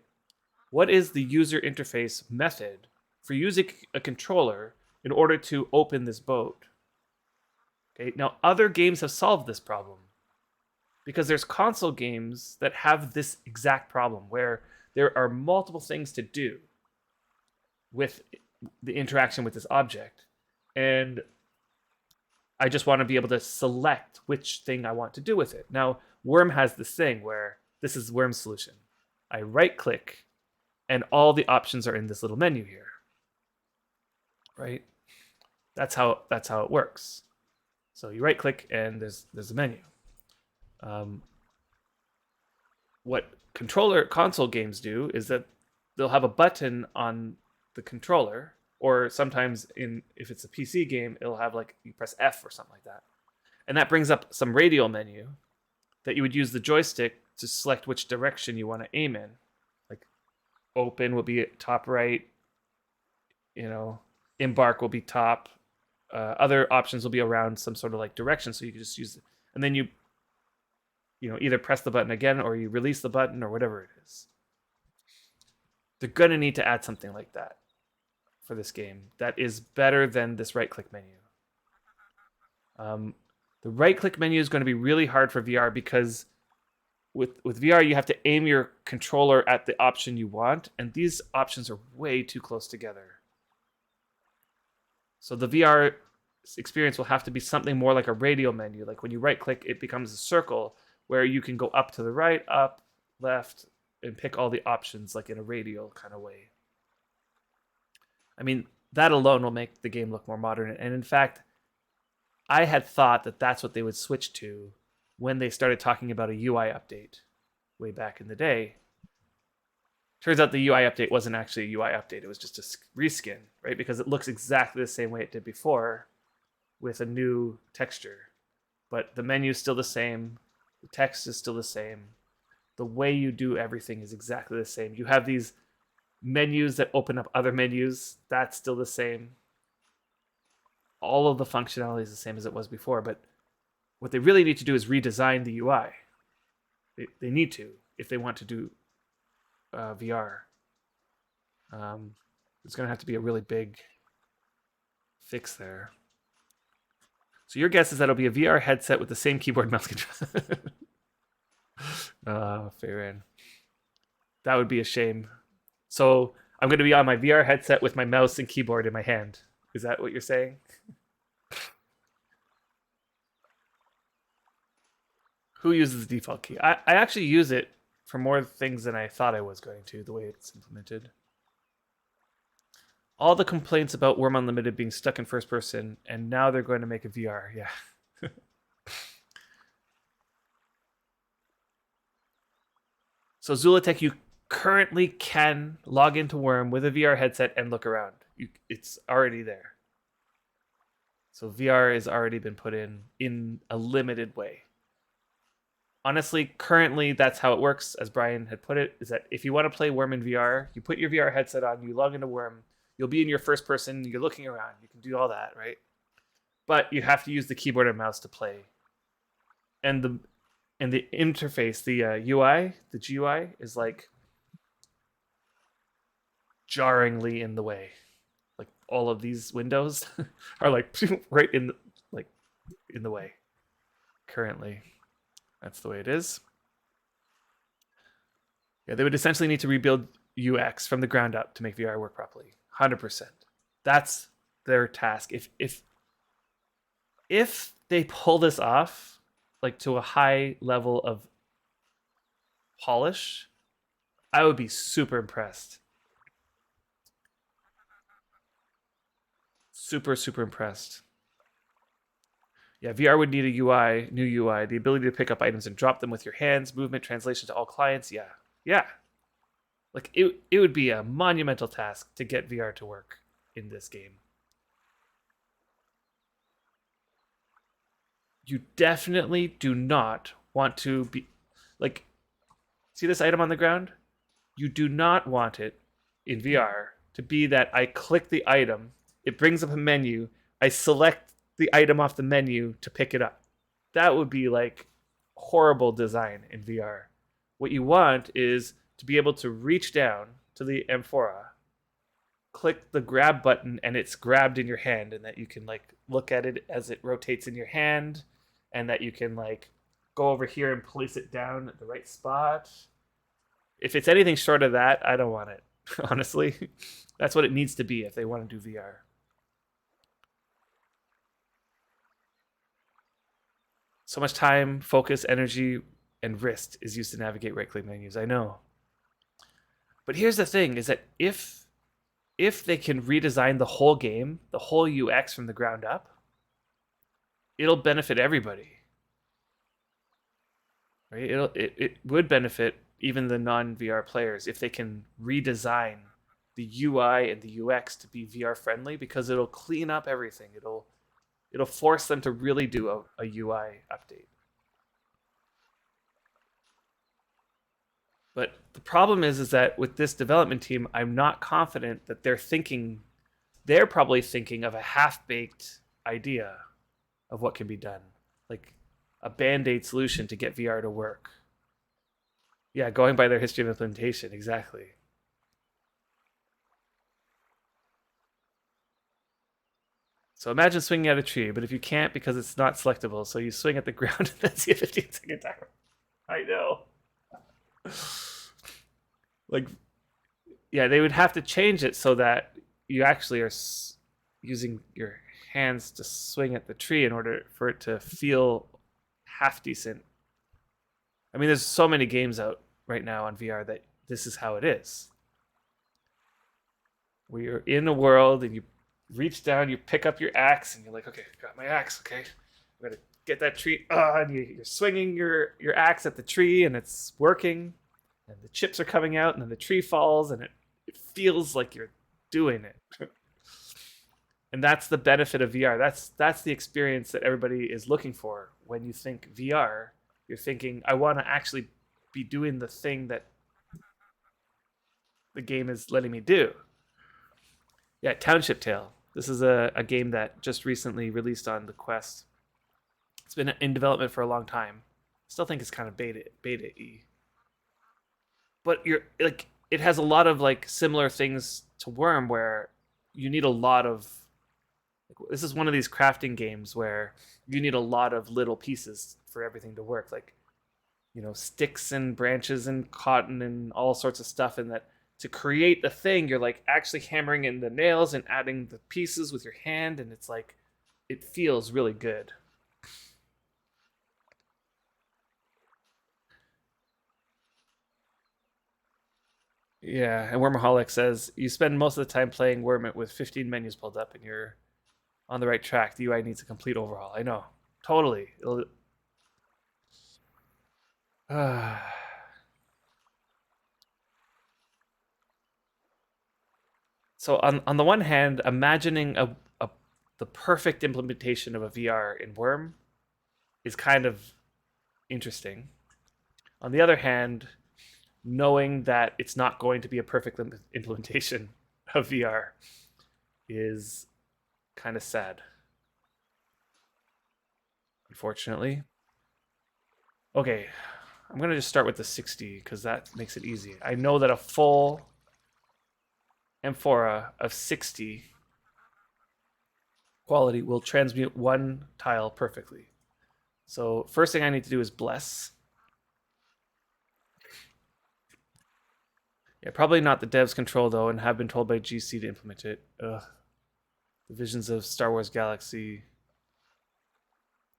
What is the user interface method for using a controller in order to open this boat? Okay, now other games have solved this problem, because there's console games that have this exact problem where there are multiple things to do with the interaction with this object. And I just want to be able to select which thing I want to do with it. Now, Wurm has this thing where this is Wurm's solution. I right click and all the options are in this little menu here. Right? That's how it works. So you right click and there's a menu. What console games do is that they'll have a button on the controller, or sometimes if it's a PC game, it'll have like you press F or something like that. And that brings up some radial menu that you would use the joystick to select which direction you want to aim in. Like open will be at top right, embark will be top. Other options will be around some sort of like direction, so you can just use it. And then you either press the button again or you release the button or whatever it is. They're going to need to add something like that for this game that is better than this right-click menu. The right-click menu is going to be really hard for VR because with VR, you have to aim your controller at the option you want, and these options are way too close together. So the VR experience will have to be something more like a radial menu. Like when you right-click, it becomes a circle where you can go up to the right, up, left, and pick all the options like in a radial kind of way. I mean, that alone will make the game look more modern. And in fact, I had thought that that's what they would switch to when they started talking about a UI update way back in the day. Turns out the UI update wasn't actually a UI update. It was just a reskin, right? Because it looks exactly the same way it did before with a new texture. But the menu is still the same. The text is still the same. The way you do everything is exactly the same. You have these menus that open up other menus. That's still the same. All of the functionality is the same as it was before. But what they really need to do is redesign the UI. They need to if they want to do VR. It's going to have to be a really big fix there. So your guess is that it'll be a VR headset with the same keyboard and mouse control. Fair in. That would be a shame. So I'm going to be on my VR headset with my mouse and keyboard in my hand. Is that what you're saying? Who uses the default key? I actually use it for more things than I thought I was going to, the way it's implemented. All the complaints about Wurm Unlimited being stuck in first person, and now they're going to make a VR. Yeah. So Zolatech, you currently can log into Wurm with a VR headset and look around. It's already there. So VR has already been put in a limited way. Honestly, currently that's how it works, as Brian had put it, is that if you want to play Wurm in VR, you put your VR headset on, you log into Wurm, you'll be in your first person, you're looking around, you can do all that, right? But you have to use the keyboard and mouse to play. And the interface, the UI, the GUI is like jarringly in the way. Like all of these windows are like right in the way currently. That's the way it is. Yeah, they would essentially need to rebuild UX from the ground up to make VR work properly. 100%. That's their task. If they pull this off, like to a high level of polish, I would be super impressed. Super, super impressed. Yeah, VR would need a UI, new UI, the ability to pick up items and drop them with your hands, movement, translation to all clients. Yeah. Like it would be a monumental task to get VR to work in this game. You definitely do not want to be like, see this item on the ground? You do not want it in VR to be that I click the item, it brings up a menu, I select the item off the menu to pick it up. That would be like horrible design in VR. What you want is to be able to reach down to the amphora, click the grab button, and it's grabbed in your hand, and that you can like look at it as it rotates in your hand, and that you can like go over here and place it down at the right spot. If it's anything short of that, I don't want it. Honestly, that's what it needs to be if they want to do VR. So much time, focus, energy, and wrist is used to navigate right-click menus. I know. But here's the thing, is that if they can redesign the whole game, the whole UX from the ground up, it'll benefit everybody. Right? It would benefit even the non-VR players if they can redesign the UI and the UX to be VR friendly, because it'll clean up everything. It'll force them to really do a UI update. But the problem is that with this development team, I'm not confident that they're probably thinking of a half-baked idea of what can be done. Like a Band-Aid solution to get VR to work. Yeah, going by their history of implementation, exactly. So imagine swinging at a tree, but if you can't because it's not selectable, so you swing at the ground and then see a 15-second timer. I know. Like, yeah, they would have to change it so that you actually are using your hands to swing at the tree in order for it to feel half decent. I mean, there's so many games out right now on VR that this is how it is. Where you're in a world and you reach down, you pick up your axe, and you're like, okay, got my axe, okay. I'm going to get that tree, and you're swinging your axe at the tree, and it's working, and the chips are coming out, and then the tree falls, and it feels like you're doing it. And that's the benefit of VR. That's the experience that everybody is looking for. When you think VR, you're thinking, I want to actually be doing the thing that the game is letting me do. Yeah, Township Tale. This is a game that just recently released on the Quest. It's been in development for a long time. Still think it's kind of beta-y. But you're like, it has a lot of like similar things to Wurm, where you need a lot of. This is one of these crafting games where you need a lot of little pieces for everything to work, like, you know, sticks and branches and cotton and all sorts of stuff, and that to create the thing, you're like actually hammering in the nails and adding the pieces with your hand, and it's like it feels really good. Yeah, and Wormaholic says you spend most of the time playing Wurm with 15 menus pulled up, and you're on the right track. The UI needs a complete overhaul. I know, totally. So on the one hand, imagining the perfect implementation of a VR in Wurm is kind of interesting. On the other hand, knowing that it's not going to be a perfect implementation of VR is kind of sad, unfortunately. Okay, I'm going to just start with the 60 because that makes it easy. I know that a full amphora of 60 quality will transmute one tile perfectly. So first thing I need to do is bless. Yeah, probably not the devs control though, and have been told by GC to implement it. Ugh. The visions of Star Wars Galaxy.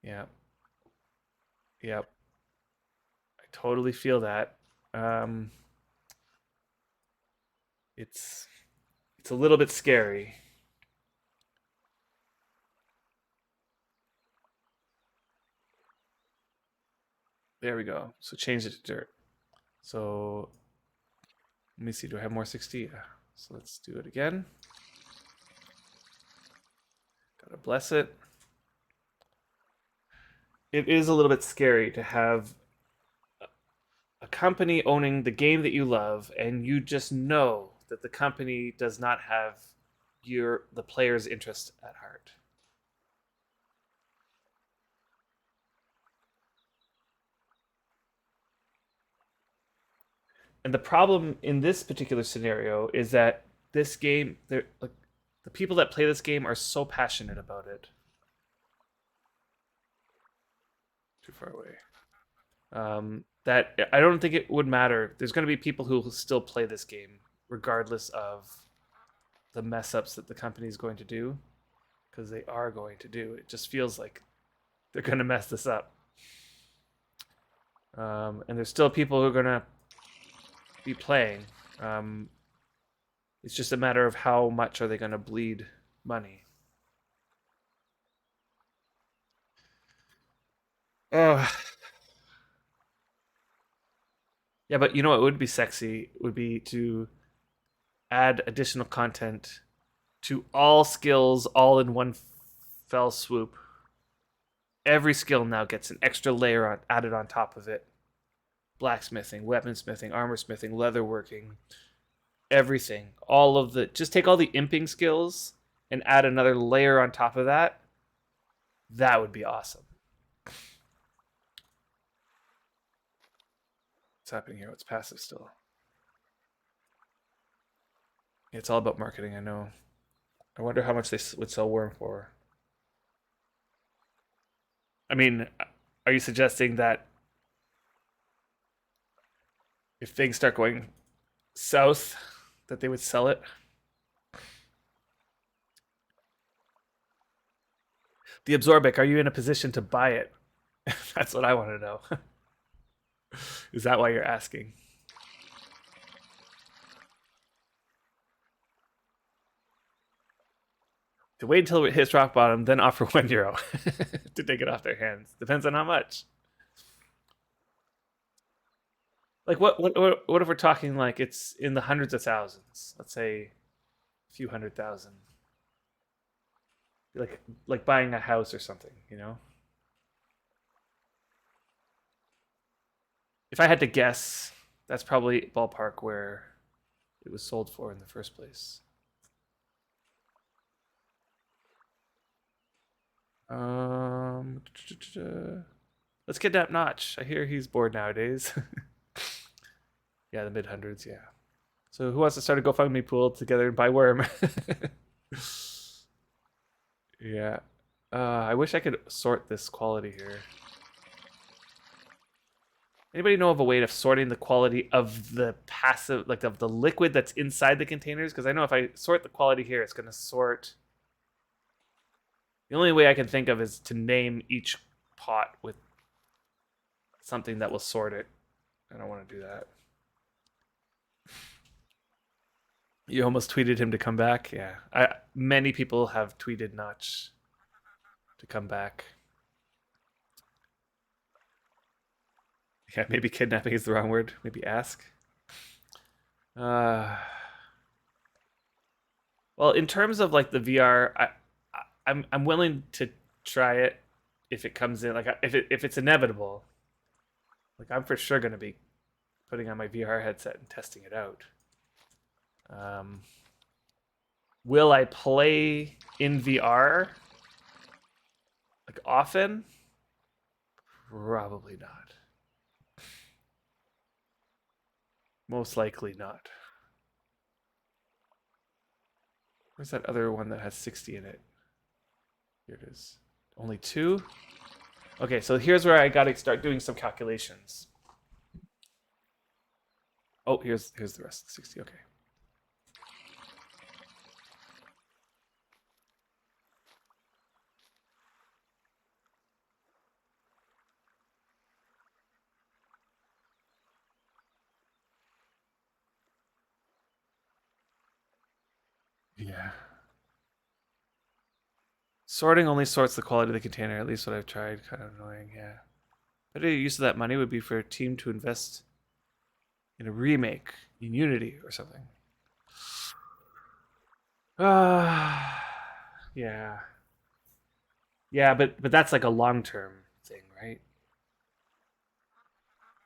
Yeah. Yep. I totally feel that. It's a little bit scary. There we go. So change it to dirt. So let me see. Do I have more 60? Yeah. So let's do it again. Gotta bless it. It is a little bit scary to have a company owning the game that you love, and you just know that the company does not have the player's interest at heart. And the problem in this particular scenario is that this game, like the people that play this game are so passionate about it. Too far away. That I don't think it would matter. There's going to be people who will still play this game, regardless of the mess ups that the company is going to do, because they are going to do. It just feels like they're going to mess this up. And there's still people who are going to be playing. It's just a matter of how much are they going to bleed money. Oh, yeah, but you know what would be sexy would be to add additional content to all skills all in one fell swoop. Every skill now gets an extra layer added on top of it. Blacksmithing, weaponsmithing, armor smithing, leatherworking, everything. All of the just take all the imping skills and add another layer on top of that. That would be awesome. What's happening here? What's passive still? It's all about marketing, I know. I wonder how much they would sell Wurm for. I mean, are you suggesting that if things start going south, that they would sell it? The Absorbic, are you in a position to buy it? That's what I want to know. Is that why you're asking? To wait until it hits rock bottom, then offer €1 to take it off their hands. Depends on how much. Like what if we're talking like it's in the hundreds of thousands? Let's say a few 100,000. Like buying a house or something, you know? If I had to guess, that's probably ballpark where it was sold for in the first place. Let's kidnap Notch. I hear he's bored nowadays. Yeah, the mid hundreds. Yeah. So who wants to start a GoFundMe pool together and buy Wurm? Yeah. I wish I could sort this quality here. Anybody know of a way of sorting the quality of the passive, like of the liquid that's inside the containers? Because I know if I sort the quality here, it's going to sort. The only way I can think of is to name each pot with something that will sort it. I don't want to do that. You almost tweeted him to come back. Yeah, many people have tweeted Notch to come back. Yeah, maybe kidnapping is the wrong word. Maybe ask. Well, in terms of like the VR, I'm willing to try it if it comes in. Like if it's inevitable. Like I'm for sure gonna be putting on my VR headset and testing it out. Will I play in VR like often? Probably not. Most likely not. Where's that other one that has 60 in it? Here it is. Only 2? Okay, so here's where I gotta start doing some calculations. Oh, here's the rest of the 60. Okay. Yeah. Sorting only sorts the quality of the container, at least what I've tried. Kind of annoying, yeah. Better use of that money would be for a team to invest in a remake in Unity or something. Yeah. Yeah, but that's like a long-term thing, right?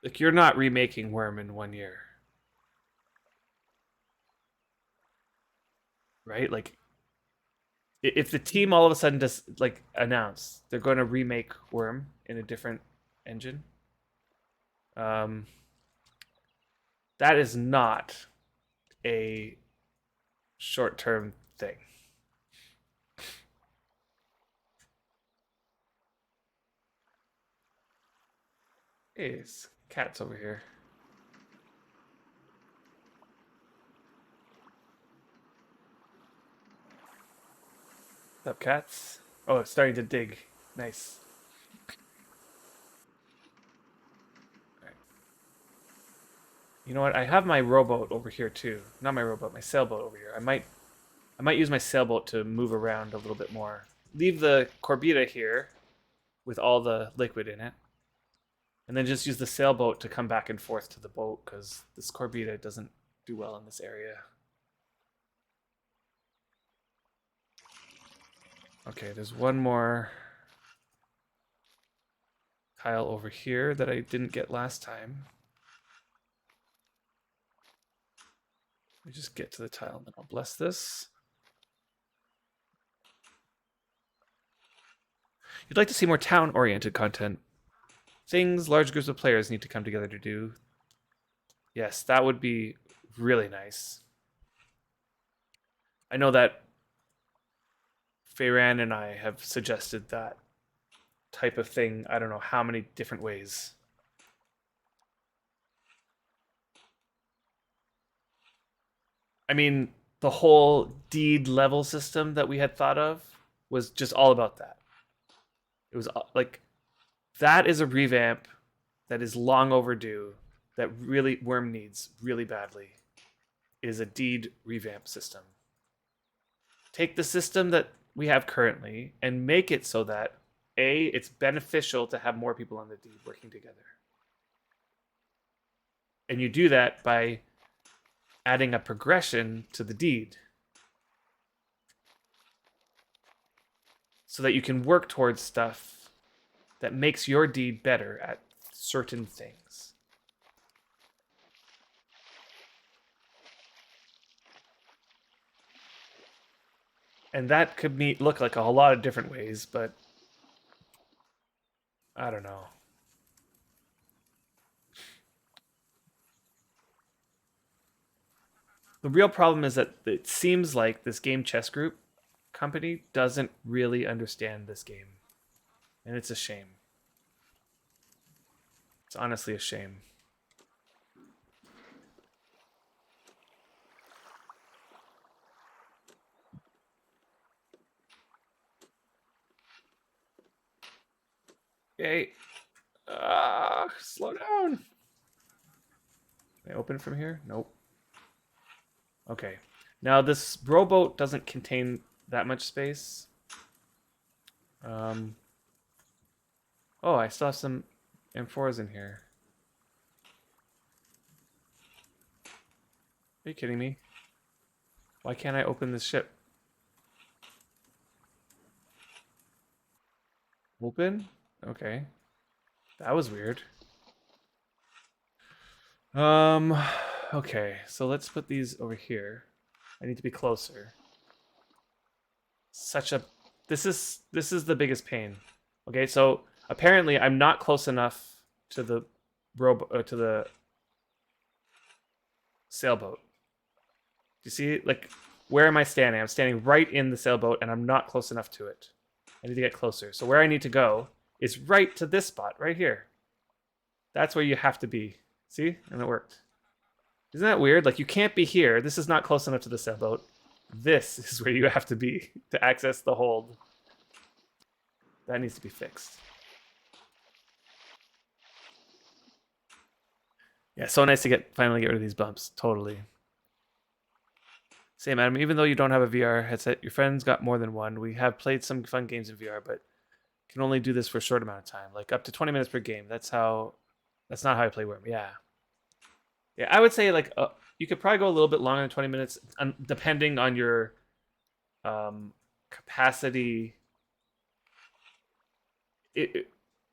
Like you're not remaking Wurm in 1 year. Right? Like if the team all of a sudden just like announce they're going to remake Wurm in a different engine, that is not a short-term thing. Hey, it's cats over here. What's up, cats? Oh, it's starting to dig. Nice. Right. You know what? I have my rowboat over here too. Not my rowboat, my sailboat over here. I might use my sailboat to move around a little bit more. Leave the Corbita here with all the liquid in it. And then just use the sailboat to come back and forth to the boat because this Corbita doesn't do well in this area. Okay, there's one more tile over here that I didn't get last time. Let me just get to the tile and then I'll bless this. You'd like to see more town-oriented content. Things large groups of players need to come together to do. Yes, that would be really nice. I know that Feyran and I have suggested that type of thing, I don't know how many different ways. I mean, the whole deed level system that we had thought of was just all about that. It was like, that is a revamp that is long overdue, that really Wurm needs really badly, is a deed revamp system. Take the system that we have currently and make it so that it's beneficial to have more people on the deed working together. And you do that by adding a progression to the deed so that you can work towards stuff that makes your deed better at certain things. And that could look like a lot of different ways, but I don't know. The real problem is that it seems like this Game Chess Group company doesn't really understand this game. And it's a shame. honestly a shame. Okay. Slow down. Can I open from here? Nope. Okay. Now this rowboat doesn't contain that much space. Oh, I still have some M4s in here. Are you kidding me? Why can't I open this ship? Open? Okay. That was weird. Okay, so let's put these over here. I need to be closer. This is the biggest pain. Okay, so apparently I'm not close enough to the to the sailboat. Do you see? Like, where am I standing? I'm standing right in the sailboat, and I'm not close enough to it. I need to get closer. So where I need to go is right to this spot, right here. That's where you have to be. See? And it worked. Isn't that weird? Like, you can't be here. This is not close enough to the sailboat. This is where you have to be to access the hold. That needs to be fixed. Yeah, so nice to finally get rid of these bumps. Totally. Same, Adam. Even though you don't have a VR headset, your friends got more than one. We have played some fun games in VR, but can only do this for a short amount of time, like up to 20 minutes per game. That's not how I play Wurm. Yeah. Yeah, I would say like you could probably go a little bit longer than 20 minutes, depending on your capacity.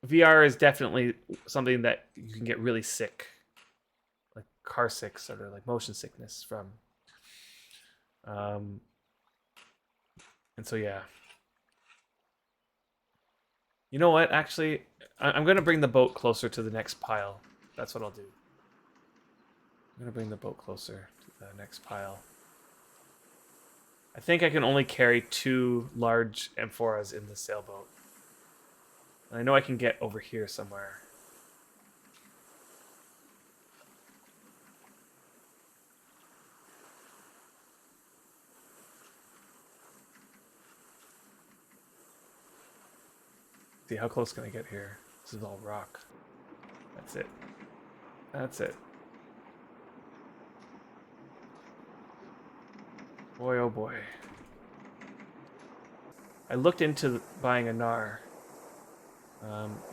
VR is definitely something that you can get really sick, like car sick, sort of like motion sickness from. And so yeah. You know what? Actually, I'm going to bring the boat closer to the next pile. That's what I'll do. I'm going to bring the boat closer to the next pile. I think I can only carry 2 large amphoras in the sailboat. And I know I can get over here somewhere. See, how close can I get here? This is all rock. That's it. That's it. Boy, oh boy. I looked into buying a Nar.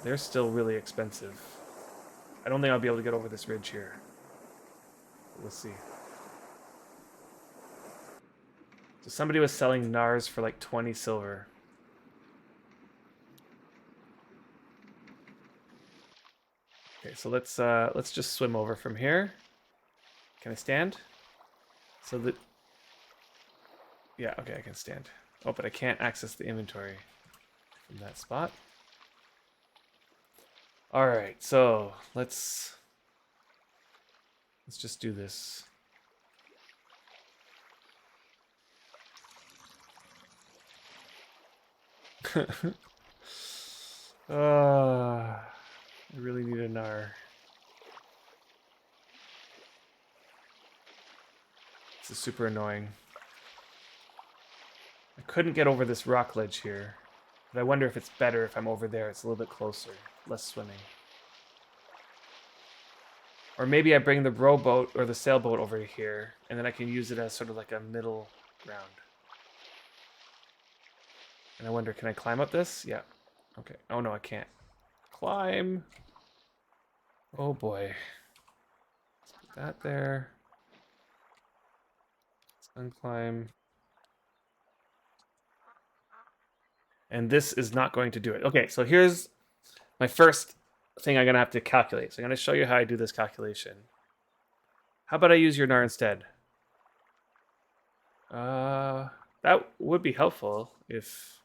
They're still really expensive. I don't think I'll be able to get over this ridge here. We'll see. So somebody was selling Nars for like 20 silver. Okay, so let's just swim over from here. Can I stand? So that... Yeah, okay, I can stand. Oh, but I can't access the inventory from that spot. Alright, so let's just do this. I really need a Nar. This is super annoying. I couldn't get over this rock ledge here, but I wonder if it's better if I'm over there. It's a little bit closer, less swimming. Or maybe I bring the rowboat or the sailboat over here, and then I can use it as sort of like a middle ground. And I wonder, can I climb up this? Yeah. Okay. Oh no, I can't. Climb. Oh boy. Let's put that there. Let's unclimb. And this is not going to do it. Okay, so here's my first thing I'm going to have to calculate. So I'm going to show you how I do this calculation. How about I use your Nar instead? That would be helpful if...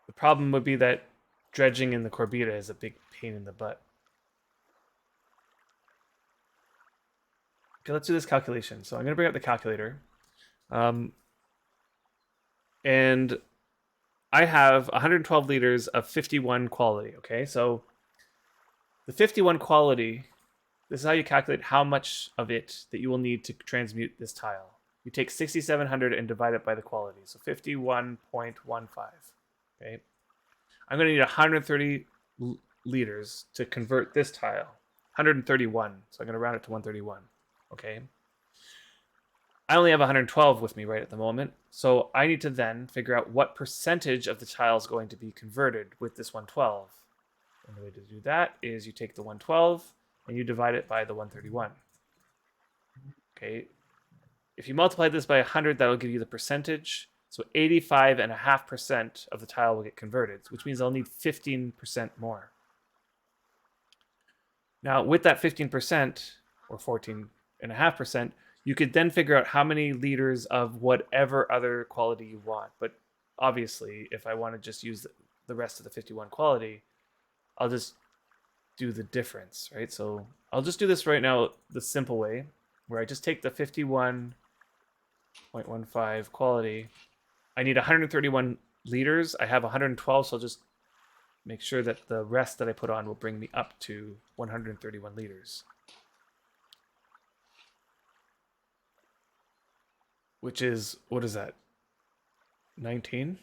The problem would be that dredging in the Corbita is a big pain in the butt. Okay, let's do this calculation. So I'm going to bring up the calculator. And I have 112 liters of 51 quality. Okay, so the 51 quality, this is how you calculate how much of it that you will need to transmute this tile. You take 6,700 and divide it by the quality. So 51.15. Okay. I'm going to need 130 liters to convert this tile. 131. So I'm going to round it to 131. Okay. I only have 112 with me right at the moment. So I need to then figure out what percentage of the tile is going to be converted with this 112. And the way to do that is you take the 112 and you divide it by the 131. Okay. If you multiply this by 100, that'll give you the percentage. So 85.5% of the tile will get converted, which means I'll need 15% more. Now, with that 15% or 14.5%, you could then figure out how many liters of whatever other quality you want. But obviously, if I want to just use the rest of the 51 quality, I'll just do the difference, right? So I'll just do this right now the simple way, where I just take the 51.15 quality. I need 131 liters. I have 112, so I'll just make sure that the rest that I put on will bring me up to 131 liters. Which is, what is that? 19?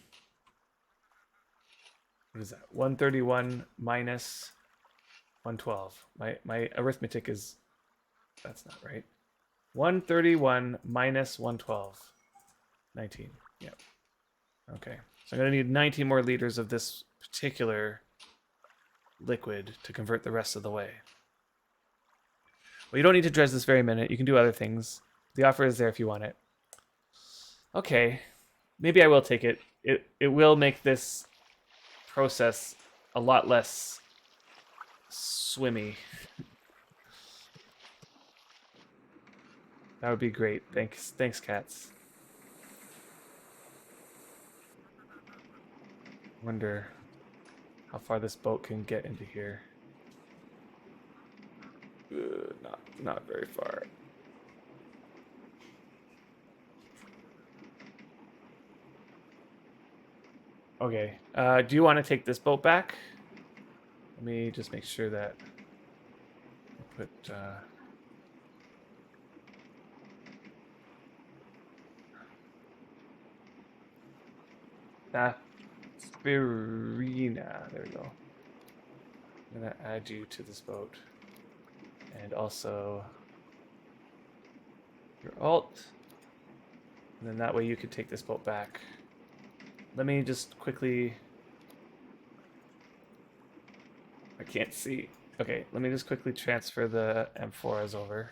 What is that? 131 minus 112. My arithmetic is, that's not right. 131 minus 112. 19. Yep. Okay. So I'm going to need 19 more liters of this particular liquid to convert the rest of the way. Well, you don't need to dredge this very minute. You can do other things. The offer is there if you want it. Okay. Maybe I will take it. It will make this process a lot less swimmy. That would be great. Thanks, cats. Wonder how far this boat can get into here. Not very far. Okay. Do you want to take this boat back? Let me just make sure that I put. Spirina. There we go. I'm gonna add you to this boat, and also your alt, and then that way you could take this boat back. Let me just quickly. I can't see. Okay, let me just quickly transfer the amphoras over.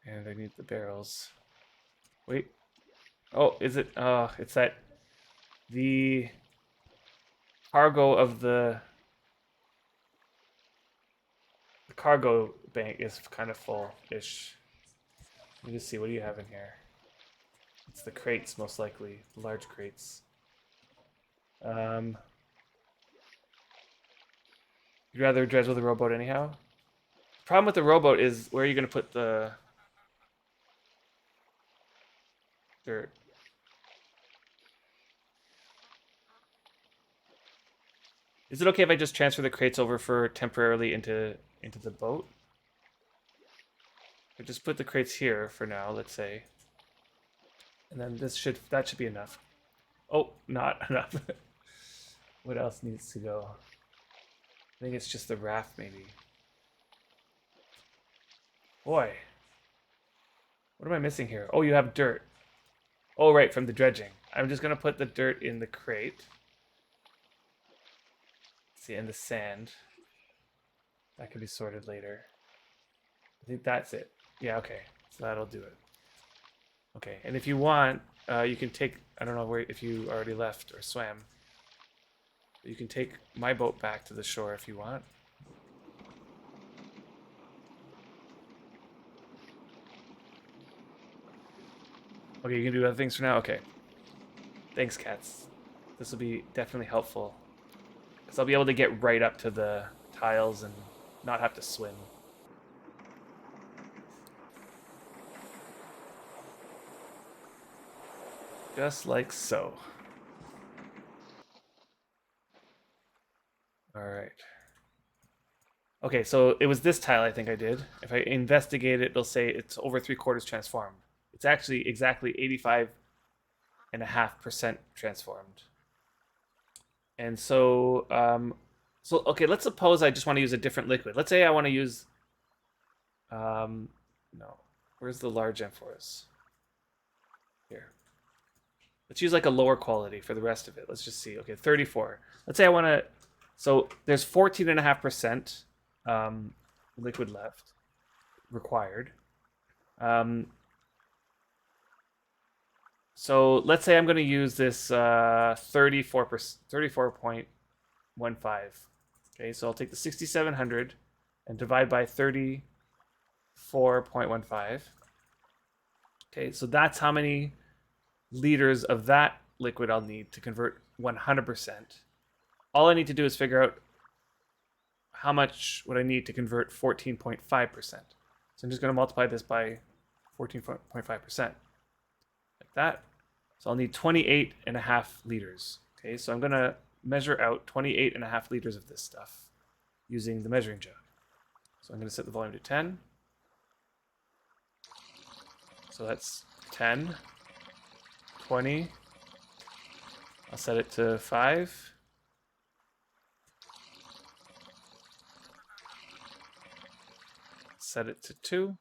And I need the barrels. Wait. Oh, is it? It's that the cargo of the cargo bank is kind of full-ish. Let me just see. What do you have in here? It's the crates, most likely. The large crates. You'd rather dredge with a rowboat anyhow? The problem with the rowboat is where are you going to put the dirt? Is it okay if I just transfer the crates over for temporarily into the boat? Or just put the crates here for now, let's say. And then that should be enough. Oh, not enough. What else needs to go? I think it's just the raft, maybe. Boy. What am I missing here? Oh, you have dirt. Oh, right, from the dredging. I'm just going to put the dirt in the crate. See, and the sand. That can be sorted later. I think that's it. Yeah, okay. So that'll do it. Okay, and if you want, you can take, I don't know where if you already left or swam. You can take my boat back to the shore if you want. Okay, you can do other things for now? Okay. Thanks, cats. This will be definitely helpful. Because I'll be able to get right up to the tiles and not have to swim. Just like so. All right. Okay, so it was this tile I think I did. If I investigate it, it'll say it's over 3/4 transformed. It's actually exactly 85.5% transformed. And so, okay, let's suppose I just want to use a different liquid. Let's say I want to use, no, where's the large amphorus? Here. Let's use like a lower quality for the rest of it. Let's just see. Okay, 34. Let's say I want to, so there's 14.5% liquid left required. So let's say I'm going to use this 34.15. Okay, so I'll take the 6,700 and divide by 34.15. Okay, so that's how many liters of that liquid I'll need to convert 100%. All I need to do is figure out how much would I need to convert 14.5%. So I'm just going to multiply this by 14.5%. Like that. So I'll need 28.5 liters. Okay, so I'm going to measure out 28.5 liters of this stuff using the measuring jug. So I'm going to set the volume to 10. So that's 10, 20. I'll set it to 5. Set it to 2.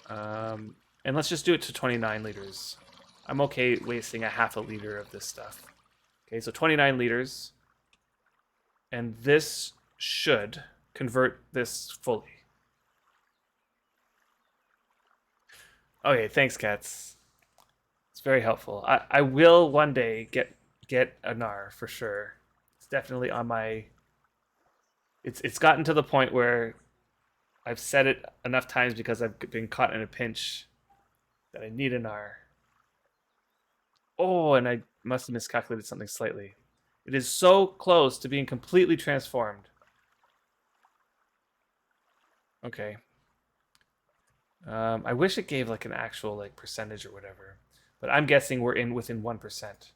And let's just do it to 29 liters. I'm okay wasting a half a liter of this stuff. Okay, so 29 liters. And this should convert this fully. Okay, thanks, cats. It's very helpful. I will one day get a NAR for sure. It's definitely on my... It's gotten to the point where I've said it enough times because I've been caught in a pinch that I need an R. Oh, and I must have miscalculated something slightly. It is so close to being completely transformed. Okay. I wish it gave like an actual like percentage or whatever, but I'm guessing we're within 1%.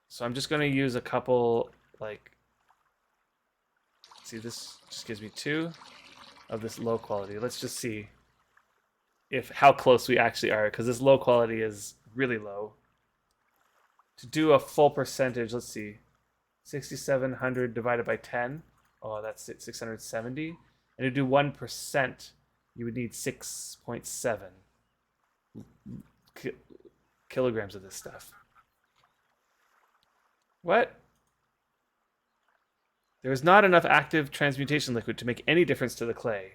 So I'm just gonna use a couple like. See, this just gives me 2 of this low quality. Let's just see how close we actually are, because this low quality is really low. To do a full percentage, let's see, 6,700 divided by 10. Oh, that's it, 670. And to do 1%, you would need 6.7 kilograms of this stuff. What? There is not enough active transmutation liquid to make any difference to the clay.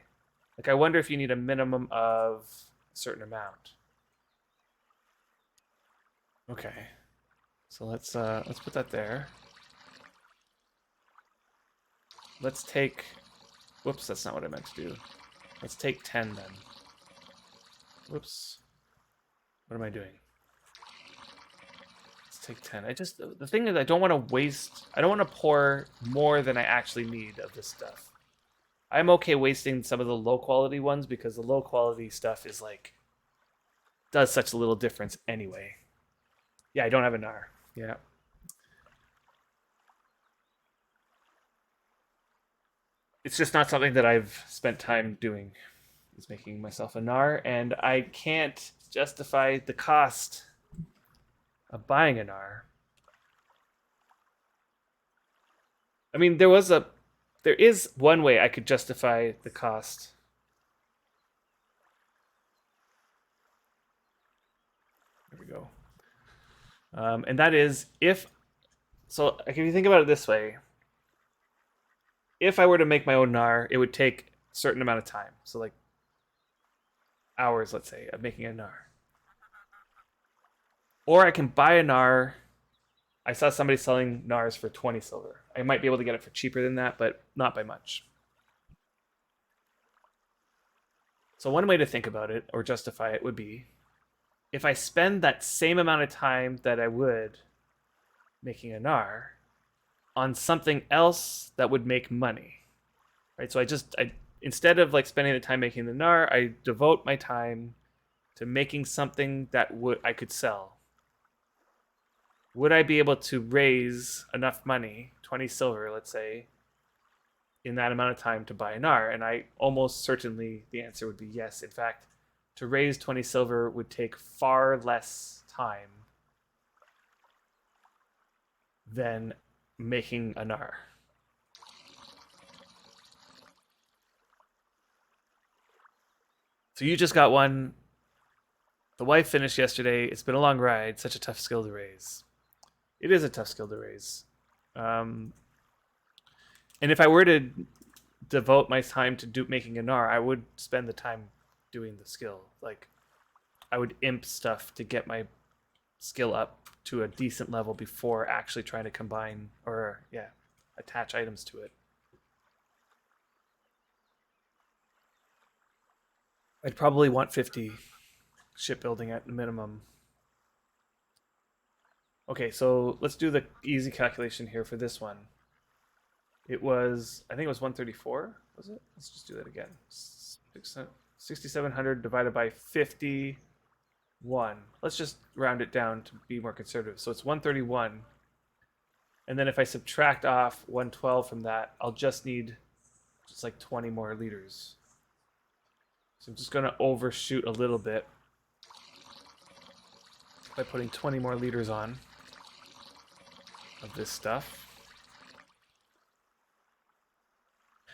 Like, I wonder if you need a minimum of a certain amount. Okay, so let's put that there. Let's take. Whoops, that's not what I meant to do. Let's take 10 then. Whoops. What am I doing? Take 10. The thing is, I don't want to waste. I don't want to pour more than I actually need of this stuff. I'm okay wasting some of the low quality ones because the low quality stuff is like does such a little difference anyway. Yeah, I don't have a NAR. Yeah. It's just not something that I've spent time doing. Is making myself a NAR, and I can't justify the cost of buying an R. I mean, there is one way I could justify the cost. There we go. And that is if you think about it this way, if I were to make my own NAR, it would take a certain amount of time. So like hours, let's say, of making a NAR. Or I can buy a NAR. I saw somebody selling NARs for 20 silver. I might be able to get it for cheaper than that, but not by much. So one way to think about it, or justify it, would be if I spend that same amount of time that I would making a NAR on something else that would make money. Right? So instead of like spending the time making the gnar, I devote my time to making something that I could sell. Would I be able to raise enough money, 20 silver, let's say, in that amount of time to buy a gnar? And I almost certainly the answer would be yes. In fact, to raise 20 silver would take far less time than making a gnar. So you just got one. The wife finished yesterday. It's been a long ride. Such a tough skill to raise. It is a tough skill to raise. And if I were to devote my time to making a gnar, I would spend the time doing the skill. Like, I would imp stuff to get my skill up to a decent level before actually trying to combine or, attach items to it. I'd probably want 50 shipbuilding at the minimum. Okay, so let's do the easy calculation here for this one. It was, I think it was 134, was it? Let's just do that again. 6,700 divided by 51. Let's just round it down to be more conservative. So it's 131. And then if I subtract off 112 from that, I'll just need just like 20 more liters. So I'm just going to overshoot a little bit by putting 20 more liters on of this stuff.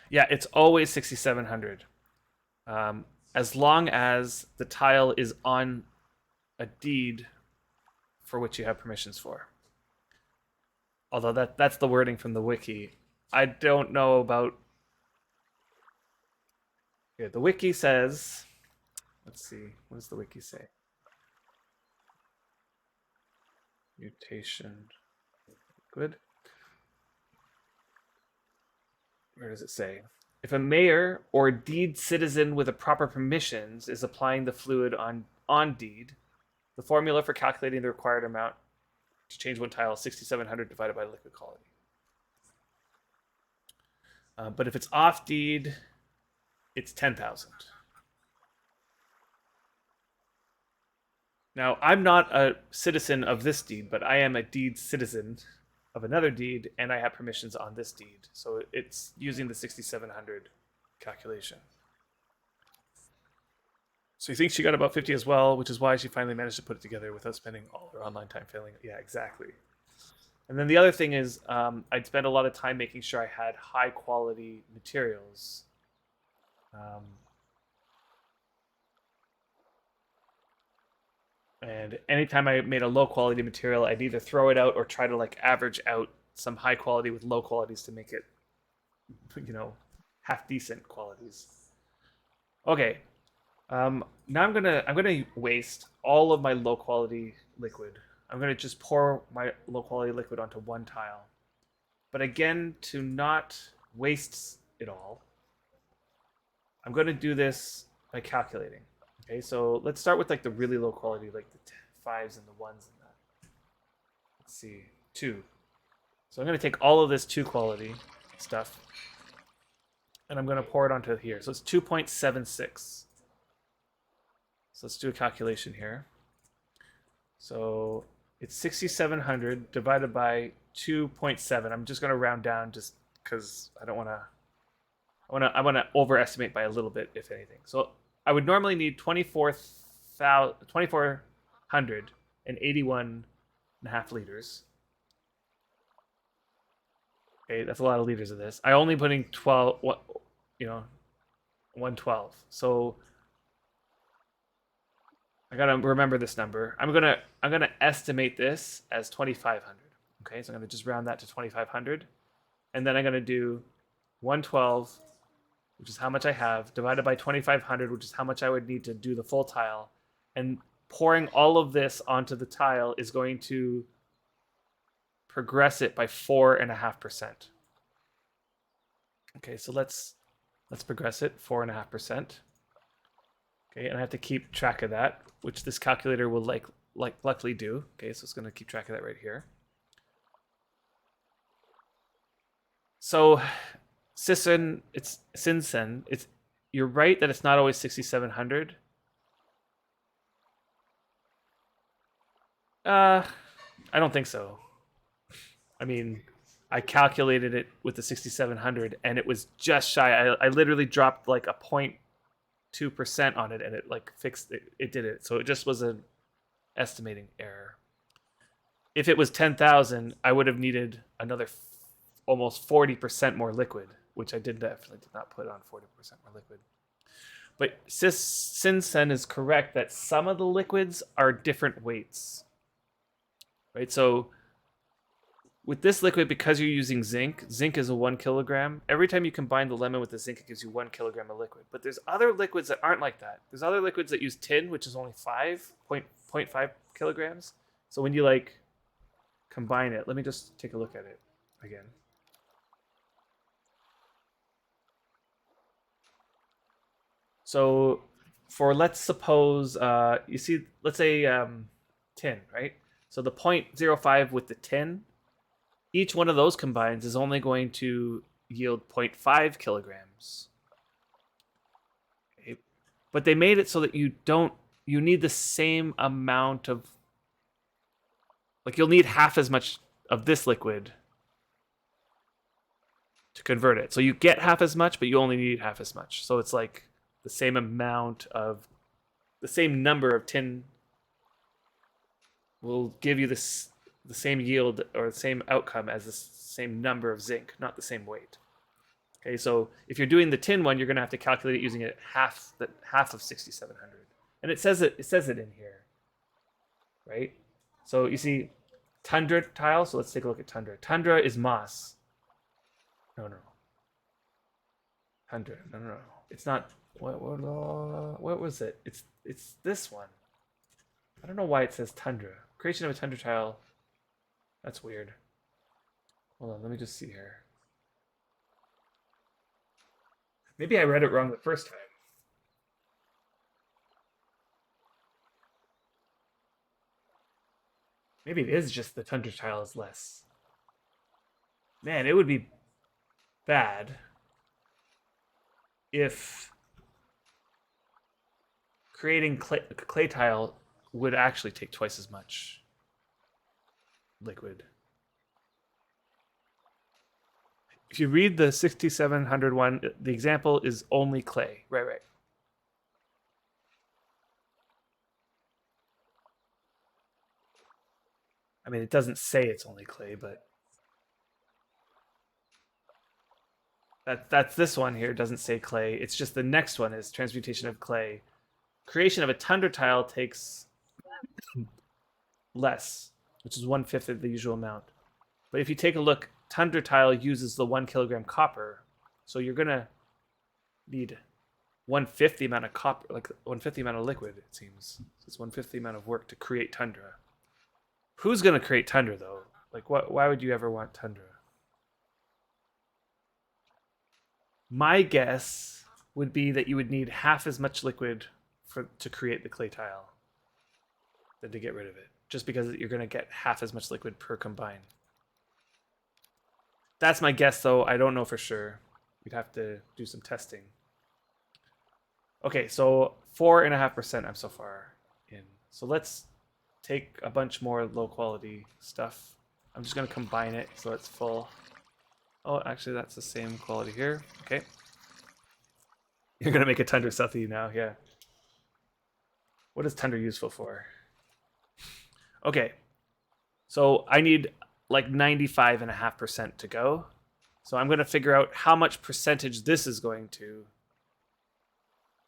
Yeah, it's always 6,700. As long as the tile is on a deed for which you have permissions for. Although that's the wording from the wiki. I don't know about... Yeah, the wiki says... Let's see, what does the wiki say? Mutation Liquid. Where does it say? If a mayor or deed citizen with the proper permissions is applying the fluid on deed, the formula for calculating the required amount to change one tile is 6,700 divided by liquid quality. But if it's off deed, it's 10,000. Now, I'm not a citizen of this deed, but I am a deed citizen of another deed, and I have permissions on this deed. So it's using the 6,700 calculation. So you think she got about 50 as well, which is why she finally managed to put it together without spending all her online time failing. Yeah, exactly. And then the other thing is I'd spend a lot of time making sure I had high quality materials. And anytime I made a low quality material, I'd either throw it out or try to like average out some high quality with low qualities to make it, half decent qualities. Okay. Now I'm gonna waste all of my low quality liquid. I'm gonna just pour my low quality liquid onto one tile. But again, to not waste it all, I'm gonna do this by calculating. Okay, so let's start with like the really low quality, like the 5s and the 1s and that. Let's see, 2. So I'm going to take all of this 2 quality stuff, and I'm going to pour it onto here. So it's 2.76. So let's do a calculation here. So it's 6,700 divided by 2.7. I'm just going to round down just because I don't want to. I want to overestimate by a little bit, if anything. So I would normally need 2,481.5 liters. Okay, that's a lot of liters of this. I only putting 112. So I gotta remember this number. I'm gonna estimate this as 2,500. Okay, so I'm gonna just round that to 2,500, and then I'm gonna do 112. Which is how much I have, divided by 2,500, which is how much I would need to do the full tile. And pouring all of this onto the tile is going to progress it by 4.5%. Okay, so let's progress it 4.5%. Okay, and I have to keep track of that, which this calculator will luckily do. Okay, so it's going to keep track of that right here. So Sinsen, it's you're right that it's not always 6,700. I don't think so. I mean, I calculated it with the 6,700 and it was just shy. I literally dropped like a 0.2% on it and it like fixed it. It did it. So it just was an estimating error. If it was 10,000, I would have needed another almost 40% more liquid, which I definitely did not put on 40% more liquid. But Sinsen is correct that some of the liquids are different weights. Right? So with this liquid, because you're using zinc is a 1 kilogram. Every time you combine the lemon with the zinc, it gives you 1 kilogram of liquid. But there's other liquids that aren't like that. There's other liquids that use tin, which is only 0.5 kilograms. So when you like combine it, let me just take a look at it again. So for, let's suppose, you see, let's say tin, right? So the 0.05 with the tin, each one of those combines is only going to yield 0.5 kilograms. Okay. But they made it so that you need the same amount of, like you'll need half as much of this liquid to convert it. So you get half as much, but you only need half as much. So it's like the same amount of, the same number of tin will give you the same yield or the same outcome as the same number of zinc, not the same weight. Okay, so if you're doing the tin one, you're going to have to calculate it using half of 6,700, and it says it in here, right? So you see, tundra tile. So let's take a look at tundra. Tundra is moss. No. Tundra. No. It's not. What was it? It's this one. I don't know why it says tundra. Creation of a tundra tile. That's weird. Hold on, let me just see here. Maybe I read it wrong the first time. Maybe it is just the tundra tile is less. Man, it would be bad if creating clay tile would actually take twice as much liquid. If you read the 6,700 one, the example is only clay. Right. I mean, it doesn't say it's only clay, but that's this one here. It doesn't say clay. It's just the next one is transmutation of clay. Creation of a tundra tile takes less, which is 1/5 of the usual amount. But if you take a look, tundra tile uses the 1 kilogram copper, so you're gonna need 1/5 the amount of copper, like 1/5 the amount of liquid. It seems so it's 1/5 the amount of work to create tundra. Who's gonna create tundra though? Like, what? Why would you ever want tundra? My guess would be that you would need half as much liquid to create the clay tile than to get rid of it, just because you're going to get half as much liquid per combine. That's my guess, though. I don't know for sure. We'd have to do some testing. Okay, so 4.5% I'm so far in. So let's take a bunch more low quality stuff. I'm just going to combine it so it's full. Oh, actually, that's the same quality here. Okay. You're going to make a tundra Southie now, yeah. What is tundra useful for? Okay. So I need like 95.5% to go. So I'm going to figure out how much percentage this is going to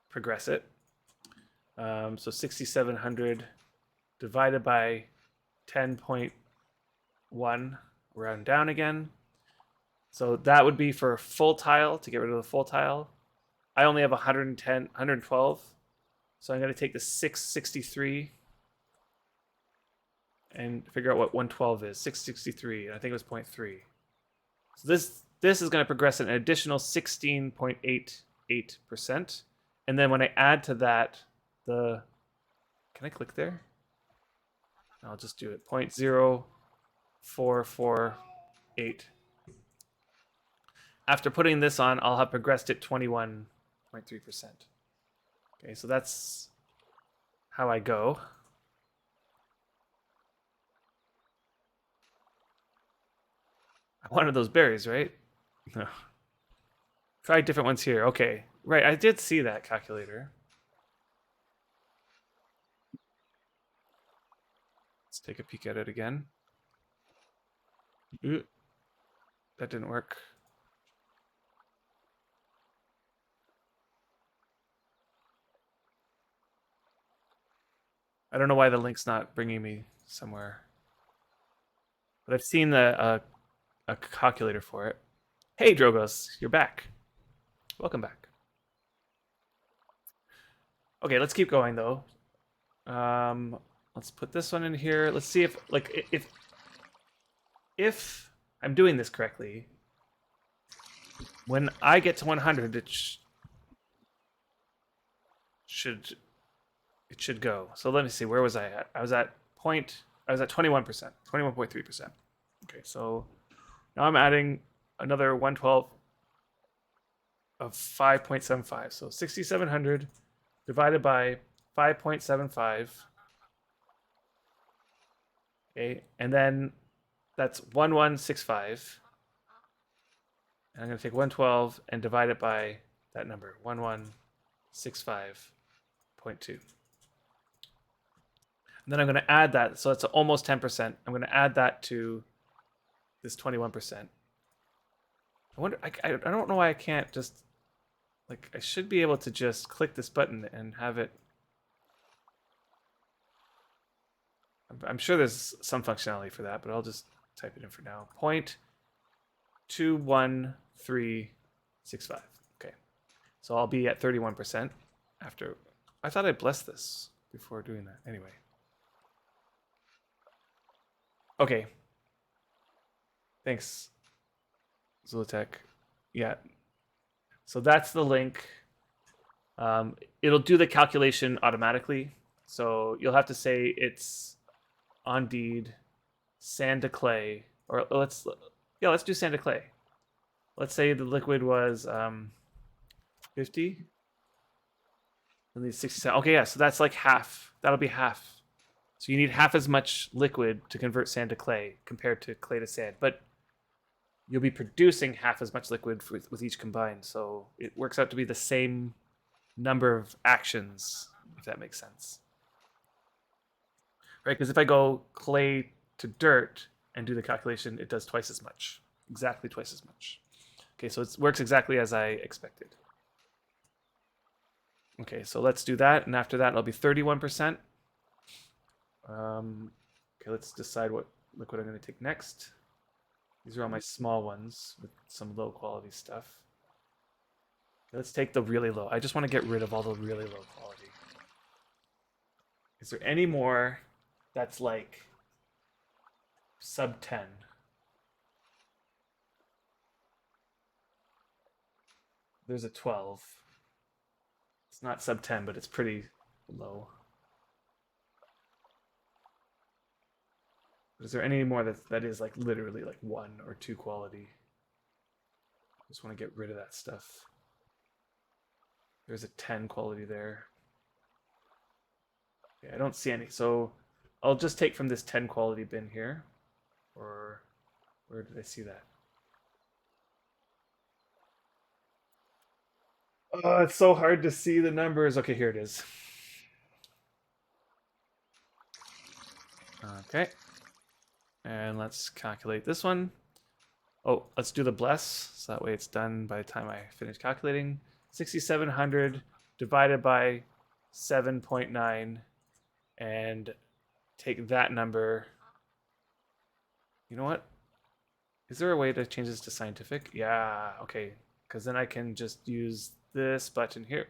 progress it. So 6,700 divided by 10.1, round down again. So that would be for a full tile, to get rid of the full tile. I only have 112. So I'm going to take the 663 and figure out what 112 is. 663, and I think it was 0.3. So this is going to progress an additional 16.88%. And then when I add to that can I click there? I'll just do it. 0.0448. After putting this on, I'll have progressed it 21 0.3%. Okay, so that's how I go. I wanted those berries, right? No. Try different ones here. Okay, right. I did see that calculator. Let's take a peek at it again. Ooh, that didn't work. I don't know why the link's not bringing me somewhere. But I've seen a calculator for it. Hey, Drogos, you're back. Welcome back. Okay, let's keep going though. Let's put this one in here. Let's see if I'm doing this correctly. When I get to 100, it should go. So let me see. Where was I at? I was at 21%, 21.3%. Okay, so now I'm adding another 112 of 5.75. So 6,700 divided by 5.75. Okay, and then that's 1165. And I'm going to take 112 and divide it by that number, 1165.2. And then I'm going to add that, so it's almost 10%. I'm going to add that to this 21%. I wonder, I don't know why I can't just, like, I should be able to just click this button and have it. I'm sure there's some functionality for that, but I'll just type it in for now. 0.21365. Okay. So I'll be at 31% after. I thought I blessed this before doing that. Anyway. Okay. Thanks, Zolatech. Yeah. So that's the link. It'll do the calculation automatically. So you'll have to say it's on deed, sand to clay, or let's do sand to clay. Let's say the liquid was 50. And these 67. Okay, yeah, so that's like half. That'll be half. So you need half as much liquid to convert sand to clay compared to clay to sand. But you'll be producing half as much liquid with each combined. So it works out to be the same number of actions, if that makes sense. Right? Because if I go clay to dirt and do the calculation, it does twice as much. Exactly twice as much. Okay, so it works exactly as I expected. Okay, so let's do that. And after that, it'll be 31%. Okay, let's decide what liquid I'm going to take next. These are all my small ones with some low quality stuff. Okay, let's take the really low. I just want to get rid of all the really low quality. Is there any more that's like sub 10? There's a 12. It's not sub 10, but it's pretty low. Is there any more that is like literally like 1 or 2 quality? Just want to get rid of that stuff. There's a 10 quality there. Okay, I don't see any. So I'll just take from this 10 quality bin here. Or where did I see that? Oh, it's so hard to see the numbers. Okay, here it is. Okay. And let's calculate this one. Oh, let's do the bless. So that way it's done by the time I finish calculating. 6,700 divided by 7.9 and take that number. You know what? Is there a way to change this to scientific? Yeah, okay. Because then I can just use this button here.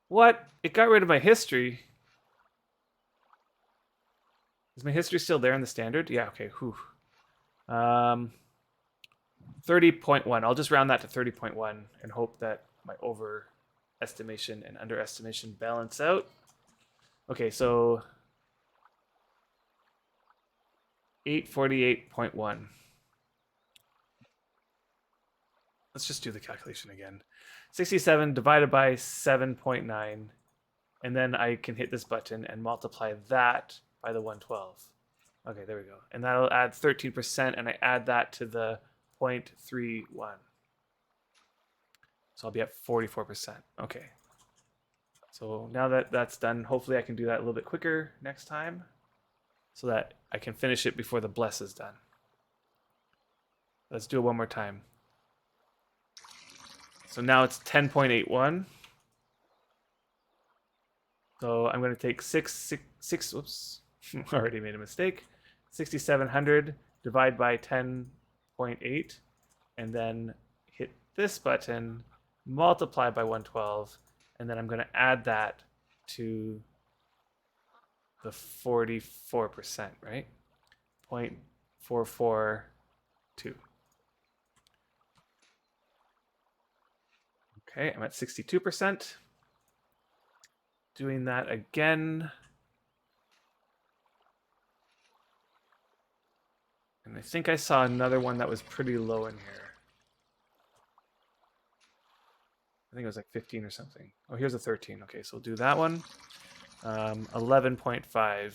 What? It got rid of my history. Is my history still there in the standard? Yeah, okay. Whew. 30.1. I'll just round that to 30.1 and hope that my overestimation and underestimation balance out. Okay, so 848.1. let's just do the calculation again. 67 divided by 7.9, and then I can hit this button and multiply that by the 112. Okay, there we go. And that'll add 13%, and I add that to the 0.31. So I'll be at 44%. Okay. So now that that's done, hopefully I can do that a little bit quicker next time so that I can finish it before the bless is done. Let's do it one more time. So now it's 10.81. So I'm going to take whoops, already made a mistake. 6,700 divide by 10.8, and then hit this button, multiply by 112, and then I'm going to add that to the 44%, right? 0.442. Okay, I'm at 62%. Doing that again. And I think I saw another one that was pretty low in here. I think it was like 15 or something. Oh, here's a 13. Okay, so we'll do that one. 11.5.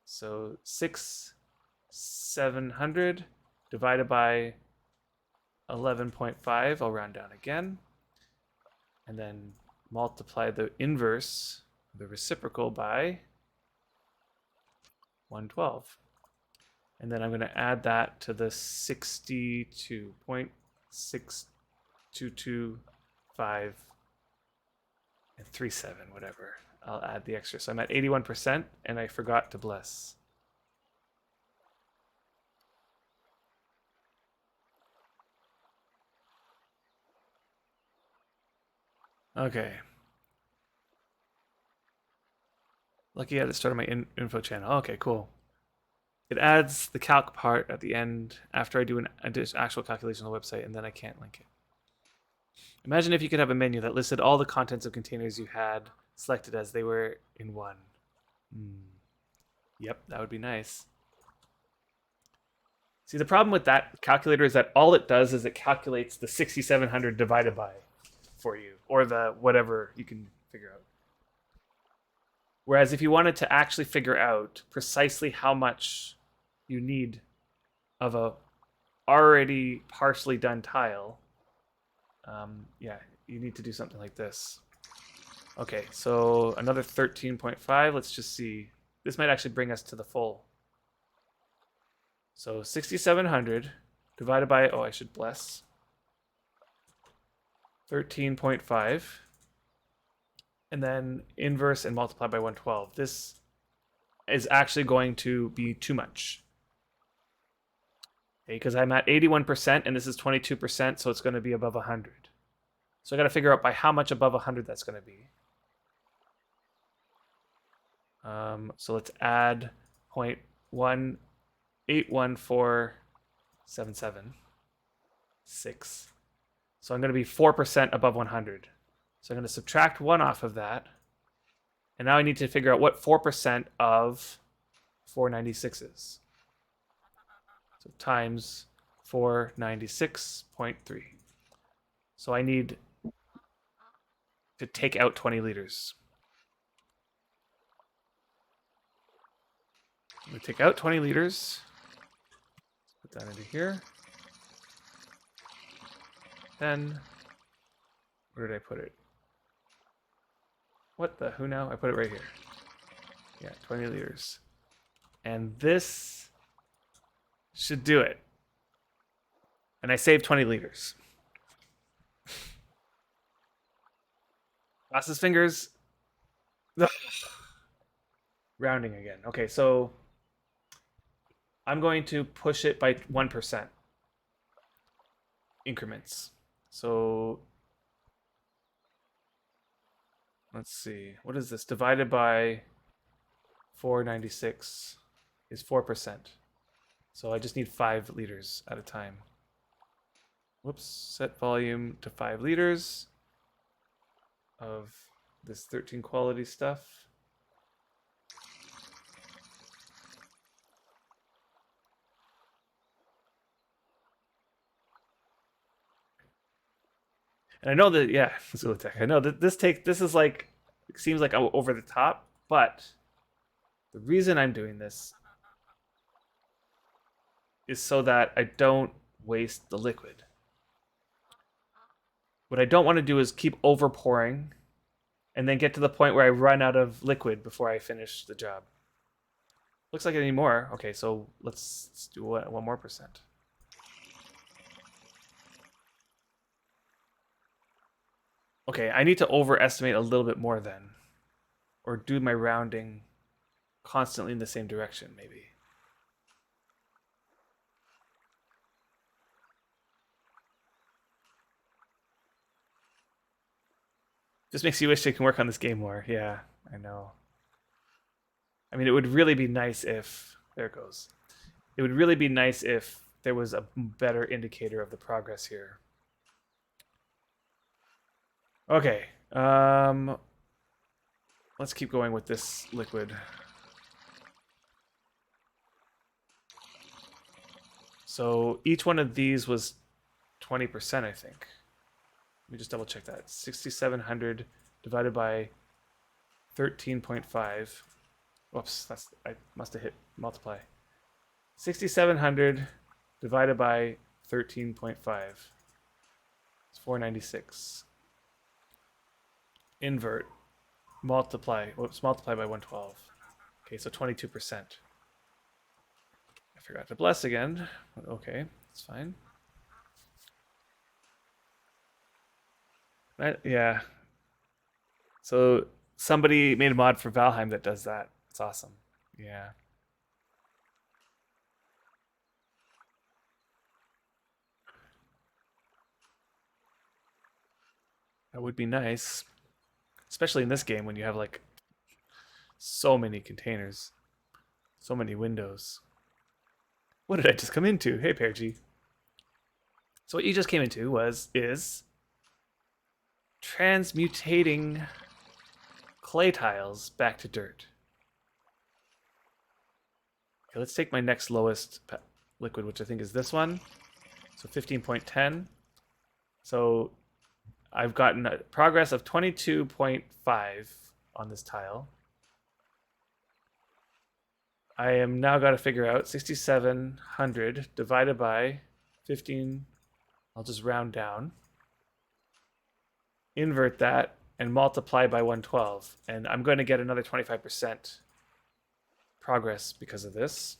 So 6,700 divided by 11.5. I'll round down again. And then multiply the inverse, the reciprocal, by 112. And then I'm going to add that to the 62.6225 and 37, whatever. I'll add the extra. So I'm at 81%, and I forgot to bless. Okay. Lucky I had it started my info channel. Okay, cool. It adds the calc part at the end after I do an actual calculation on the website, and then I can't link it. Imagine if you could have a menu that listed all the contents of containers you had selected as they were in one. Yep, that would be nice. See, the problem with that calculator is that all it does is it calculates the 6,700 divided by for you, or the whatever you can figure out. Whereas if you wanted to actually figure out precisely how much you need of a already partially done tile, yeah, you need to do something like this. Okay, so another 13.5. Let's just see. This might actually bring us to the full. So 6,700 divided by, oh, I should bless, 13.5. And then inverse and multiply by 112. This is actually going to be too much. Okay, because I'm at 81% and this is 22%, so it's going to be above 100. So I got to figure out by how much above 100 that's going to be. So let's add 0.1814776. So I'm going to be 4% above 100. So I'm going to subtract 1 off of that. And now I need to figure out what 4% of 496 is. So times 496.3. So I need to take out 20 liters. I'm going to take out 20 liters. Put that into here. Then, where did I put it? What the who now? I put it right here. Yeah, 20 liters. And this should do it. And I saved 20 liters. Cross his fingers. Rounding again. Okay, so I'm going to push it by 1% increments. So let's see. What is this? Divided by 496 is 4%. So I just need 5 liters at a time. Whoops. Set volume to 5 liters of this 13 quality stuff. And I know that, yeah, Zolatech. I know that this is like, it seems like over the top, but the reason I'm doing this is so that I don't waste the liquid. What I don't want to do is keep over pouring and then get to the point where I run out of liquid before I finish the job. Looks like I need more. Okay, so let's do 1 more%. Okay, I need to overestimate a little bit more then. Or do my rounding constantly in the same direction, maybe. Just makes you wish they can work on this game more. Yeah, I know. I mean, it would really be nice if... There it goes. It would really be nice if there was a better indicator of the progress here. Okay. Let's keep going with this liquid. So each one of these was 20%, I think. Let me just double check that. 6,700 divided by 13.5. Whoops, I must have hit multiply. 6,700 divided by 13.5. It's 496. Invert. Multiply. Whoops, multiply by 112. Okay, so 22%. I forgot to bless again. Okay, that's fine. Yeah. So somebody made a mod for Valheim that does that. It's awesome. Yeah. That would be nice. Especially in this game when you have like so many containers. So many windows. What did I just come into? Hey, Pergy. So what you just came into is transmutating clay tiles back to dirt. Okay, let's take my next lowest liquid, which I think is this one. So 15.10. So I've gotten a progress of 22.5 on this tile. I am now got to figure out 6,700 divided by 15. I'll just round down. Invert that and multiply by 112. And I'm going to get another 25% progress because of this.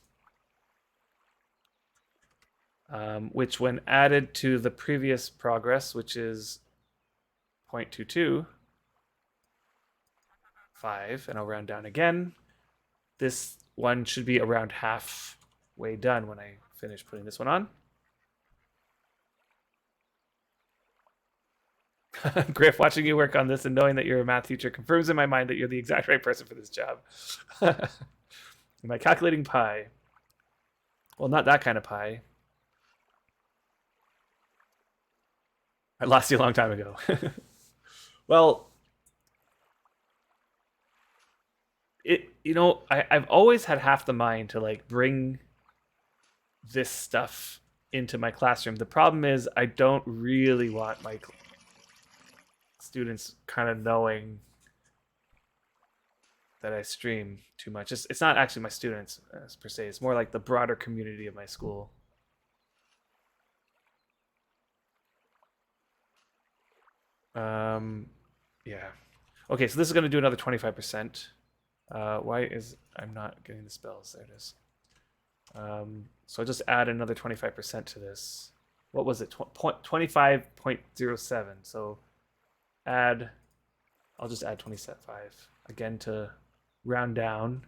Which when added to the previous progress, which is 0.22, 5, and I'll round down again. This one should be around halfway done when I finish putting this one on. Griff, watching you work on this and knowing that you're a math teacher confirms in my mind that you're the exact right person for this job. Am I calculating pi? Well, not that kind of pi. I lost you a long time ago. Well, I've always had half the mind to like bring this stuff into my classroom. The problem is I don't really want my students kind of knowing that I stream too much. It's not actually my students per se. It's more like the broader community of my school. Yeah. Okay, so this is going to do another 25%. Why is I'm not getting the spells? There it is. So I'll just add another 25% to this. What was it? 25.07. So I'll just add 25 again to round down.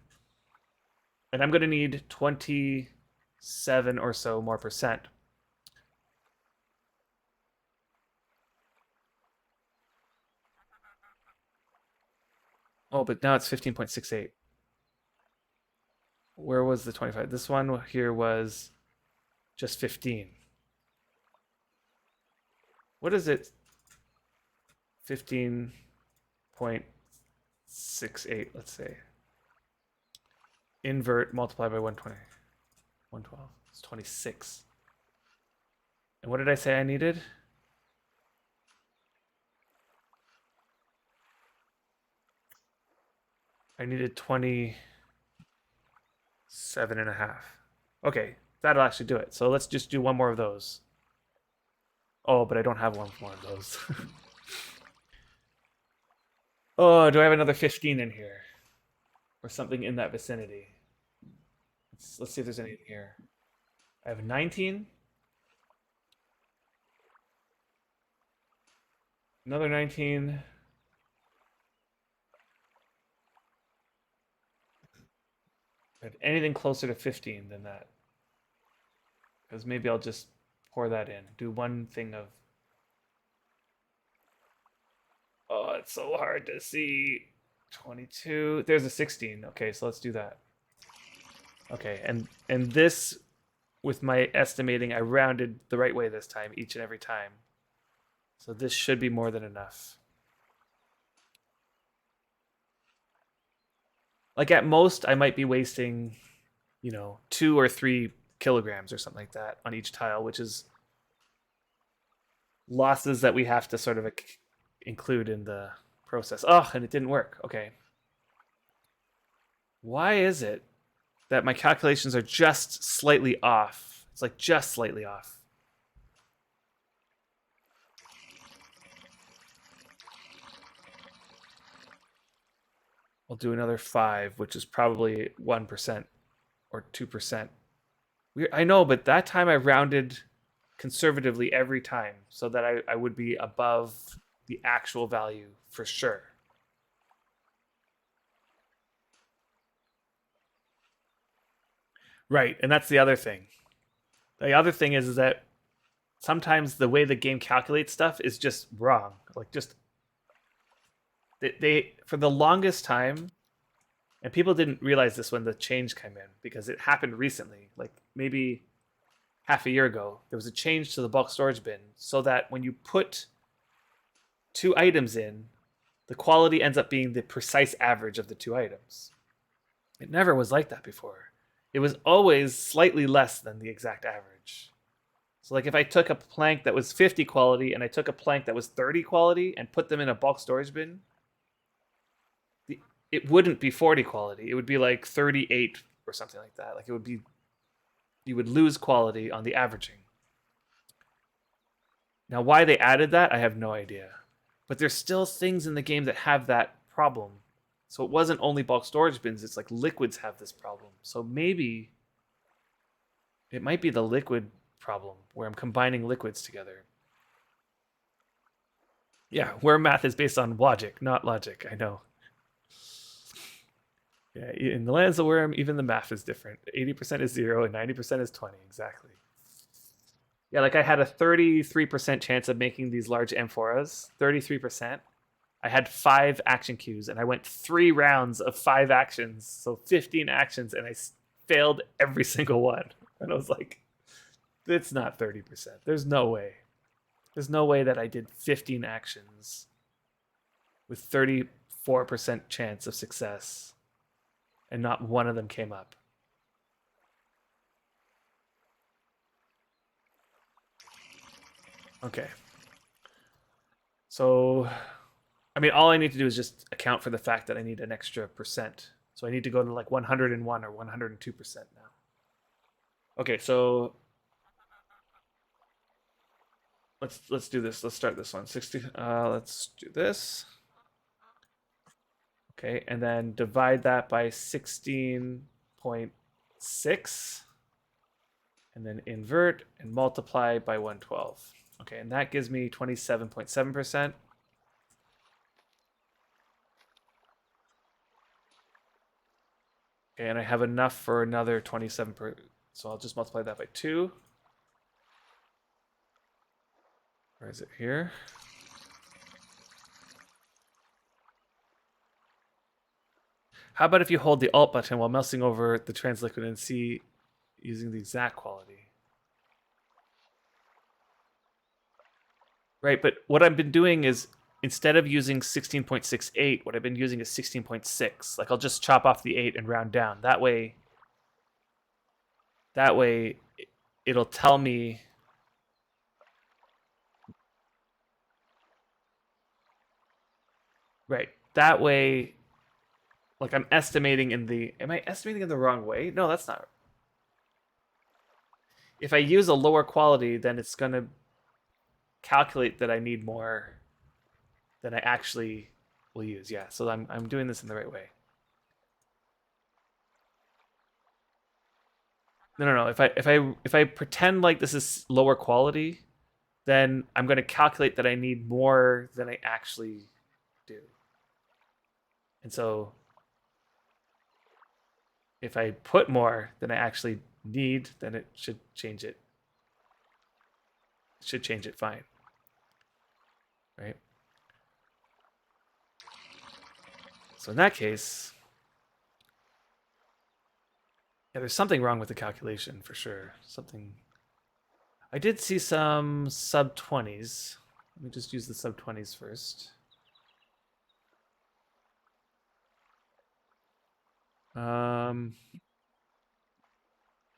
And I'm going to need 27 or so more percent. Oh, but now it's 15.68. Where was the 25? This one here was just 15. What is it? 15.68, let's say. Invert, multiply by 120. 112. It's 26. And what did I say I needed? I needed 27.5. Okay, that'll actually do it. So let's just do one more of those. Oh, but I don't have one more of those. Oh, do I have another 15 in here? Or something in that vicinity? Let's see if there's any in here. I have 19. Another 19. Anything closer to 15 than that. Because maybe I'll just pour that in. Do one thing of... Oh, it's so hard to see. 22. There's a 16. Okay, so let's do that. Okay, and this, with my estimating, I rounded the right way this time, each and every time. So this should be more than enough. Like at most, I might be wasting, 2 or 3 kilograms or something like that on each tile, which is losses that we have to sort of include in the process. Oh, and it didn't work. Okay. Why is it that my calculations are just slightly off? It's like just slightly off. I'll do another 5, which is probably 1% or 2%. I know, but that time I rounded conservatively every time so that I would be above the actual value for sure. Right, and that's the other thing. The other thing is that sometimes the way the game calculates stuff is just wrong. Like just they for the longest time, and people didn't realize this when the change came in because it happened recently, like maybe half a year ago. There was a change to the bulk storage bin so that when you put 2 items in, the quality ends up being the precise average of the 2 items. It never was like that before. It was always slightly less than the exact average. So like if I took a plank that was 50 quality and I took a plank that was 30 quality and put them in a bulk storage bin, it wouldn't be 40 quality. It would be like 38 or something like that. Like it would be, you would lose quality on the averaging. Now why they added that, I have no idea. But there's still things in the game that have that problem. So it wasn't only bulk storage bins, it's like liquids have this problem. So maybe it might be the liquid problem where I'm combining liquids together. Yeah, where math is based on logic, not logic, I know. Yeah, in the lands of Wurm, even the math is different. 80% is 0 and 90% is 20, exactly. Yeah, like I had a 33% chance of making these large amphoras, 33%. I had 5 action cues, and I went 3 rounds of 5 actions, so 15 actions, and I failed every single one. And I was like, it's not 30%. There's no way. There's no way that I did 15 actions with 34% chance of success, and not one of them came up. Okay. So, I mean, all I need to do is just account for the fact that I need an extra percent. So I need to go to like 101 or 102% now. Okay, so let's do this. Let's start this one. 60. Let's do this. Okay, and then divide that by 16.6, and then invert and multiply by 112. Okay, and that gives me 27.7%. Okay, and I have enough for another 27 so I'll just multiply that by 2. Where is it here? How about if you hold the Alt button while mousing over the Transliquid and see using the exact quality? Right, but what I've been doing is instead of using 16.68, what I've been using is 16.6. Like I'll just chop off the 8 and round down. That way it'll tell me right. That way like I'm estimating in the, am I estimating in the wrong way? No, that's not. If I use a lower quality, then it's going to calculate that I need more than I actually will use. Yeah, so I'm doing this in the right way. No. If I pretend like this is lower quality, then I'm going to calculate that I need more than I actually do. And so if I put more than I actually need, then it should change it. It should change it fine. Right? So in that case, yeah, there's something wrong with the calculation for sure. Something. I did see some sub 20s. Let me just use the sub 20s first.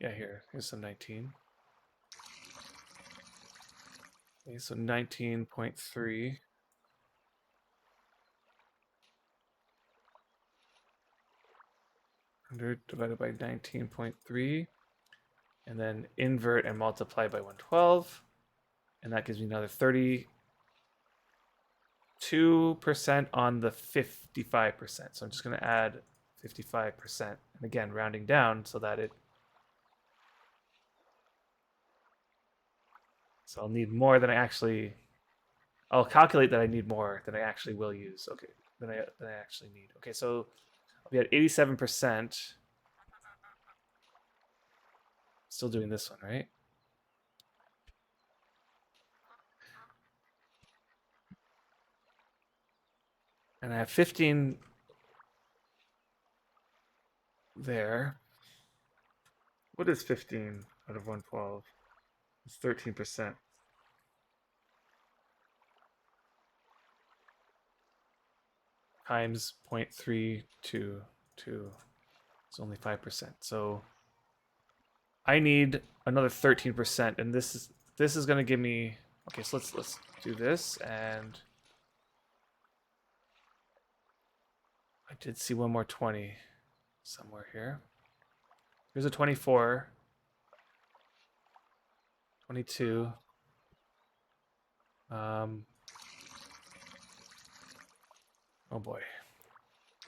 Yeah, here's some 19. Okay, so 19.3. 100 divided by 19.3. And then invert and multiply by 112. And that gives me another 32% on the 55%. So I'm just going to add 55%. And again, rounding down so that it... So I'll need more than I actually... I'll calculate that I need more than I actually will use. Okay, than I actually need. Okay, so I'll be at 87%. Still doing this one, right? And I have 15 there. What is 15 out of 112? It's 13%. Times 0.322. It's only 5%. So I need another 13%, and this is going to give me... Okay, so let's do this, and I did see one more 20 somewhere here. Here's a 24. 22. Oh boy.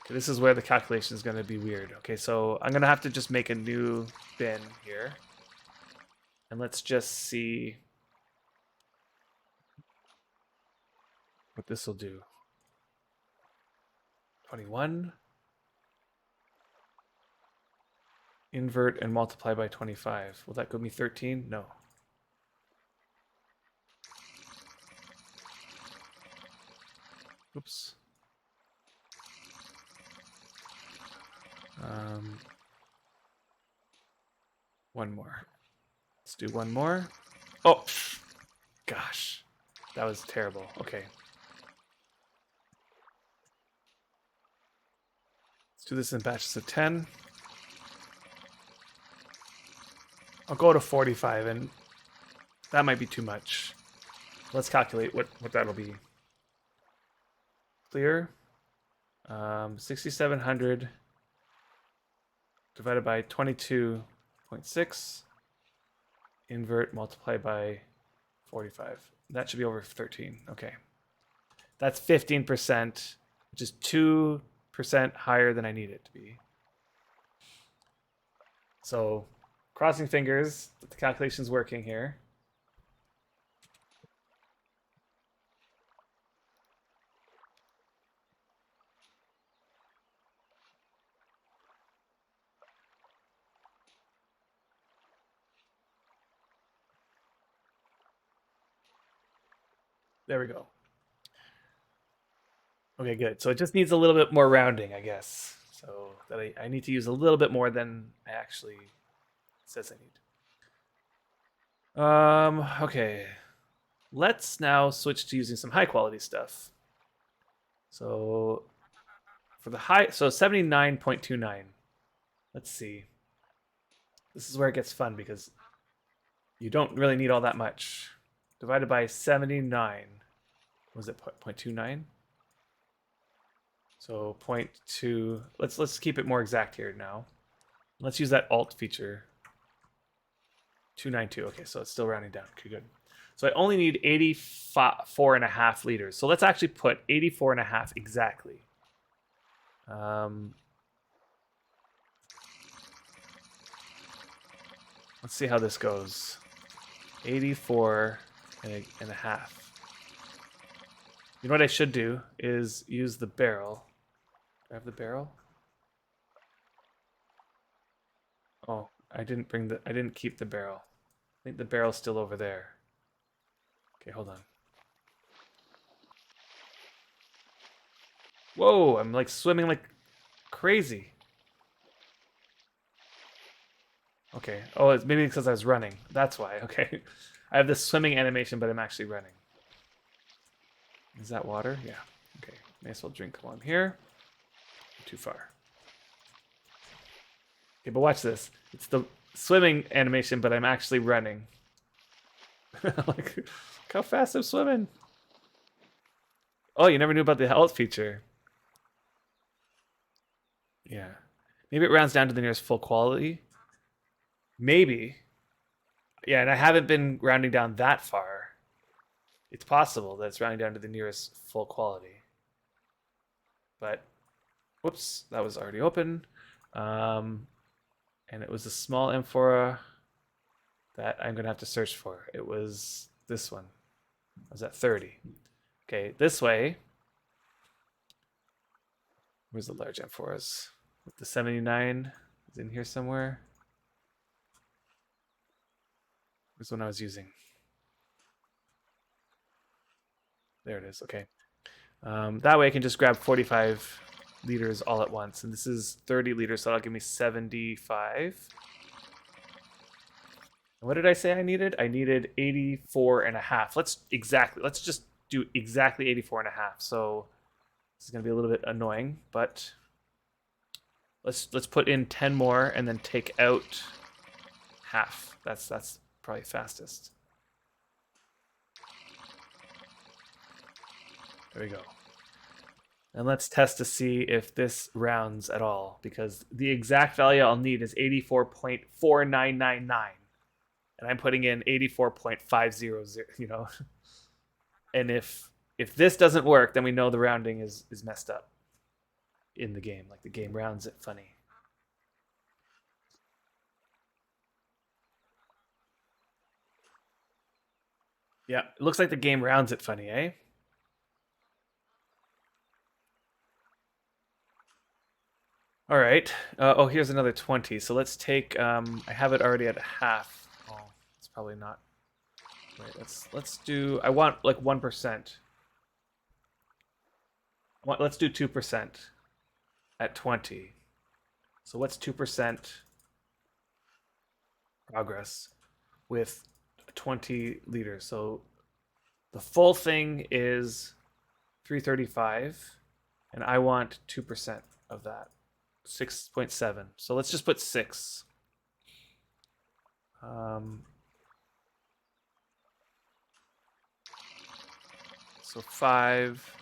Okay, this is where the calculation is going to be weird. Okay, so I'm going to have to just make a new bin here. And let's just see what this will do. 21. Invert and multiply by 25. Will that give me 13? No. Oops. One more. Let's do one more. Oh, gosh. That was terrible. Okay. Let's do this in batches of 10. I'll go to 45, and that might be too much. Let's calculate what that'll be. Clear. 6,700 divided by 22.6. Invert, multiply by 45. That should be over 13. Okay. That's 15%, which is 2% higher than I need it to be. So, crossing fingers that the calculation's working here. There we go. Okay, good. So it just needs a little bit more rounding, I guess. So that I need to use a little bit more than I actually says I need. Okay. Let's now switch to using some high quality stuff. So for the high, so 79.29. Let's see. This is where it gets fun because you don't really need all that much. Divided by 79. Was it 0.29? So 0.2. Let's keep it more exact here now. Let's use that alt feature. 292. Okay, so it's still rounding down. Okay, good. So I only need 84.5 liters. So let's actually put 84.5 exactly. Let's see how this goes. 84.5. You know what I should do is use the barrel. Do I have the barrel? Oh, I didn't keep the barrel. I think the barrel's still over there. Okay, hold on. Whoa, I'm like swimming like crazy. Okay. Oh, it's maybe because I was running. That's why. Okay. I have this swimming animation, but I'm actually running. Is that water? Yeah. Okay. May as well drink along here. Too far. Okay, but watch this. It's the swimming animation, but I'm actually running. Like, look how fast I'm swimming. Oh, you never knew about the health feature. Yeah. Maybe it rounds down to the nearest full quality. Maybe. Yeah, and I haven't been rounding down that far. It's possible that it's rounding down to the nearest full quality. But, whoops, that was already open. And it was a small amphora that I'm going to have to search for. It was this one. I was at 30. Okay, this way. Where's the large amphoras? The 79 is in here somewhere. Where's the one I was using? There it is. Okay. That way I can just grab 45 liters all at once. And this is 30 liters, so that'll give me 75. And what did I say I needed? I needed 84.5. Let's just do exactly 84.5. So this is going to be a little bit annoying, but let's put in 10 more and then take out half. That's probably fastest. There we go. And let's test to see if this rounds at all, because the exact value I'll need is 84.4999. And I'm putting in 84.500, you know. And if this doesn't work, then we know the rounding is messed up in the game. Like the game rounds it funny. Yeah, it looks like the game rounds it funny, eh? All right. Oh, here's another 20. So let's take. I have it already at half. Oh, it's probably not. Wait, let's do. I want like 1%. Let's do 2% at 20. So what's 2% progress with 20 liters? So the full thing is 335, and I want 2% of that. 6.7. So let's just put 6. So 5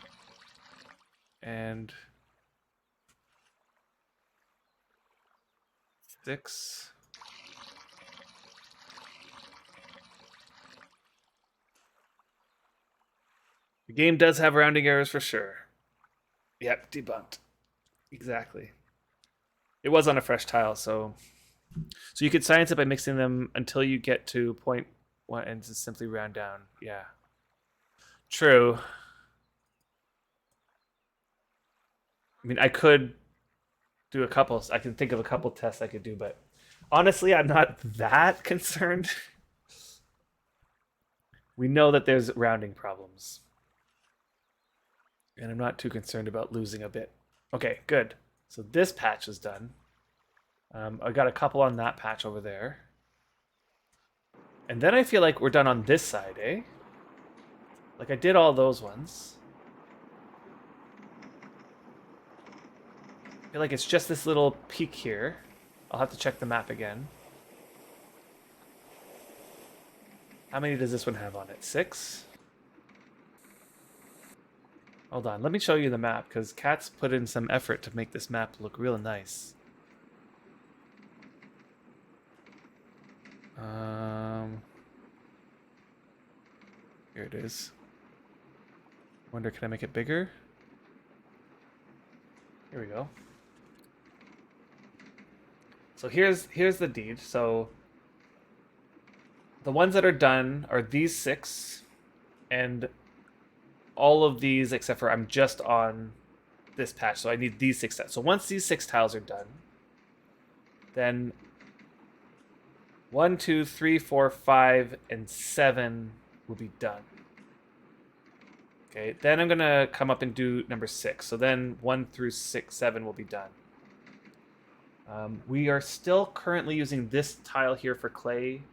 and 6. The game does have rounding errors for sure. Yep, debunked. Exactly. It was on a fresh tile, so you could science it by mixing them until you get to 0.1 and just simply round down. Yeah. True. I mean, I could do a couple. I can think of a couple tests I could do, but honestly, I'm not that concerned. We know that there's rounding problems. And I'm not too concerned about losing a bit. Okay, good. So this patch is done. I got a couple on that patch over there. And then I feel like we're done on this side, eh? Like I did all those ones. I feel like it's just this little peak here. I'll have to check the map again. How many does this one have on it? 6? Hold on, let me show you the map, because Kat's put in some effort to make this map look real nice. Here it is. Wonder, can I make it bigger? Here we go. So here's the deed. So the ones that are done are these 6, and all of these except for I'm just on this patch, so I need these 6 tiles. So once these 6 tiles are done, then 1, 2, 3, 4, 5, and 7 will be done. Okay, then I'm gonna come up and do number 6. So then 1 through 6, 7 will be done. We are still currently using this tile here for clay.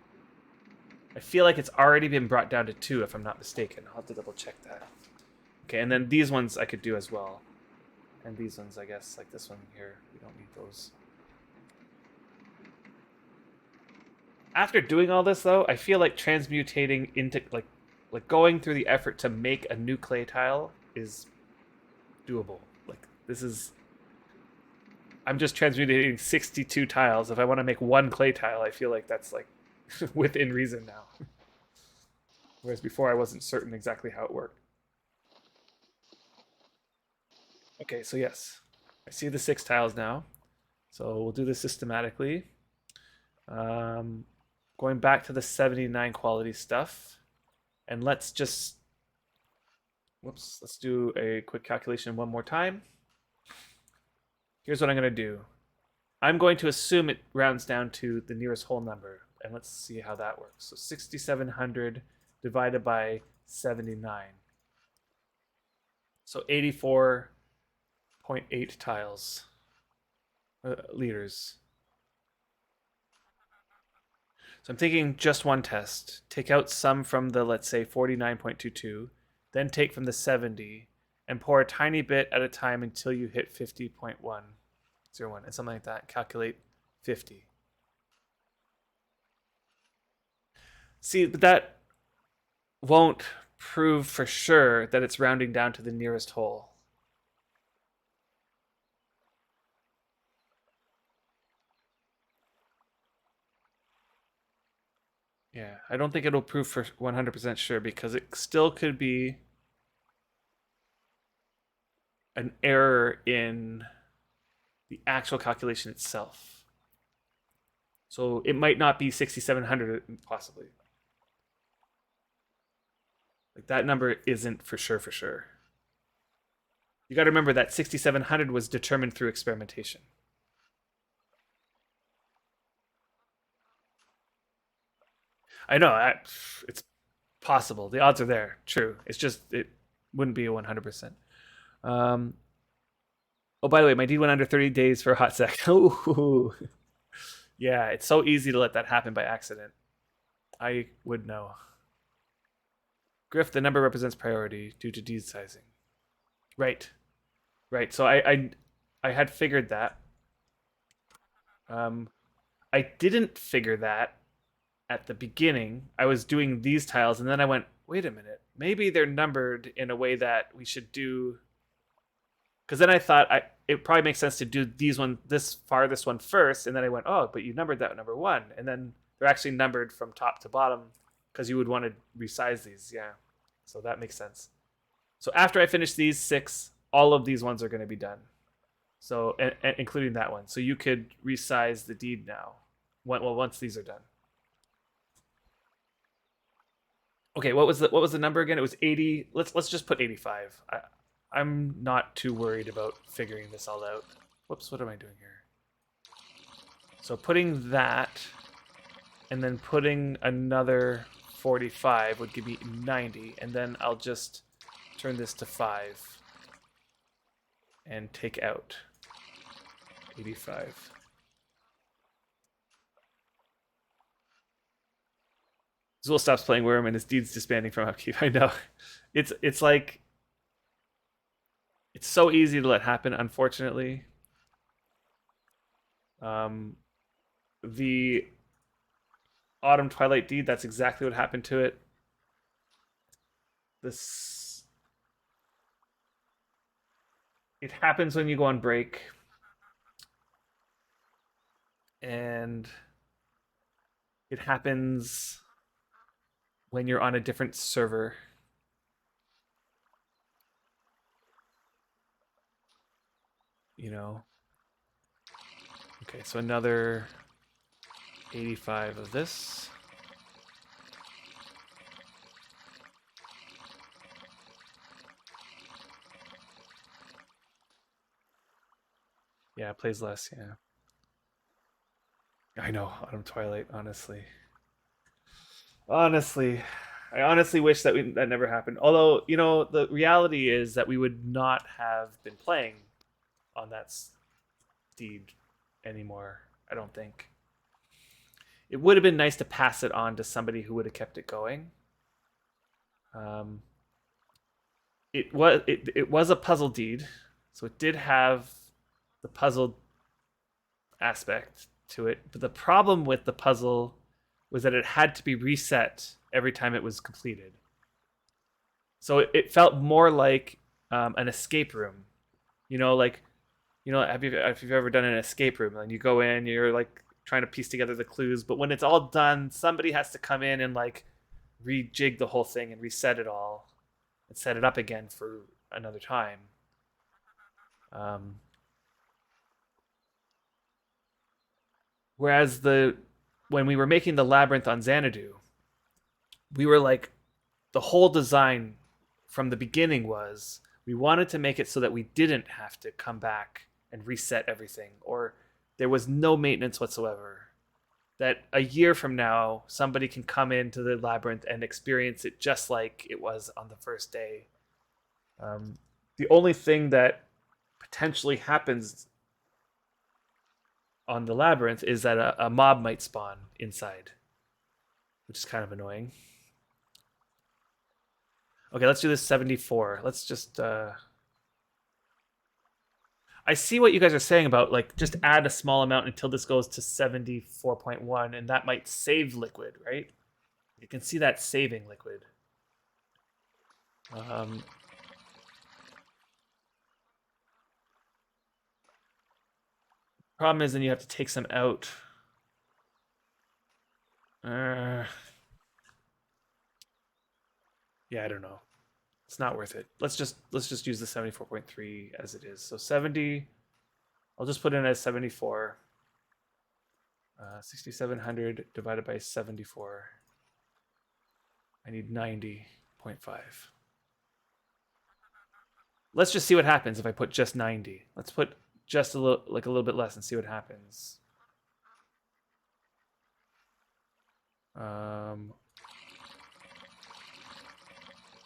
I feel like it's already been brought down to 2, if I'm not mistaken. I'll have to double check that. Okay, and then these ones I could do as well. And these ones, I guess, like this one here, we don't need those. After doing all this, though, I feel like transmutating into, like going through the effort to make a new clay tile is doable. Like, this is... I'm just transmutating 62 tiles. If I want to make one clay tile, I feel like that's, like, within reason now. Whereas before I wasn't certain exactly how it worked. Okay, so yes. I see the 6 tiles now. So we'll do this systematically. Going back to the 79 quality stuff. And let's just... Whoops. Let's do a quick calculation one more time. Here's what I'm going to do. I'm going to assume it rounds down to the nearest whole number. And let's see how that works. So 6,700 divided by 79. So 84.8 tiles. Liters. So I'm taking just one test. Take out some from the, let's say, 49.22. Then take from the 70. And pour a tiny bit at a time until you hit 50.101. And something like that. Calculate 50. See, but that won't prove for sure that it's rounding down to the nearest whole. Yeah, I don't think it'll prove for 100% sure, because it still could be an error in the actual calculation itself. So it might not be 6,700 possibly. Like, that number isn't for sure. You got to remember that 6,700 was determined through experimentation. I know, it's possible. The odds are there. True. It's just, it wouldn't be a 100%. Oh, by the way, my deed went under 30 days for a hot sec. Ooh. Yeah, it's so easy to let that happen by accident. I would know. Griff, the number represents priority due to deed sizing. Right. So I had figured that. I didn't figure that at the beginning. I was doing these tiles, and then I went, wait a minute, maybe they're numbered in a way that we should do. Because then I thought it probably makes sense to do this farthest one first, and then I went, oh, but you numbered that number 1, and then they're actually numbered from top to bottom because you would want to resize these. Yeah, so that makes sense. So after I finish these 6, all of these ones are going to be done. So and including that one. So you could resize the deed now. Once these are done. Okay, what was the number again? It was 80. Let's just put 85. I'm not too worried about figuring this all out. Whoops, what am I doing here? So putting that, and then putting another 45 would give me 90, and then I'll just turn this to 5 and take out 85. Zool stops playing Wurm and his deed's disbanding from upkeep. I know. It's like, it's so easy to let happen, unfortunately. The Autumn Twilight deed, that's exactly what happened to it. This It happens when you go on break, and it happens when you're on a different server. You know. Okay, so another 85 of this. Yeah, it plays less, yeah. I know, Autumn Twilight, honestly. Honestly. I honestly wish that never happened. Although, you know, the reality is that we would not have been playing on that steed anymore, I don't think. It would have been nice to pass it on to somebody who would have kept it going. Um, it was a puzzle deed, so it did have the puzzle aspect to it. But the problem with the puzzle was that it had to be reset every time it was completed. So it felt more like an escape room. You know, like if you've ever done an escape room and you go in, you're like trying to piece together the clues, but when it's all done, somebody has to come in and like rejig the whole thing and reset it all and set it up again for another time. Um, Whereas when we were making the labyrinth on Xanadu, we were like the whole design from the beginning was we wanted to make it so that we didn't have to come back and reset everything, or there was no maintenance whatsoever. That a year from now, somebody can come into the labyrinth and experience it just like it was on the first day. Um, the only thing that potentially happens on the labyrinth is that a mob might spawn inside, which is kind of annoying. Okay, let's do this 74. Let's just I see what you guys are saying about like just add a small amount until this goes to 74.1 and that might save liquid, right? You can see that saving liquid. Um, Problem is then you have to take some out. Yeah, I don't know. It's not worth it. Let's just use the 74.3 as it is. So 70, I'll just put in as 74. 6,700 divided by 74. I need 90.5. Let's just see what happens if I put just 90. Let's put just a little bit less and see what happens.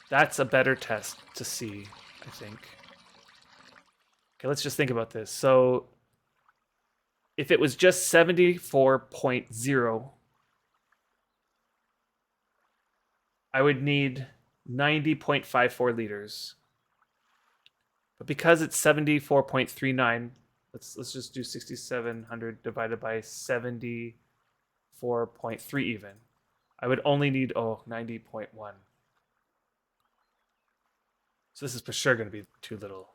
That's a better test to see, I think. Okay, let's just think about this. So if it was just 74.0, I would need 90.54 liters. But because it's 74.39, let's just do 6,700 divided by 74.3 even. I would only need 90.1. So this is for sure going to be too little.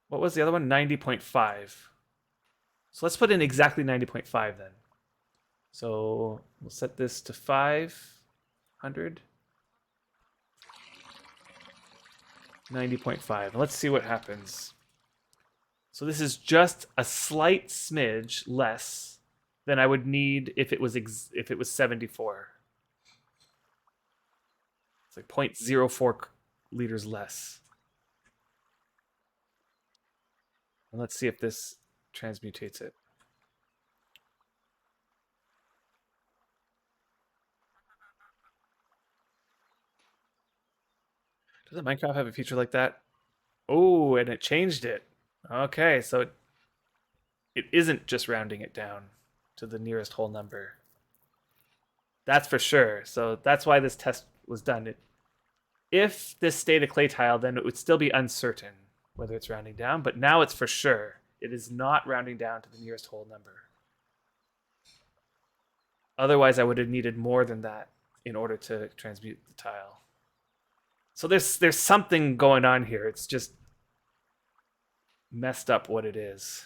What was the other one? 90.5. So let's put in exactly 90.5 then. So we'll set this to 500. 90.5. Let's see what happens. So this is just a slight smidge less than I would need if it was 74. It's like 0.04 liters less. And let's see if this transmutates it. Doesn't Minecraft have a feature like that? Oh, and it changed it. Okay, so it isn't just rounding it down to the nearest whole number. That's for sure. So that's why this test was done. If this stayed a clay tile, then it would still be uncertain whether it's rounding down, but now it's for sure. It is not rounding down to the nearest whole number. Otherwise, I would have needed more than that in order to transmute the tile. So there's something going on here. It's just messed up what it is.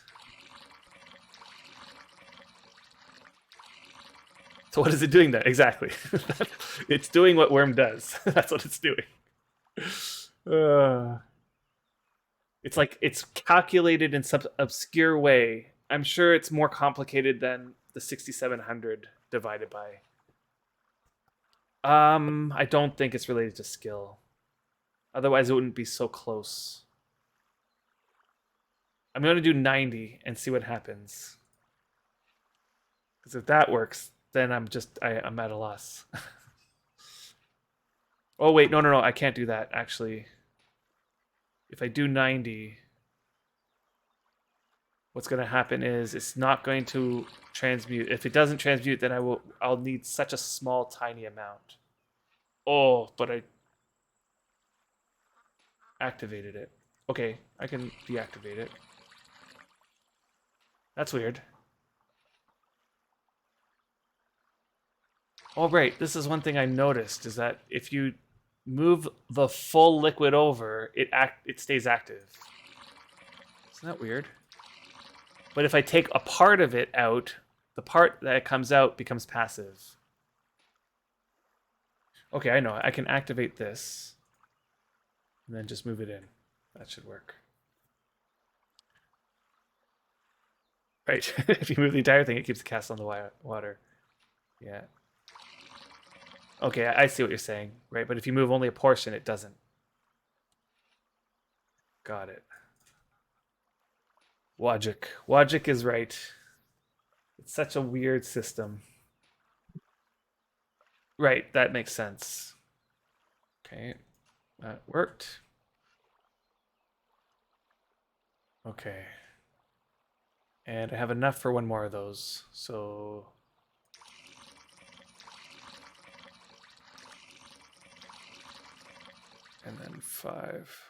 So what is it doing then? Exactly. It's doing what Wurm does. That's what it's doing. It's like it's calculated in some obscure way. I'm sure it's more complicated than the 6700 divided by. I don't think it's related to skill. Otherwise, it wouldn't be so close. I'm going to do 90 and see what happens. Because if that works, then I'm at a loss. Oh, wait, no, I can't do that, actually. If I do 90, what's going to happen is it's not going to transmute. If it doesn't transmute, then I'll need such a small, tiny amount. Oh, but I activated it. Okay, I can deactivate it. That's weird. Oh, right. This is one thing I noticed, is that if you move the full liquid over, it stays active. Isn't that weird? But if I take a part of it out, the part that comes out becomes passive. Okay, I know. I can activate this and then just move it in. That should work. Right. If you move the entire thing, it keeps the cast on the water. Yeah. Okay, I see what you're saying. Right, but if you move only a portion, it doesn't. Got it. Logic. Logic is right. It's such a weird system. Right, that makes sense. Okay, that worked. Okay. And I have enough for one more of those, so... And then 5.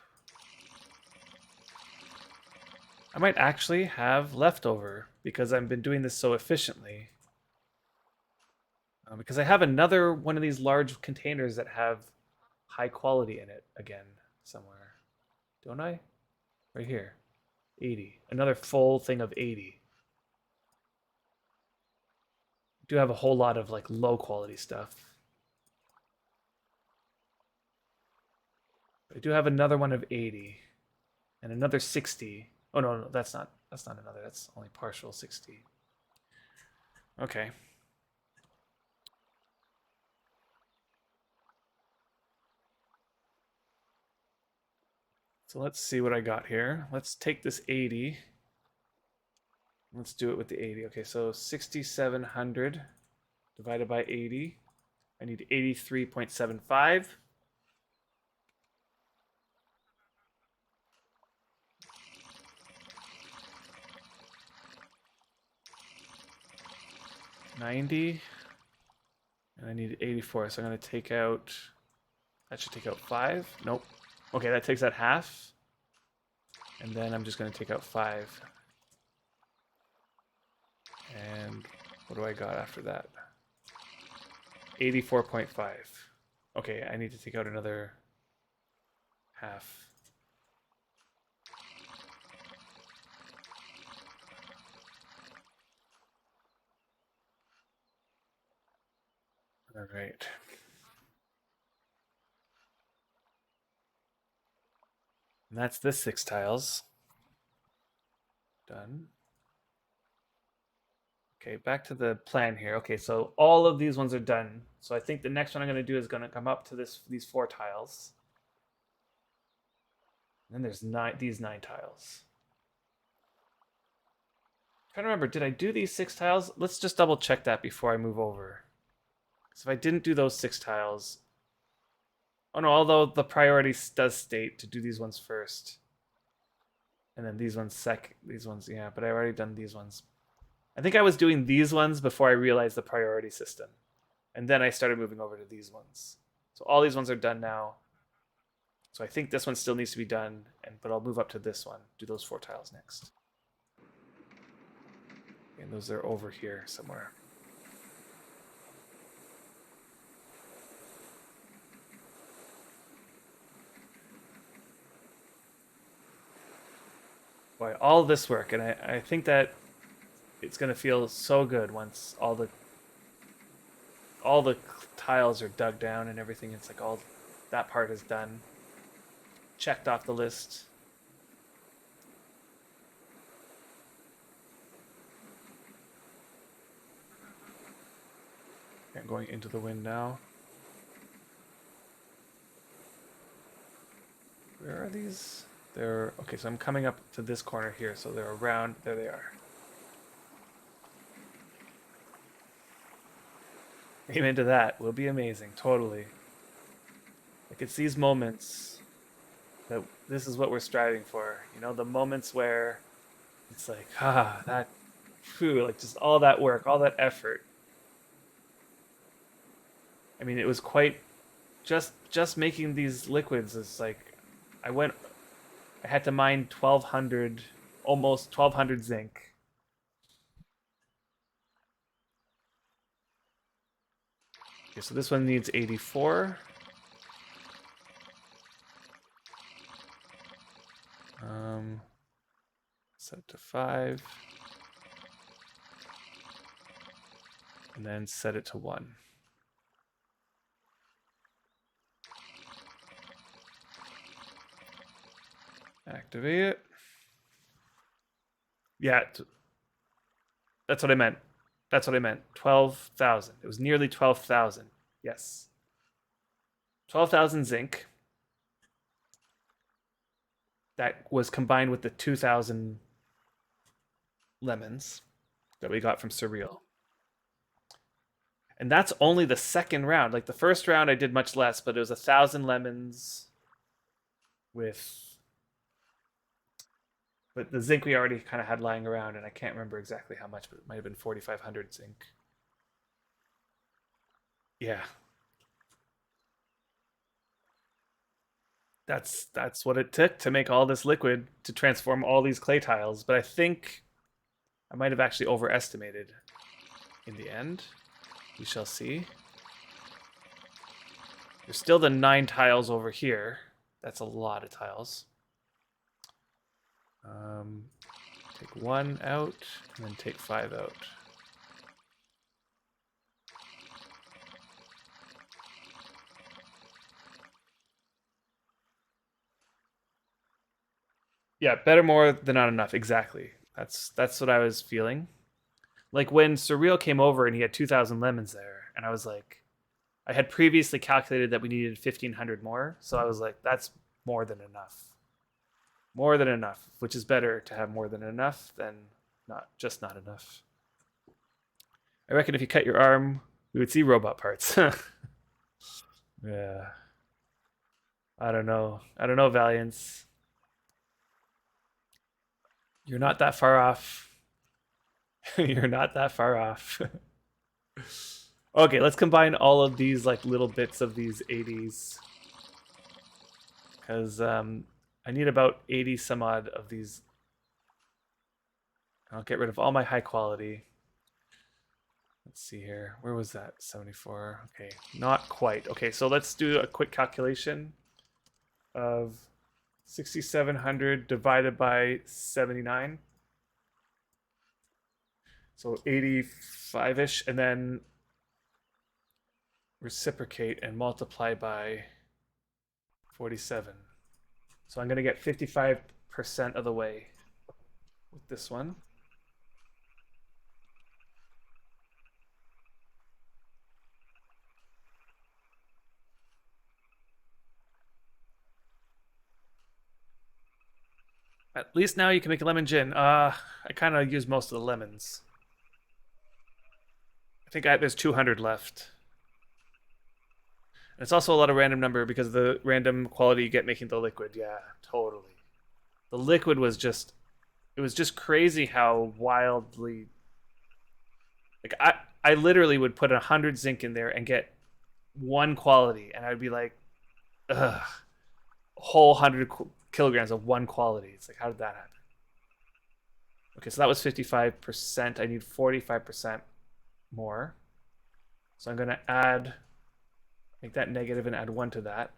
I might actually have leftover because I've been doing this so efficiently. Because I have another one of these large containers that have high quality in it again somewhere. Don't I? Right here. 80. Another full thing of 80. I do have a whole lot of like low quality stuff. I do have another one of 80 and another 60. Oh no, that's not another. That's only partial 60. Okay. So let's see what I got here. Let's take this 80. Let's do it with the 80. Okay, so 6,700 divided by 80. I need 83.75. $90. And I need 84. So I'm going to take out... That should take out 5. Nope. Okay, that takes out half. And then I'm just going to take out 5. And what do I got after that? 84.5. Okay, I need to take out another half. All right. And that's this 6 tiles. Done. Okay, back to the plan here. Okay, so all of these ones are done. So I think the next one I'm going to do is going to come up to these 4 tiles. And then there's these 9 tiles. I'm trying to remember, did I do these 6 tiles? Let's just double check that before I move over. So if I didn't do those 6 tiles... Oh no, although the priority does state to do these ones first. And then these ones these ones, yeah, but I already done these ones. I think I was doing these ones before I realized the priority system. And then I started moving over to these ones. So all these ones are done now. So I think this one still needs to be done, but I'll move up to this one. Do those 4 tiles next. And those are over here somewhere. Boy, all this work, and I think that it's gonna feel so good once all the tiles are dug down and everything. It's like all that part is done, checked off the list. I'm going into the wind now. Where are these? They're okay. So I'm coming up to this corner here. So they're around. There they are. Amen to that. Will be amazing. Totally. Like it's these moments that this is what we're striving for. You know, the moments where it's like, that, phew, like just all that work, all that effort. I mean, it was quite just making these liquids is like, I had to mine 1200, almost 1200 zinc. Okay, so this one needs 84. Set to 5. And then set it to 1. Activate it. Yeah, that's what I meant. That's what I meant. 12,000. It was nearly 12,000. Yes. 12,000 zinc. That was combined with the 2,000 lemons that we got from Surreal. And that's only the second round. Like the first round I did much less, but it was 1,000 lemons but the zinc we already kind of had lying around, and I can't remember exactly how much, but it might have been 4,500 zinc. Yeah. That's what it took to make all this liquid to transform all these clay tiles, but I think I might have actually overestimated in the end. We shall see. There's still the 9 tiles over here. That's a lot of tiles. Take 1 out, and then take 5 out. Yeah, better more than not enough. Exactly. That's what I was feeling. Like when Surreal came over and he had 2,000 lemons there, and I was like, I had previously calculated that we needed 1,500 more, so I was like, that's more than enough. More than enough, which is better to have more than enough than not enough. I reckon if you cut your arm, we would see robot parts. Yeah. I don't know. I don't know, Valiance. You're not that far off. You're not that far off. Okay, let's combine all of these like little bits of these 80s. Because I need about 80 some odd of these. I'll get rid of all my high quality. Let's see here. Where was that? 74. Okay, not quite. Okay, so let's do a quick calculation of 6,700 divided by 79. So 85-ish, and then reciprocate and multiply by 47. So I'm going to get 55% of the way with this one. At least now you can make a lemon gin. I kind of used most of the lemons. I think there's 200 left. And it's also a lot of random number because of the random quality you get making the liquid. Yeah, totally. The liquid was just, it was just crazy how wildly, like I literally would put 100 zinc in there and get 1 quality, and I'd be like, ugh, a whole 100 kilograms of 1 quality. It's like, how did that happen? Okay, so that was 55%. I need 45% more. So I'm going to make that negative and add 1 to that.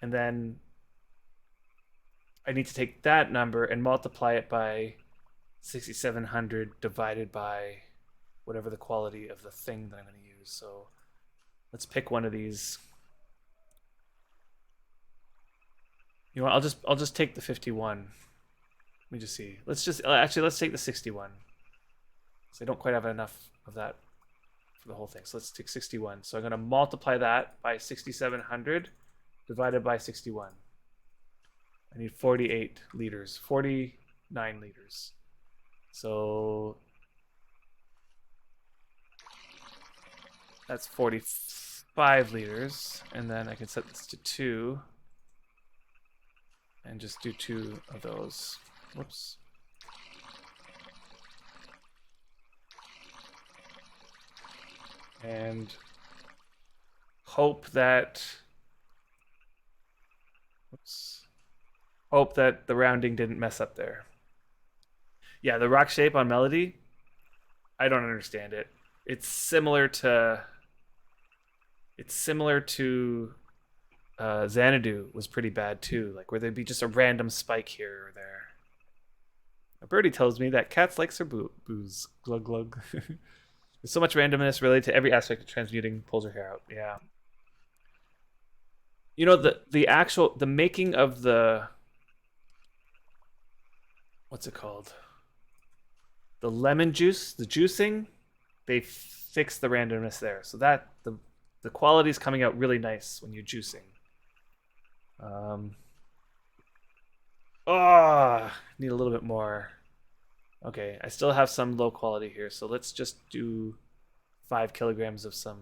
And then I need to take that number and multiply it by 6,700 divided by whatever the quality of the thing that I'm going to use. So let's pick one of these. You know what, I'll just take the 51. Let me just see. Let's take the 61. So I don't quite have enough of that for the whole thing. So let's take 61. So I'm going to multiply that by 6,700 divided by 61. I need 48 liters, 49 liters. So that's 45 liters. And then I can set this to 2 and just do 2 of those. Whoops. And hope that the rounding didn't mess up there. Yeah, the rock shape on Melody, I don't understand it. It's similar to Xanadu was pretty bad too, like where there'd be just a random spike here or there. A birdie tells me that cats like their booze. Glug glug. There's so much randomness related to every aspect of transmuting pulls her hair out. Yeah. You know, the making of the, what's it called? The lemon juice, the juicing, they fix the randomness there. So that the quality is coming out really nice when you're juicing. Need a little bit more. Okay, I still have some low quality here, so let's just do 5 kilograms of some.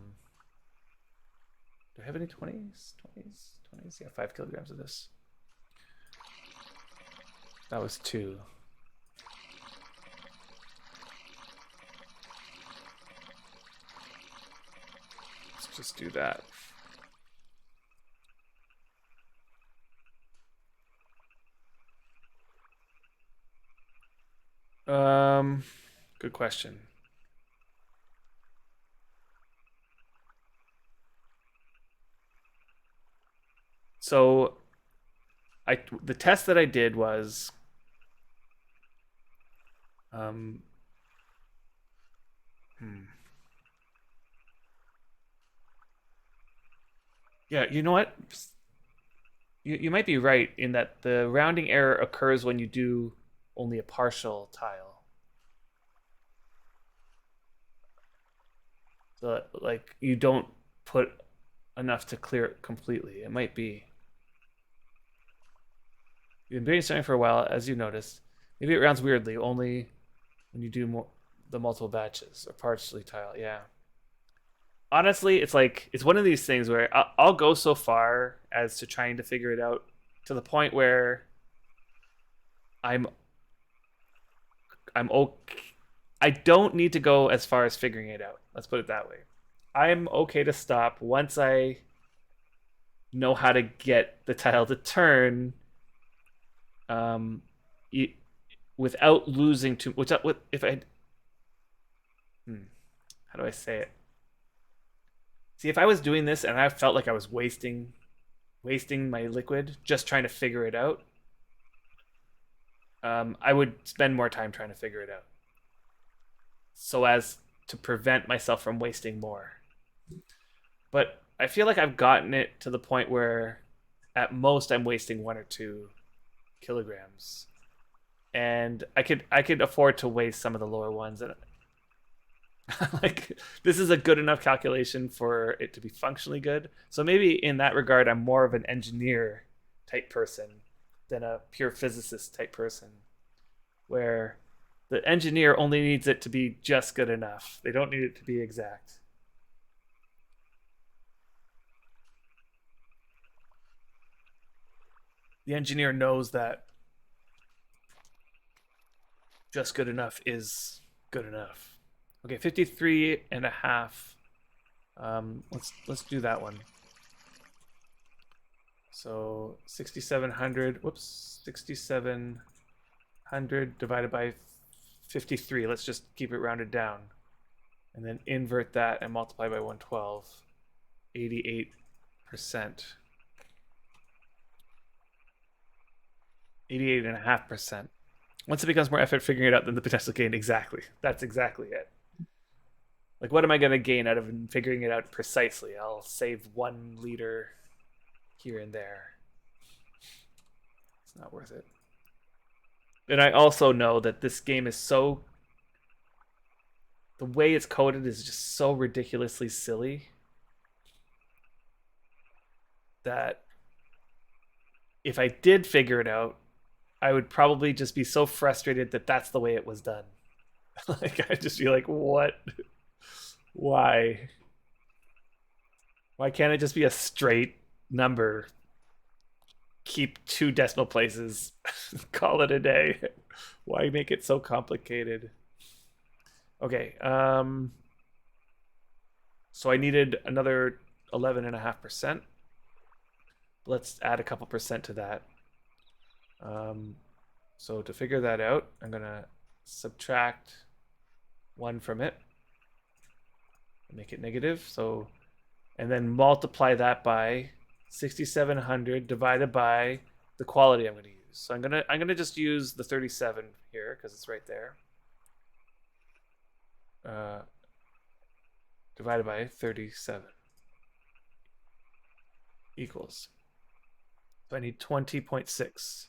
Do I have any 20s? 20s? Yeah, 5 kilograms of this. That was 2. Let's just do that. Good question. So the test that I did was yeah, you know what? You might be right in that the rounding error occurs when you do only a partial tile. So like you don't put enough to clear it completely. It might be. You've been brainstorming for a while, as you noticed. Maybe it rounds weirdly only when you do the multiple batches or partially tile. Yeah. Honestly, it's like it's one of these things where I'll go so far as to trying to figure it out to the point where I'm okay. I don't need to go as far as figuring it out. Let's put it that way. I'm okay to stop once I know how to get the tile to turn, without losing too. If I, how do I say it? See, if I was doing this and I felt like I was wasting my liquid just trying to figure it out, I would spend more time trying to figure it out, so as to prevent myself from wasting more. But I feel like I've gotten it to the point where at most I'm wasting 1 or 2 kilograms, and I could afford to waste some of the lower ones. And like this is a good enough calculation for it to be functionally good. So maybe in that regard, I'm more of an engineer type person than a pure physicist type person, where the engineer only needs it to be just good enough. They don't need it to be exact. The engineer knows that just good enough is good enough. Okay, 53 and a half. Let's do that one. So 6,700. Whoops, 6,700 divided by 53. Let's just keep it rounded down, and then invert that and multiply by 112. 88%. 88.5%. Once it becomes more effort figuring it out, then the potential gain. Exactly. That's exactly it. Like, what am I going to gain out of figuring it out precisely? I'll save 1 liter here and there. It's not worth it. And I also know that this game is so... The way it's coded is just so ridiculously silly that if I did figure it out, I would probably just be so frustrated that that's the way it was done. Like, I'd just be like, what? Why? Why can't it just be a straight number? Keep 2 decimal places. Call it a day. Why make it so complicated? Okay. So I needed another 11.5%. Let's add a couple percent to that. So to figure that out, I'm gonna subtract 1 from it. Make it negative. So, and then multiply that by 6,700 divided by the quality I'm going to use. So I'm gonna just use the 37 here because it's right there. Divided by 37 equals. So I need 20.6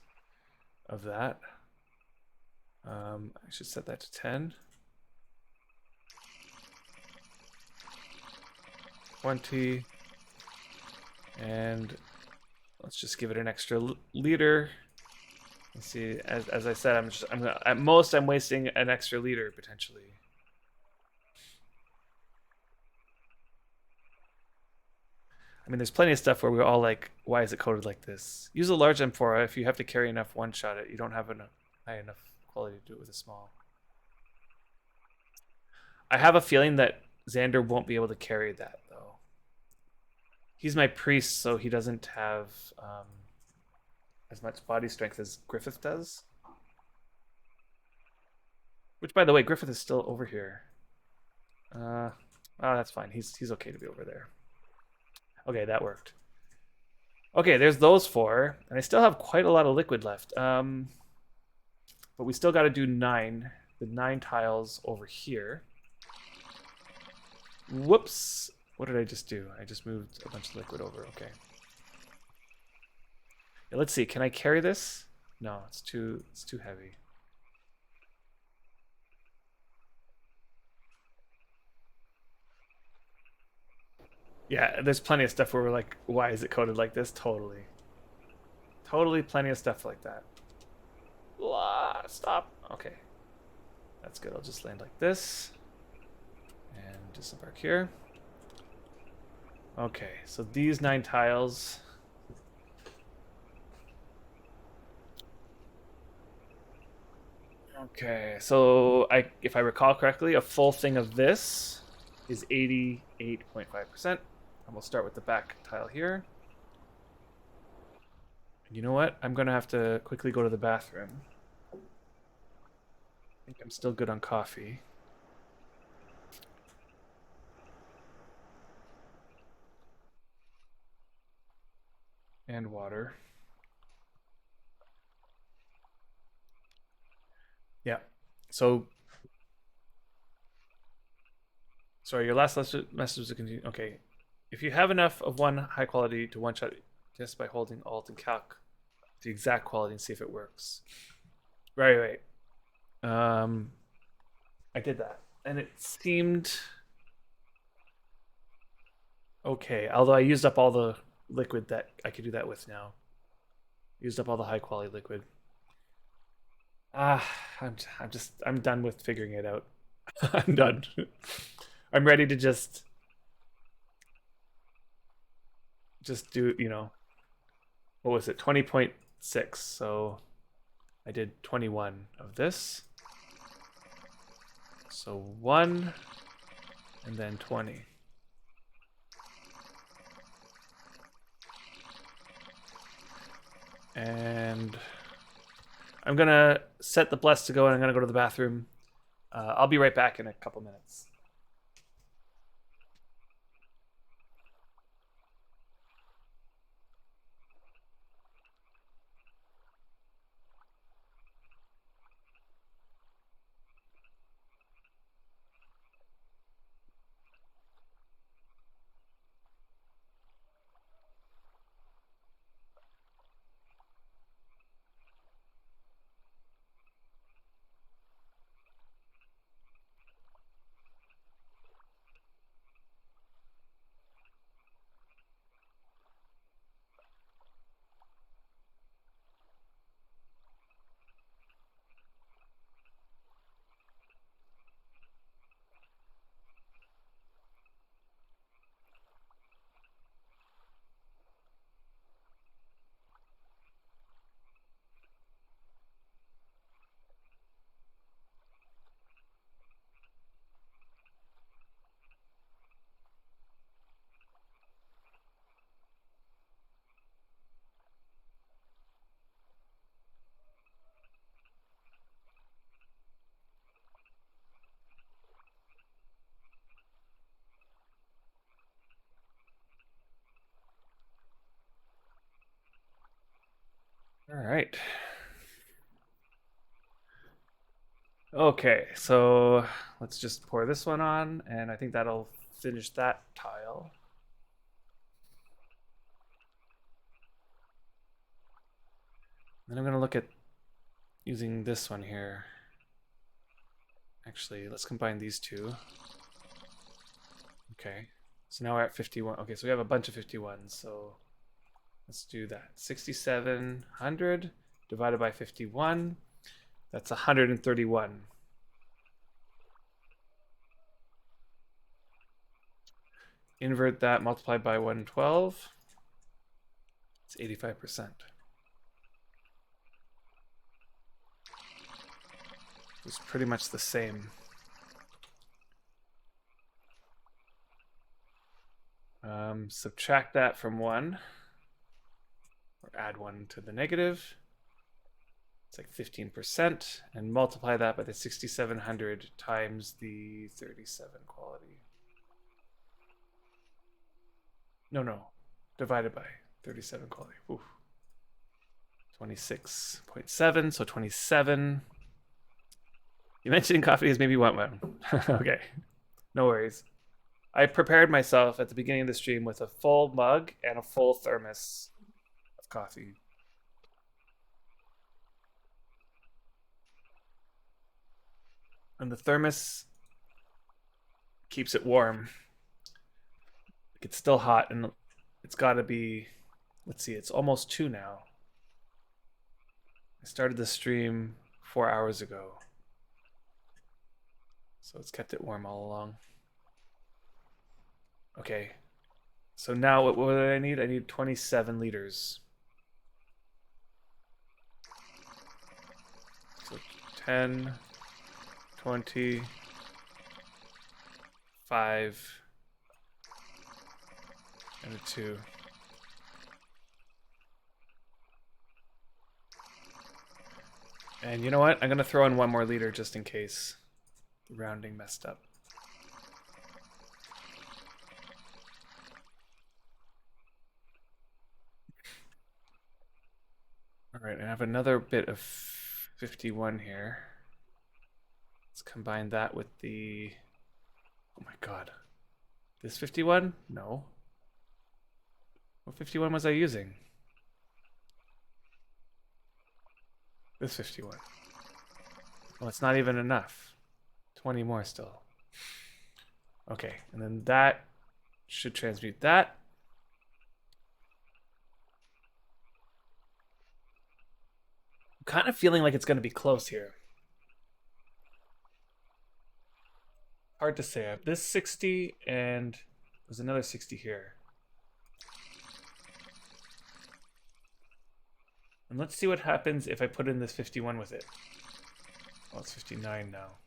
of that. I should set that to 10. 20, and let's just give it an extra liter. Let's see. As I said, at most I'm wasting an extra liter potentially. I mean, there's plenty of stuff where we're all like, why is it coded like this? Use a large amphora if you have to carry enough one-shot it. You don't have enough high enough quality to do it with a small. I have a feeling that Xander won't be able to carry that though. He's my priest, so he doesn't have as much body strength as Griffith does. Which, by the way, Griffith is still over here. Oh, that's fine. He's okay to be over there. Okay, that worked. Okay, there's those 4, and I still have quite a lot of liquid left. But we still got to do 9. The 9 tiles over here. Whoops! What did I just do? I just moved a bunch of liquid over. Okay. Yeah, let's see. Can I carry this? No, it's too heavy. Yeah, there's plenty of stuff where we're like, why is it coded like this? Totally. Totally plenty of stuff like that. Stop. Okay. That's good. I'll just land like this. And disembark here. Okay, so these 9 tiles. Okay, so if I recall correctly, a full thing of this is 88.5%. And we'll start with the back tile here. And you know what? I'm going to have to quickly go to the bathroom. I think I'm still good on coffee. And water. Yeah. So, sorry, your last message was to continue. Okay. If you have enough of one high quality to one-shot just by holding Alt and Calc the exact quality and see if it works. Right. I did that. And it seemed okay, although I used up all the liquid that I could do that with now. Used up all the high quality liquid. I'm done with figuring it out. I'm done. I'm ready to just do, what was it? 20.6. So I did 21 of this. So 1 and then 20. And I'm gonna set the bless to go, and I'm gonna go to the bathroom. I'll be right back in a couple minutes. right. Okay, so let's just pour this one on, and I think that'll finish that tile. Then I'm going to look at using this one here. Actually, let's combine these two. Okay, so now we're at 51. Okay, so we have a bunch of 51s, so let's do that. 6,700 divided by 51. That's 131. Invert that, multiplied by 112. It's 85%. It's pretty much the same. Subtract that from 1, or add 1 to the negative. It's like 15%, and multiply that by the 6,700 times the 37 quality. No, divided by 37 quality. Oof. 26.7, so 27. You mentioned coffee has maybe want one. Okay, no worries. I prepared myself at the beginning of the stream with a full mug and a full thermos of coffee. And the thermos keeps it warm. It's still hot, and it's got to be, let's see, it's almost 2 now. I started the stream 4 hours ago. So it's kept it warm all along. Okay. So now what do I need? I need 27 liters. So 10, 20, 5, and a 2. And you know what? I'm going to throw in 1 more liter just in case the rounding messed up. All right, I have another bit of 51 here. Let's combine that with the... Oh my god. This 51? No. What 51 was I using? This 51. Well, it's not even enough. 20 more still. Okay, and then that should transmute that. I'm kind of feeling like it's going to be close here. Hard to say. I have this 60 and there's another 60 here. And let's see what happens if I put in this 51 with it. Oh, it's 59 now.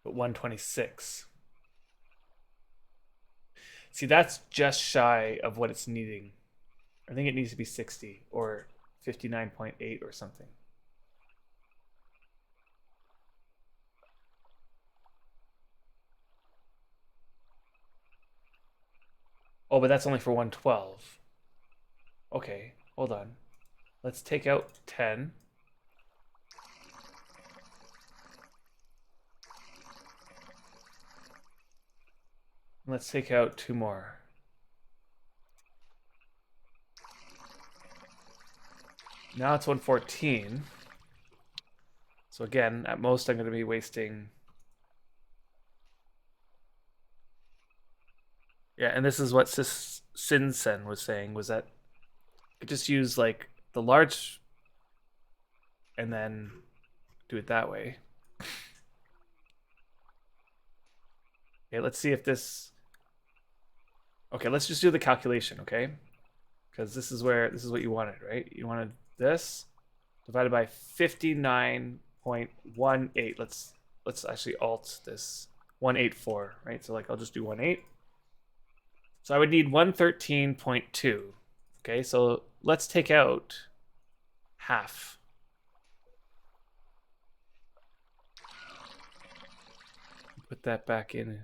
But 126. See, that's just shy of what it's needing. I think it needs to be 60 or 59.8 or something. Oh, but that's only for 112. Okay, hold on. Let's take out 10. Let's take out 2 more. Now it's 114. So again, at most I'm going to be wasting... Yeah, and this is what Sinsen was saying, was that you could just use like the large and then do it that way. Okay, let's see if this... Okay, let's just do the calculation, okay? Because this is what you wanted, right? You wanted this divided by 59.18. Let's actually alt this 184, right? So like I'll just do 18. So I would need 113.2. Okay, so let's take out half. Put that back in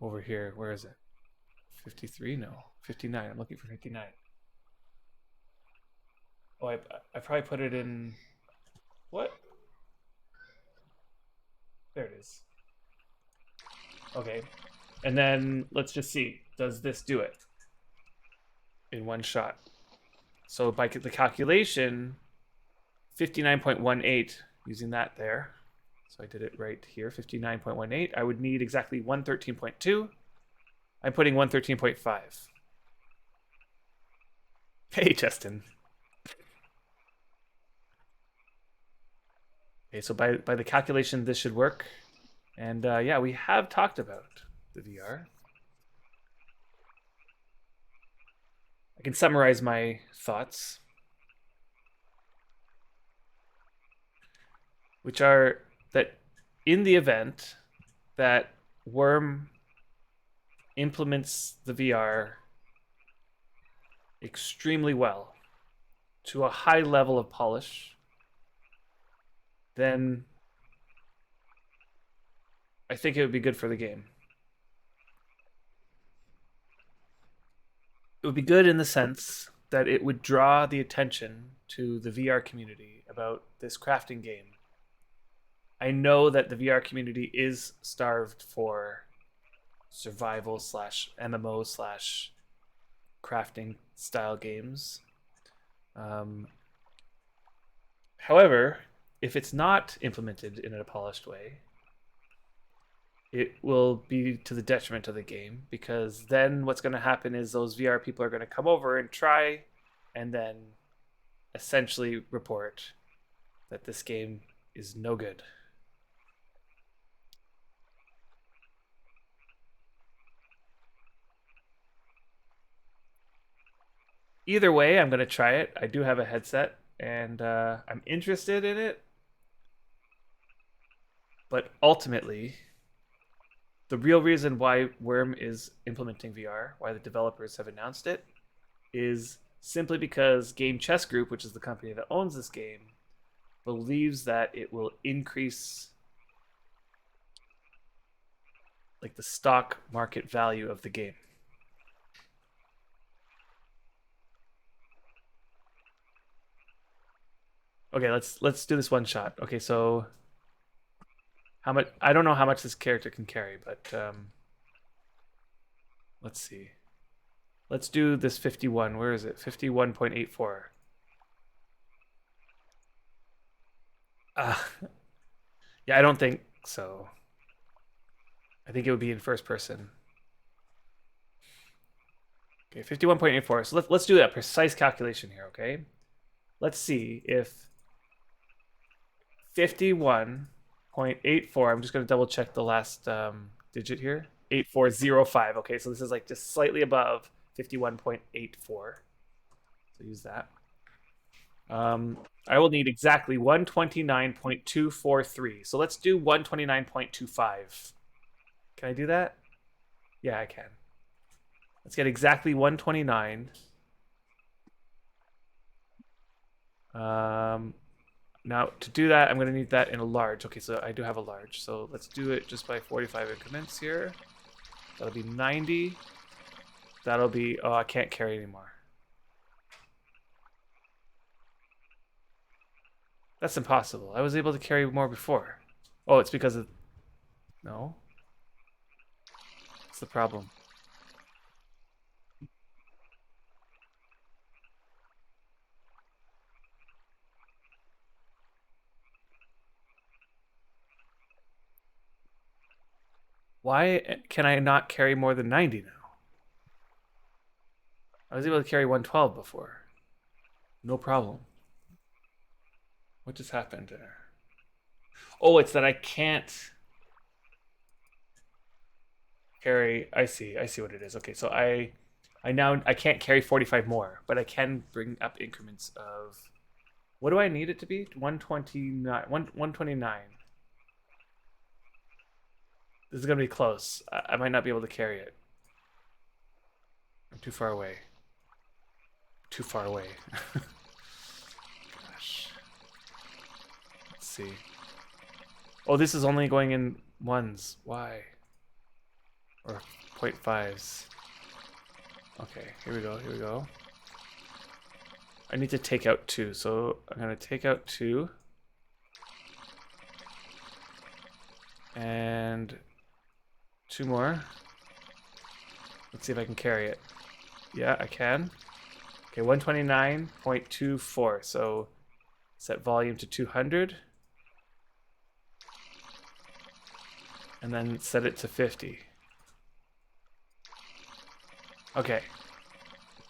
over here. Where is it? 53? No, 59. I'm looking for 59. Oh, I probably put it in. What? There it is. Okay. And then let's just see. Does this do it in one shot? So by the calculation, 59.18, using that there. So I did it right here, 59.18. I would need exactly 113.2. I'm putting 113.5. Hey, Justin. Okay, so by the calculation, this should work. And yeah, we have talked about the VR. I can summarize my thoughts, which are that in the event that Wurm implements the VR extremely well to a high level of polish, then I think it would be good for the game. It would be good in the sense that it would draw the attention to the VR community about this crafting game. I know that the VR community is starved for survival slash MMO slash crafting style games. However, if it's not implemented in a polished way, it will be to the detriment of the game, because then what's going to happen is those VR people are going to come over and try and then essentially report that this game is no good. Either way, I'm going to try it. I do have a headset and I'm interested in it. But ultimately, the real reason why Wurm is implementing VR, why the developers have announced it, is simply because Game Chess Group, which is the company that owns this game, believes that it will increase like the stock market value of the game. Okay, let's do this one shot. Okay, so how much? I don't know how much this character can carry, but let's see. Let's do this 51. Where is it? 51.84. Yeah, I don't think so. I think it would be in first person. Okay, 51.84. So let's do that precise calculation here, okay? Let's see if 51.84, I'm just going to double check the last digit here. 8405. Okay, so this is like just slightly above 51.84. So use that. I will need exactly 129.243. So let's do 129.25. Can I do that? Yeah, I can. Let's get exactly 129. Now, to do that, I'm going to need that in a large. Okay, so I do have a large. So let's do it just by 45 increments here. That'll be 90. That'll be... Oh, I can't carry anymore. That's impossible. I was able to carry more before. Oh, it's because of... No. What's the problem? Why can I not carry more than 90 now? I was able to carry 112 before. No problem. What just happened there? Oh, it's that I can't carry... I see what it is. Okay, so I can't carry 45 more, but I can bring up increments of... What do I need it to be? 129. 129. This is going to be close. I might not be able to carry it. I'm too far away. Too far away. Gosh. Let's see. Oh, this is only going in ones. Why? Or 0.5s. Okay, here we go, here we go. I need to take out 2, so I'm going to take out 2. And 2 more. Let's see if I can carry it. Yeah, I can. Okay, 129.24. So set volume to 200. And then set it to 50. Okay.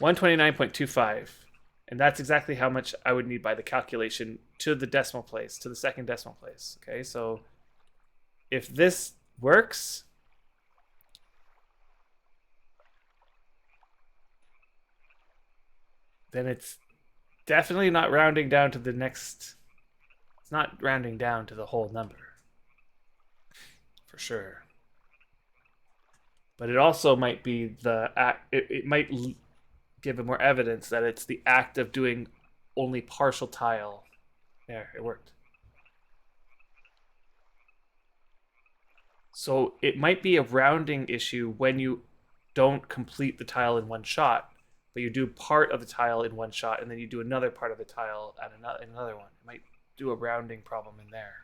129.25. And that's exactly how much I would need by the calculation to the decimal place, to the second decimal place. Okay, so if this works, then it's definitely not rounding down to the next. It's not rounding down to the whole number. For sure. But it also might be the act. It might give it more evidence that it's the act of doing only partial tile. There, it worked. So it might be a rounding issue when you don't complete the tile in one shot, but you do part of the tile in one shot, and then you do another part of the tile at another one. It might do a rounding problem in there.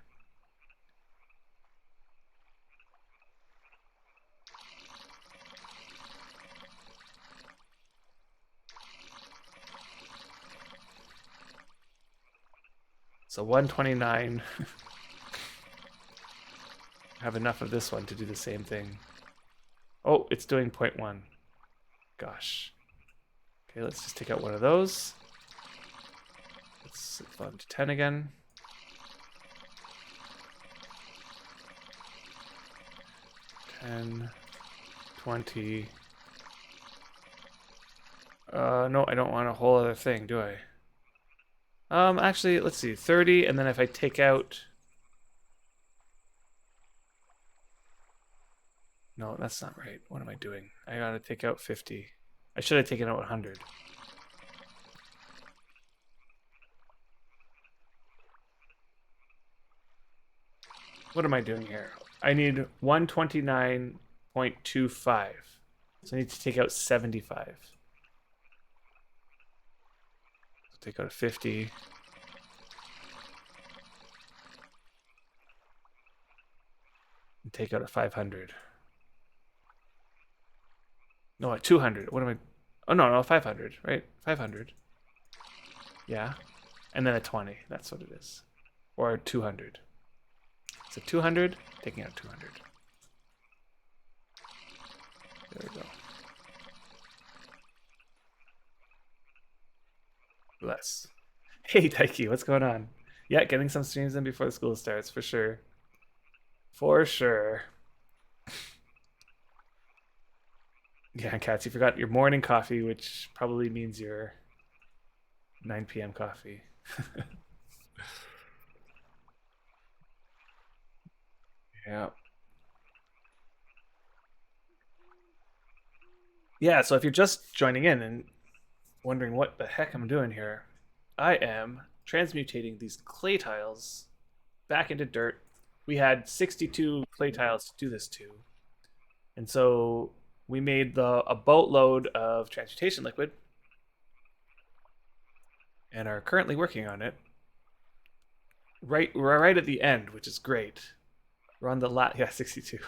So 129. Have enough of this one to do the same thing. Oh, it's doing 0.1. Gosh. Okay, let's just take out one of those. Let's set volume to 10 again. And 20. No, I don't want a whole other thing, do I? Actually, let's see, 30, and then if I take out... No, that's not right. What am I doing? I gotta take out 50. I should have taken out 100. What am I doing here? I need 129.25. So I need to take out 75. So take out a 50. And take out a 500. No, a 200. What am I? Oh, no, 500, right? 500. Yeah. And then a 20. That's what it is. Or 200. So 200, taking out 200. There we go. Bless. Hey, Daiki, what's going on? Yeah, getting some streams in before the school starts, for sure. For sure. Yeah, Cats, you forgot your morning coffee, which probably means your 9 p.m. coffee. Yeah. Yeah, so if you're just joining in and wondering what the heck I'm doing here, I am transmutating these clay tiles back into dirt. We had 62 clay tiles to do this to. And so we made a boatload of transmutation liquid and are currently working on it. We're right at the end, which is great. We're on the yeah, 62.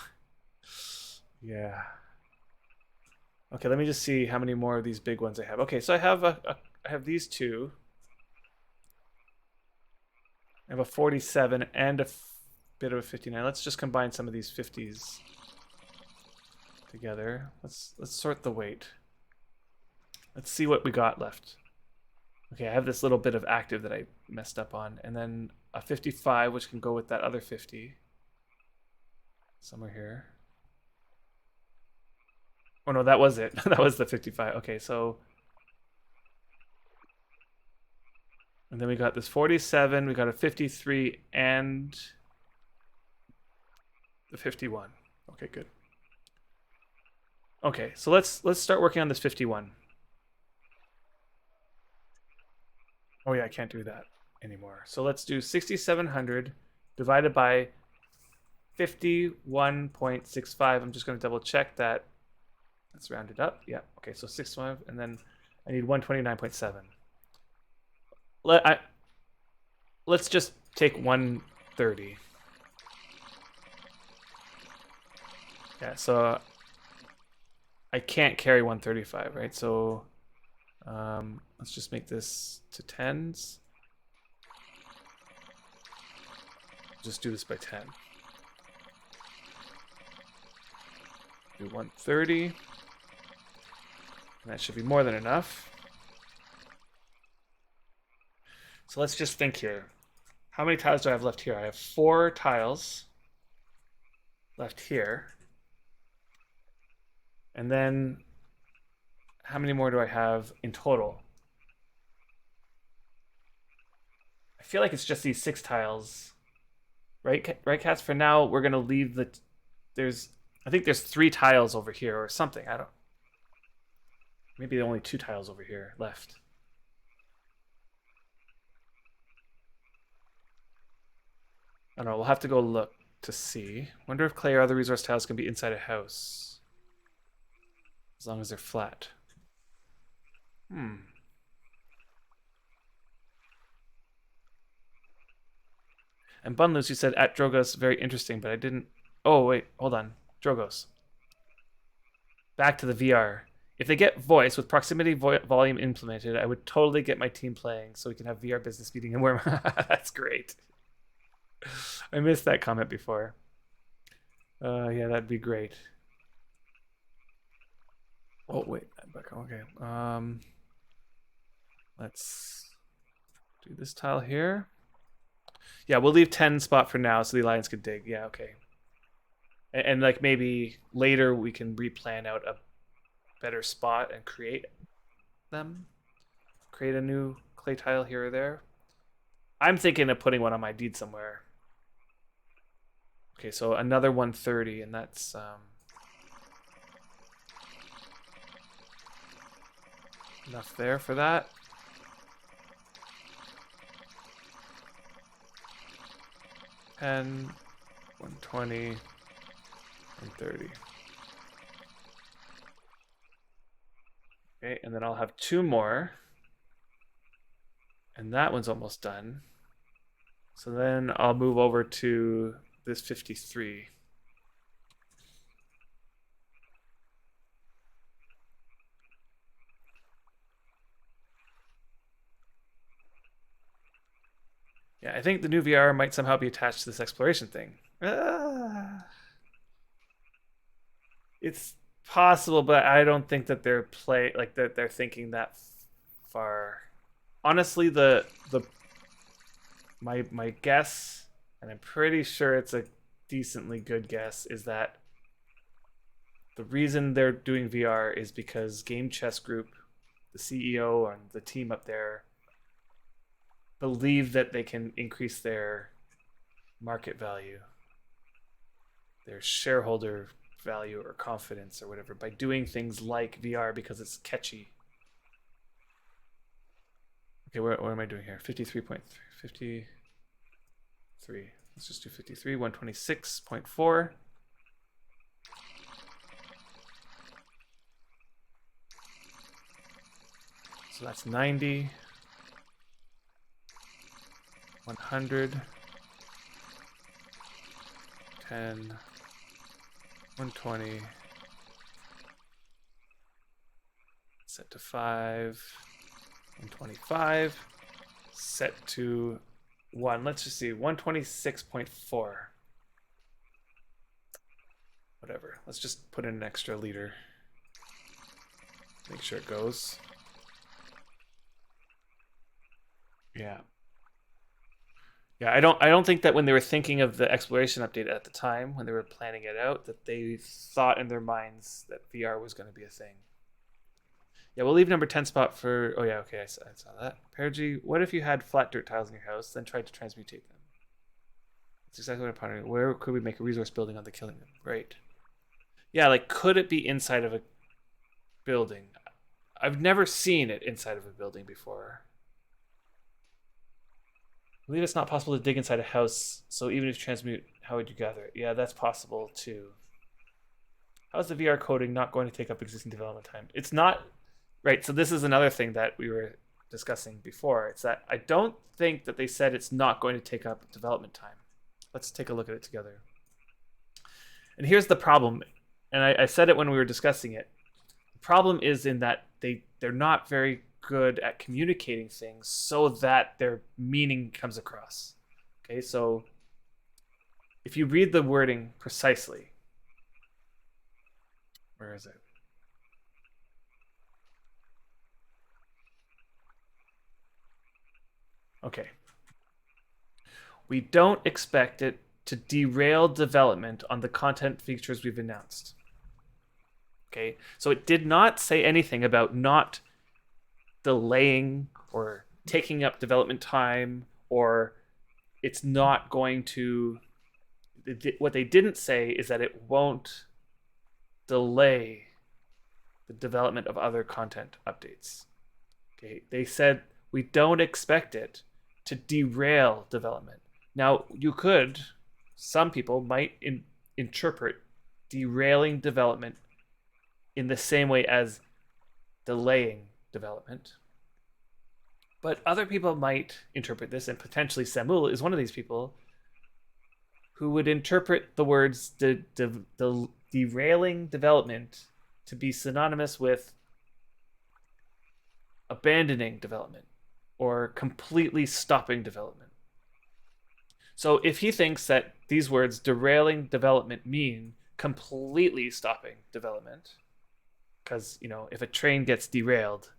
Yeah. Okay, let me just see how many more of these big ones I have. Okay, so I have I have these two. I have a 47 and a bit of a 59. Let's just combine some of these 50s together. Let's sort the weight. Let's see what we got left. Okay, I have this little bit of active that I messed up on, and then a 55, which can go with that other 50. Somewhere here. Oh no, that was it. That was the 55. Okay, so... And then we got this 47, we got a 53, and... the 51. Okay, good. Okay, so let's start working on this 51. Oh yeah, I can't do that anymore. So let's do 6,700 divided by 51.65. I'm just going to double check that Let's round it up. Yeah. Okay. So 6.5, and then I need 129.7. Let's just take 130. Yeah. So I can't carry 135, right? So let's just make this to tens. Just do this by 10. Do 130. And that should be more than enough. So let's just think here. How many tiles do I have left here? I have 4 tiles left here. And then how many more do I have in total? I feel like it's just these 6 tiles. Right, cats? For now, we're going to leave the... I think there's 3 tiles over here or something. I don't... Maybe only 2 tiles over here left. I don't know. We'll have to go look to see. Wonder if clay or other resource tiles can be inside a house. As long as they're flat. And Bunloose, you said at Drogos, very interesting, but I didn't... Oh, wait, hold on. Drogos. Back to the VR. If they get voice with proximity volume implemented, I would totally get my team playing so we can have VR business meeting in Wurm. That's great. I missed that comment before. Yeah, that'd be great. Oh, wait. Okay. Let's do this tile here. Yeah, we'll leave 10 spot for now so the Alliance could dig. Yeah, okay. And like maybe later we can replan out a better spot and create them. Create a new clay tile here or there. I'm thinking of putting one on my deed somewhere. Okay, so another 130, and that's enough there for that. And 120, 130. Okay, and then I'll have 2 more. And that one's almost done. So then I'll move over to this 53. Yeah, I think the new VR might somehow be attached to this exploration thing. It's possible, but I don't think that they're they're thinking that far. Honestly, my guess, and I'm pretty sure it's a decently good guess, is that the reason they're doing VR is because Game Chess Group, the CEO and the team up there, believe that they can increase their market value, their shareholder value or confidence or whatever by doing things like VR because it's catchy. Okay, what am I doing here? 53.3, 53. Let's just do 53, 126.4. So that's 90. 100, 10, 120, set to 5, 125, set to 1. Let's just see, 126.4. Whatever. Let's just put in an extra liter. Make sure it goes. Yeah. Yeah, I don't think that when they were thinking of the exploration update at the time, when they were planning it out, that they thought in their minds that VR was going to be a thing. Yeah, we'll leave number 10 spot for... Oh, yeah, okay, I saw that. Perigi, what if you had flat dirt tiles in your house, then tried to transmutate them? That's exactly what I'm pondering. Where could we make a resource building on the killing them? Right. Yeah, like, could it be inside of a building? I've never seen it inside of a building before. I believe it's not possible to dig inside a house, so even if you transmute, how would you gather it? Yeah, that's possible too. How's the VR coding not going to take up existing development time? It's not, right? So this is another thing that we were discussing before. It's that I don't think that they said it's not going to take up development time. Let's take a look at it together. And here's the problem, and I said it when we were discussing it. The problem is in that they're not very good at communicating things so that their meaning comes across. Okay, so if you read the wording precisely, where is it? Okay. We don't expect it to derail development on the content features we've announced. Okay, so it did not say anything about not delaying or taking up development time, or it's not going to. What they didn't say is that it won't delay the development of other content updates. Okay, they said we don't expect it to derail development. Now, some people might interpret derailing development in the same way as delaying development. But other people might interpret this, and potentially Samul is one of these people, who would interpret the words derailing development to be synonymous with abandoning development or completely stopping development. So if he thinks that these words derailing development mean completely stopping development, because, if a train gets derailed,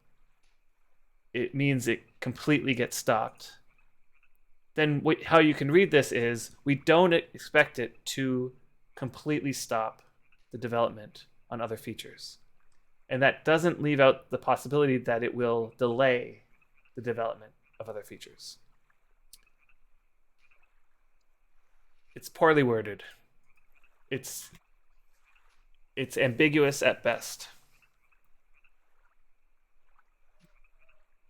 it means it completely gets stopped, then how you can read this is we don't expect it to completely stop the development on other features. And that doesn't leave out the possibility that it will delay the development of other features. It's poorly worded. It's ambiguous at best.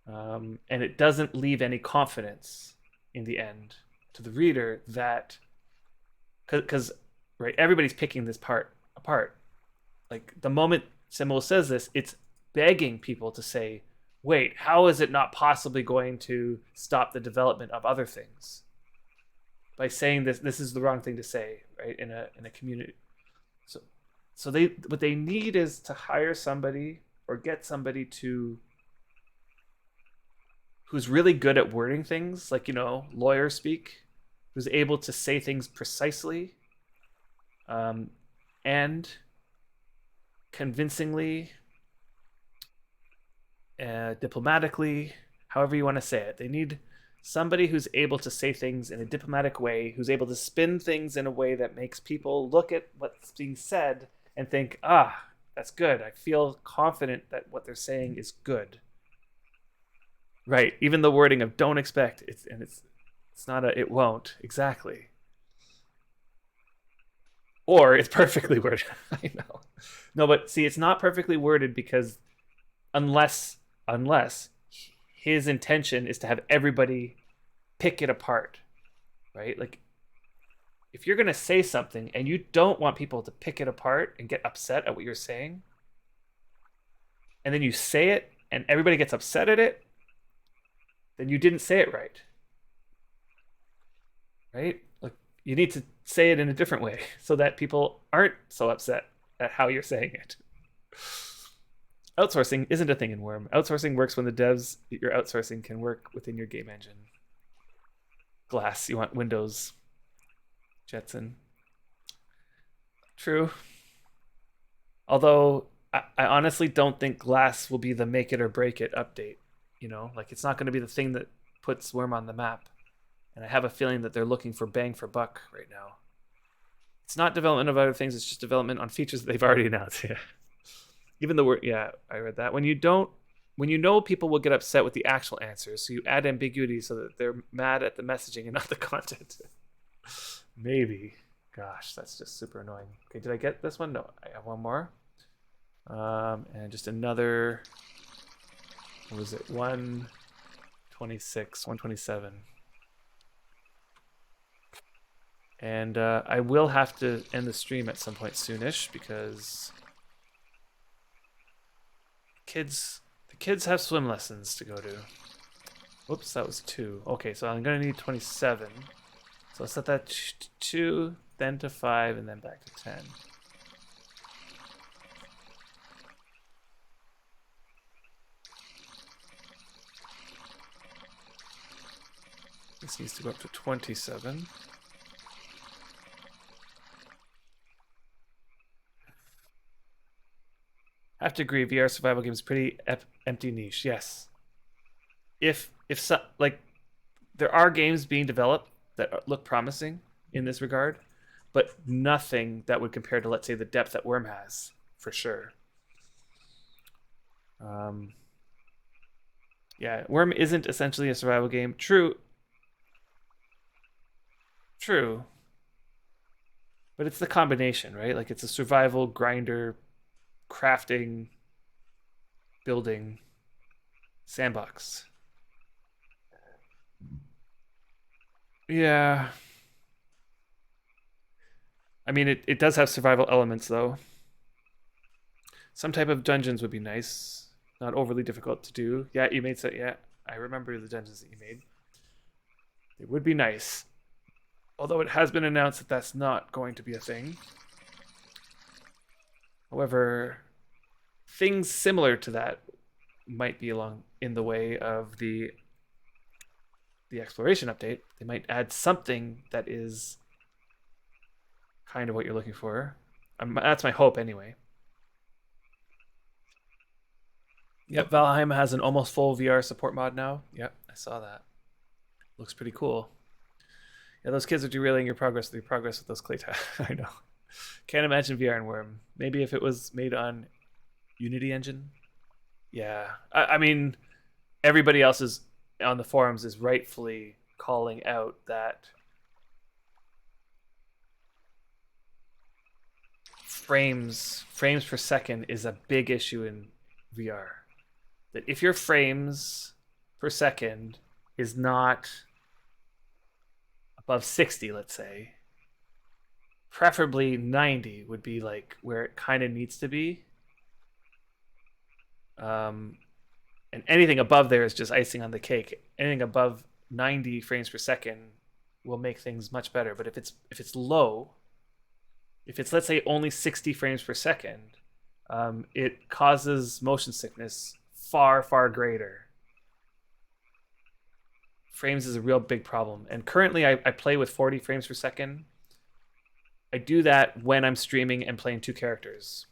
And it doesn't leave any confidence in the end to the reader that, because right, everybody's picking this part apart. Like the moment Simul says this, it's begging people to say, wait, how is it not possibly going to stop the development of other things? By saying this is the wrong thing to say, right? In a community. So what they need is to hire somebody or get somebody who's really good at wording things, like, lawyer speak, who's able to say things precisely, and convincingly, diplomatically, however you want to say it. They need somebody who's able to say things in a diplomatic way, who's able to spin things in a way that makes people look at what's being said and think, that's good. I feel confident that what they're saying is good. Right. Even the wording of don't expect, it's not it won't. Exactly. Or it's perfectly worded. I know. No, but see, it's not perfectly worded because unless his intention is to have everybody pick it apart, right? Like, if you're going to say something and you don't want people to pick it apart and get upset at what you're saying, and then you say it and everybody gets upset at it, then you didn't say it right. Right? Like, you need to say it in a different way so that people aren't so upset at how you're saying it. Outsourcing isn't a thing in Wurm. Outsourcing works when the devs that you're outsourcing can work within your game engine. Glass, you want Windows. Jetson. True. Although, I honestly don't think Glass will be the make it or break it update. Like, it's not going to be the thing that puts Wurm on the map. And I have a feeling that they're looking for bang for buck right now. It's not development of other things, it's just development on features that they've already announced. Yeah. Even the word, yeah, I read that. When you know people will get upset with the actual answers, so you add ambiguity so that they're mad at the messaging and not the content. Maybe. Gosh, that's just super annoying. Okay, did I get this one? No, I have one more. And just another, what was it? 126, 127. And I will have to end the stream at some point soonish because the kids have swim lessons to go to. Whoops, that was 2. Okay, so I'm gonna need 27. So I'll set that to 2, then to 5, and then back to 10. This needs to go up to 27. I have to agree, VR survival game is pretty empty niche. Yes. If so, like, there are games being developed that look promising in this regard, but nothing that would compare to, let's say, the depth that Wurm has, for sure. Yeah, Wurm isn't essentially a survival game. True. But it's the combination, right? Like, it's a survival, grinder, crafting, building, sandbox. Yeah. I mean, it does have survival elements, though. Some type of dungeons would be nice. Not overly difficult to do. Yeah, you made so. Yeah, I remember the dungeons that you made. They would be nice. Although it has been announced that that's not going to be a thing. However, things similar to that might be along in the way of the exploration update. They might add something that is kind of what you're looking for. That's my hope anyway. Yep, Valheim has an almost full VR support mod now. Yep, I saw that. Looks pretty cool. Yeah, those kids are derailing your progress with those clay tiles. I know. Can't imagine VR and Wurm. Maybe if it was made on Unity engine. Yeah, I mean, everybody else is on the forums is rightfully calling out that frames per second is a big issue in VR. That if your frames per second is not above 60, let's say, preferably 90 would be like where it kind of needs to be. And anything above there is just icing on the cake. Anything above 90 frames per second will make things much better. But if it's low, if it's, let's say, only 60 frames per second, it causes motion sickness far greater. Frames is a real big problem. And currently I play with 40 frames per second. I do that when I'm streaming and playing 2 characters.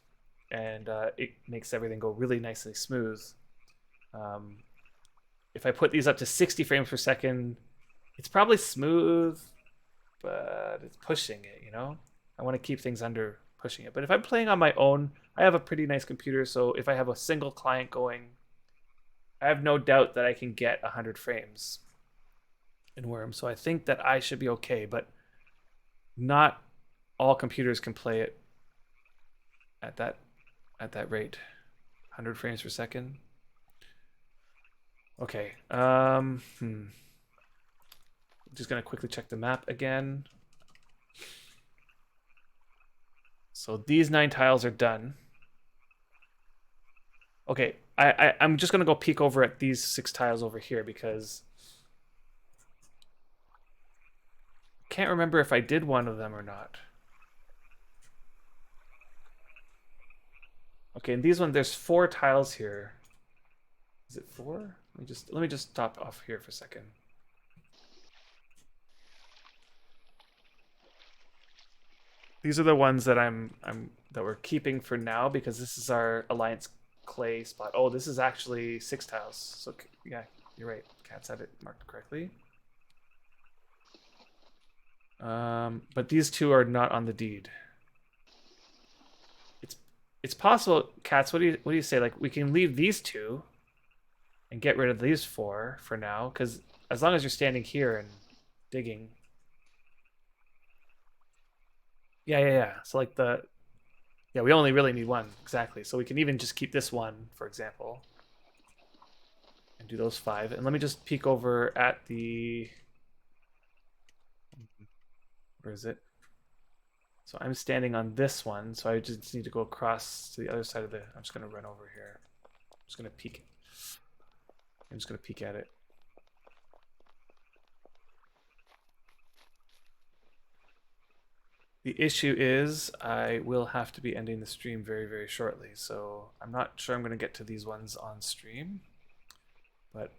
And it makes everything go really nicely smooth. If I put these up to 60 frames per second, it's probably smooth, but it's pushing it, you know? I want to keep things under pushing it. But if I'm playing on my own, I have a pretty nice computer, so if I have a single client going, I have no doubt that I can get 100 frames in Wurm. So I think that I should be okay, but not all computers can play it at that rate. 100 frames per second. Okay. Just gonna quickly check the map again. So these 9 tiles are done. Okay, I'm just gonna go peek over at these 6 tiles over here because I can't remember if I did one of them or not. Okay, and these ones, there's 4 tiles here. Is it 4? Let me just stop off here for a second. These are the ones that that we're keeping for now because this is our Alliance clay spot. Oh, this is actually 6 tiles. So yeah, you're right. Cats had it marked correctly. But these 2 are not on the deed. It's possible, Cats. What do you say? Like, we can leave these 2 and get rid of these 4 for now, because as long as you're standing here and digging. Yeah. So like we only really need 1, exactly. So we can even just keep this 1, for example, and do those 5. And let me just peek over at the. Where is it? So I'm standing on this one, so I just need to go across to the other side of the... I'm just going to run over here. I'm just going to peek. I'm just going to peek at it. The issue is I will have to be ending the stream very, very shortly, so I'm not sure I'm going to get to these ones on stream, but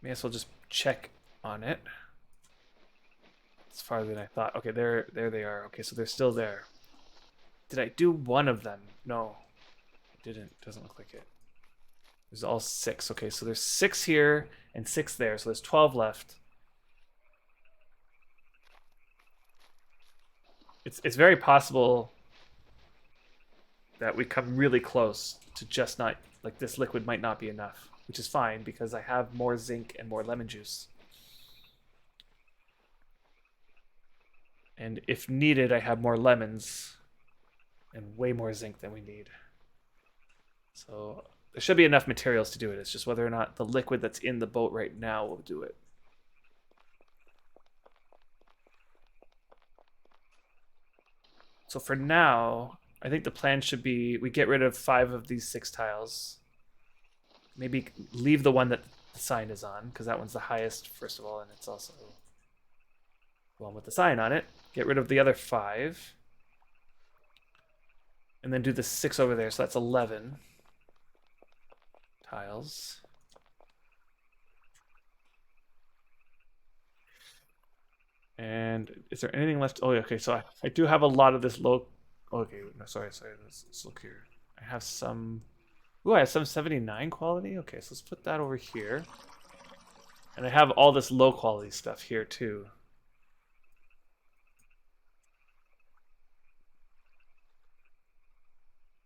may as well just check on it. It's farther than I thought. Okay, there they are. Okay, so they're still there. Did I do one of them? No, I didn't. Doesn't look like it. There's all 6. Okay, so there's 6 here and 6 there, so there's 12 left. It's very possible that we come really close to just not, like, this liquid might not be enough, which is fine because I have more zinc and more lemon juice. And if needed, I have more lemons and way more zinc than we need. So there should be enough materials to do it. It's just whether or not the liquid that's in the boat right now will do it. So for now, I think the plan should be we get rid of 5 of these 6 tiles. Maybe leave the one that the sign is on, because that one's the highest, first of all, and it's also the one with the sign on it. Get rid of the other 5. And then do the 6 over there, so that's 11 tiles. And is there anything left? Oh, okay, so I do have a lot of this low... Okay, no, sorry, let's look here. I have some... Ooh, I have some 79 quality? Okay, so let's put that over here. And I have all this low quality stuff here, too.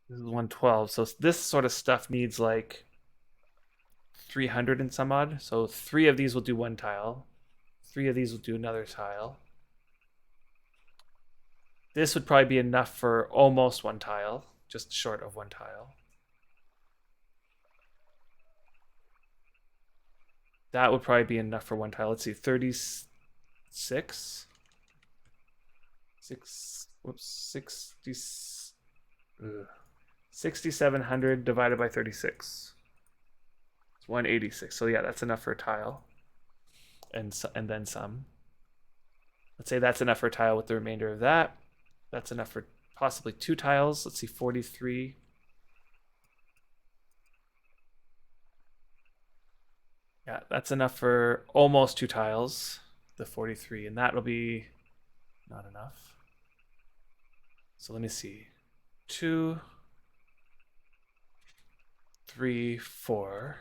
This is 112, so this sort of stuff needs, like, 300 and some odd. So 3 of these will do 1 tile. 3 of these will do another tile. This would probably be enough for almost 1 tile, just short of 1 tile. That would probably be enough for 1 tile. Let's see, 36? 6,700 divided by 36. It's 186. So yeah, that's enough for a tile. And then some. Let's say that's enough for a tile with the remainder of that. That's enough for possibly 2 tiles. Let's see, 43. Yeah, that's enough for almost 2 tiles, the 43, and that'll be not enough. So let me see. 2, 3, 4,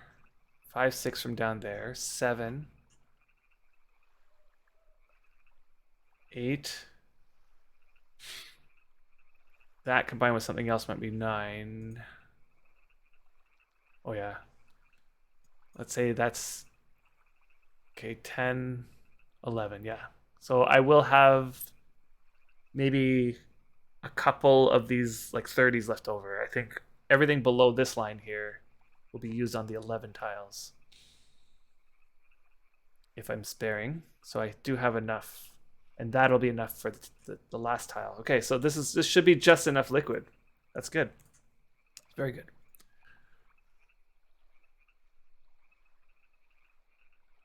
5, 6 from down there, 7, 8. That combined with something else might be 9. Oh yeah. Let's say that's okay, 10, 11, yeah. So I will have maybe a couple of these like 30s left over. I think everything below this line here will be used on the 11 tiles. If I'm sparing. So I do have enough. And that'll be enough for the last tile. Okay, so this should be just enough liquid. That's good. Very good.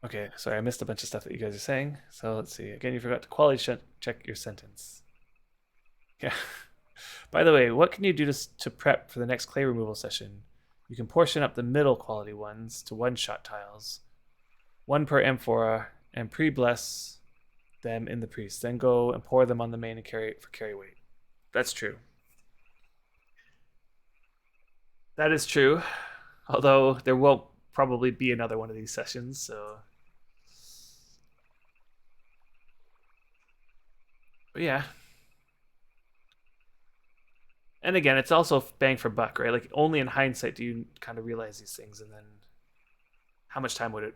Okay, sorry, I missed a bunch of stuff that you guys are saying. So let's see. Again, you forgot to quality check your sentence. Yeah. By the way, what can you do to prep for the next clay removal session? You can portion up the middle quality ones to 1-shot tiles. 1 per amphora, and pre-bless them in the priest. Then go and pour them on the main and carry weight. That's true. That is true. Although there won't probably be another one of these sessions, so... But yeah. And again, it's also bang for buck, right? Like, only in hindsight do you kind of realize these things, and then how much time would it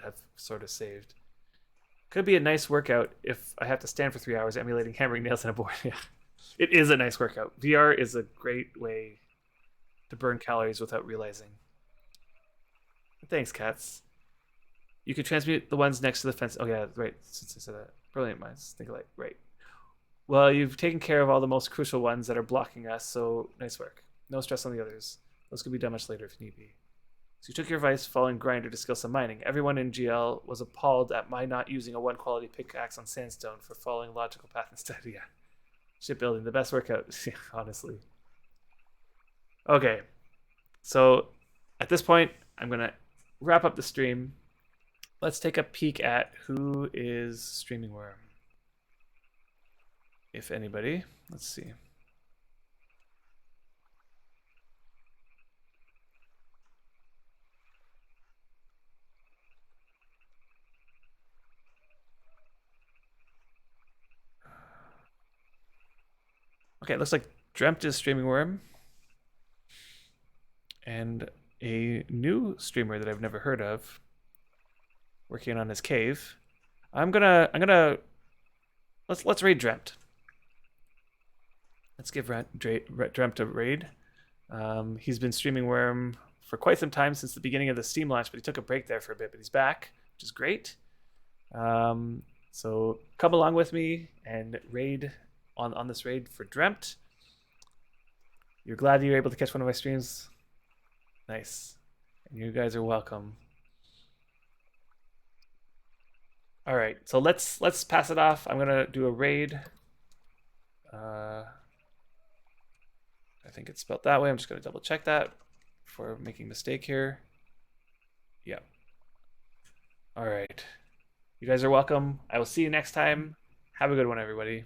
have sort of saved? Could be a nice workout if I have to stand for 3 hours emulating hammering nails on a board. Yeah, it is a nice workout. VR is a great way to burn calories without realizing. Thanks, cats. You could transmute the ones next to the fence. Oh yeah, right. Since I said that, brilliant minds think alike. Right. Well, you've taken care of all the most crucial ones that are blocking us, so nice work. No stress on the others. Those could be done much later if need be. So you took your advice following Grinder to skill some mining. Everyone in GL was appalled at my not using a 1 quality pickaxe on sandstone for following logical path instead. Yeah. Shipbuilding, the best workout, honestly. Okay. So at this point, I'm going to wrap up the stream. Let's take a peek at who is streaming Wurm. If anybody. Let's see. Okay, it looks like Dreamt is streaming Wurm. And a new streamer that I've never heard of working on his cave. Let's raid Dreamt. Let's give Dreamt a raid. He's been streaming Wurm for quite some time, since the beginning of the Steam launch, but he took a break there for a bit, but he's back, which is great. So come along with me and raid on this raid for Dreamt. You're glad you were able to catch one of my streams? Nice. And you guys are welcome. All right, so let's pass it off. I'm gonna do a raid. I think it's spelled that way. I'm just gonna double check that before making a mistake here. Yeah. All right. You guys are welcome. I will see you next time. Have a good one, everybody.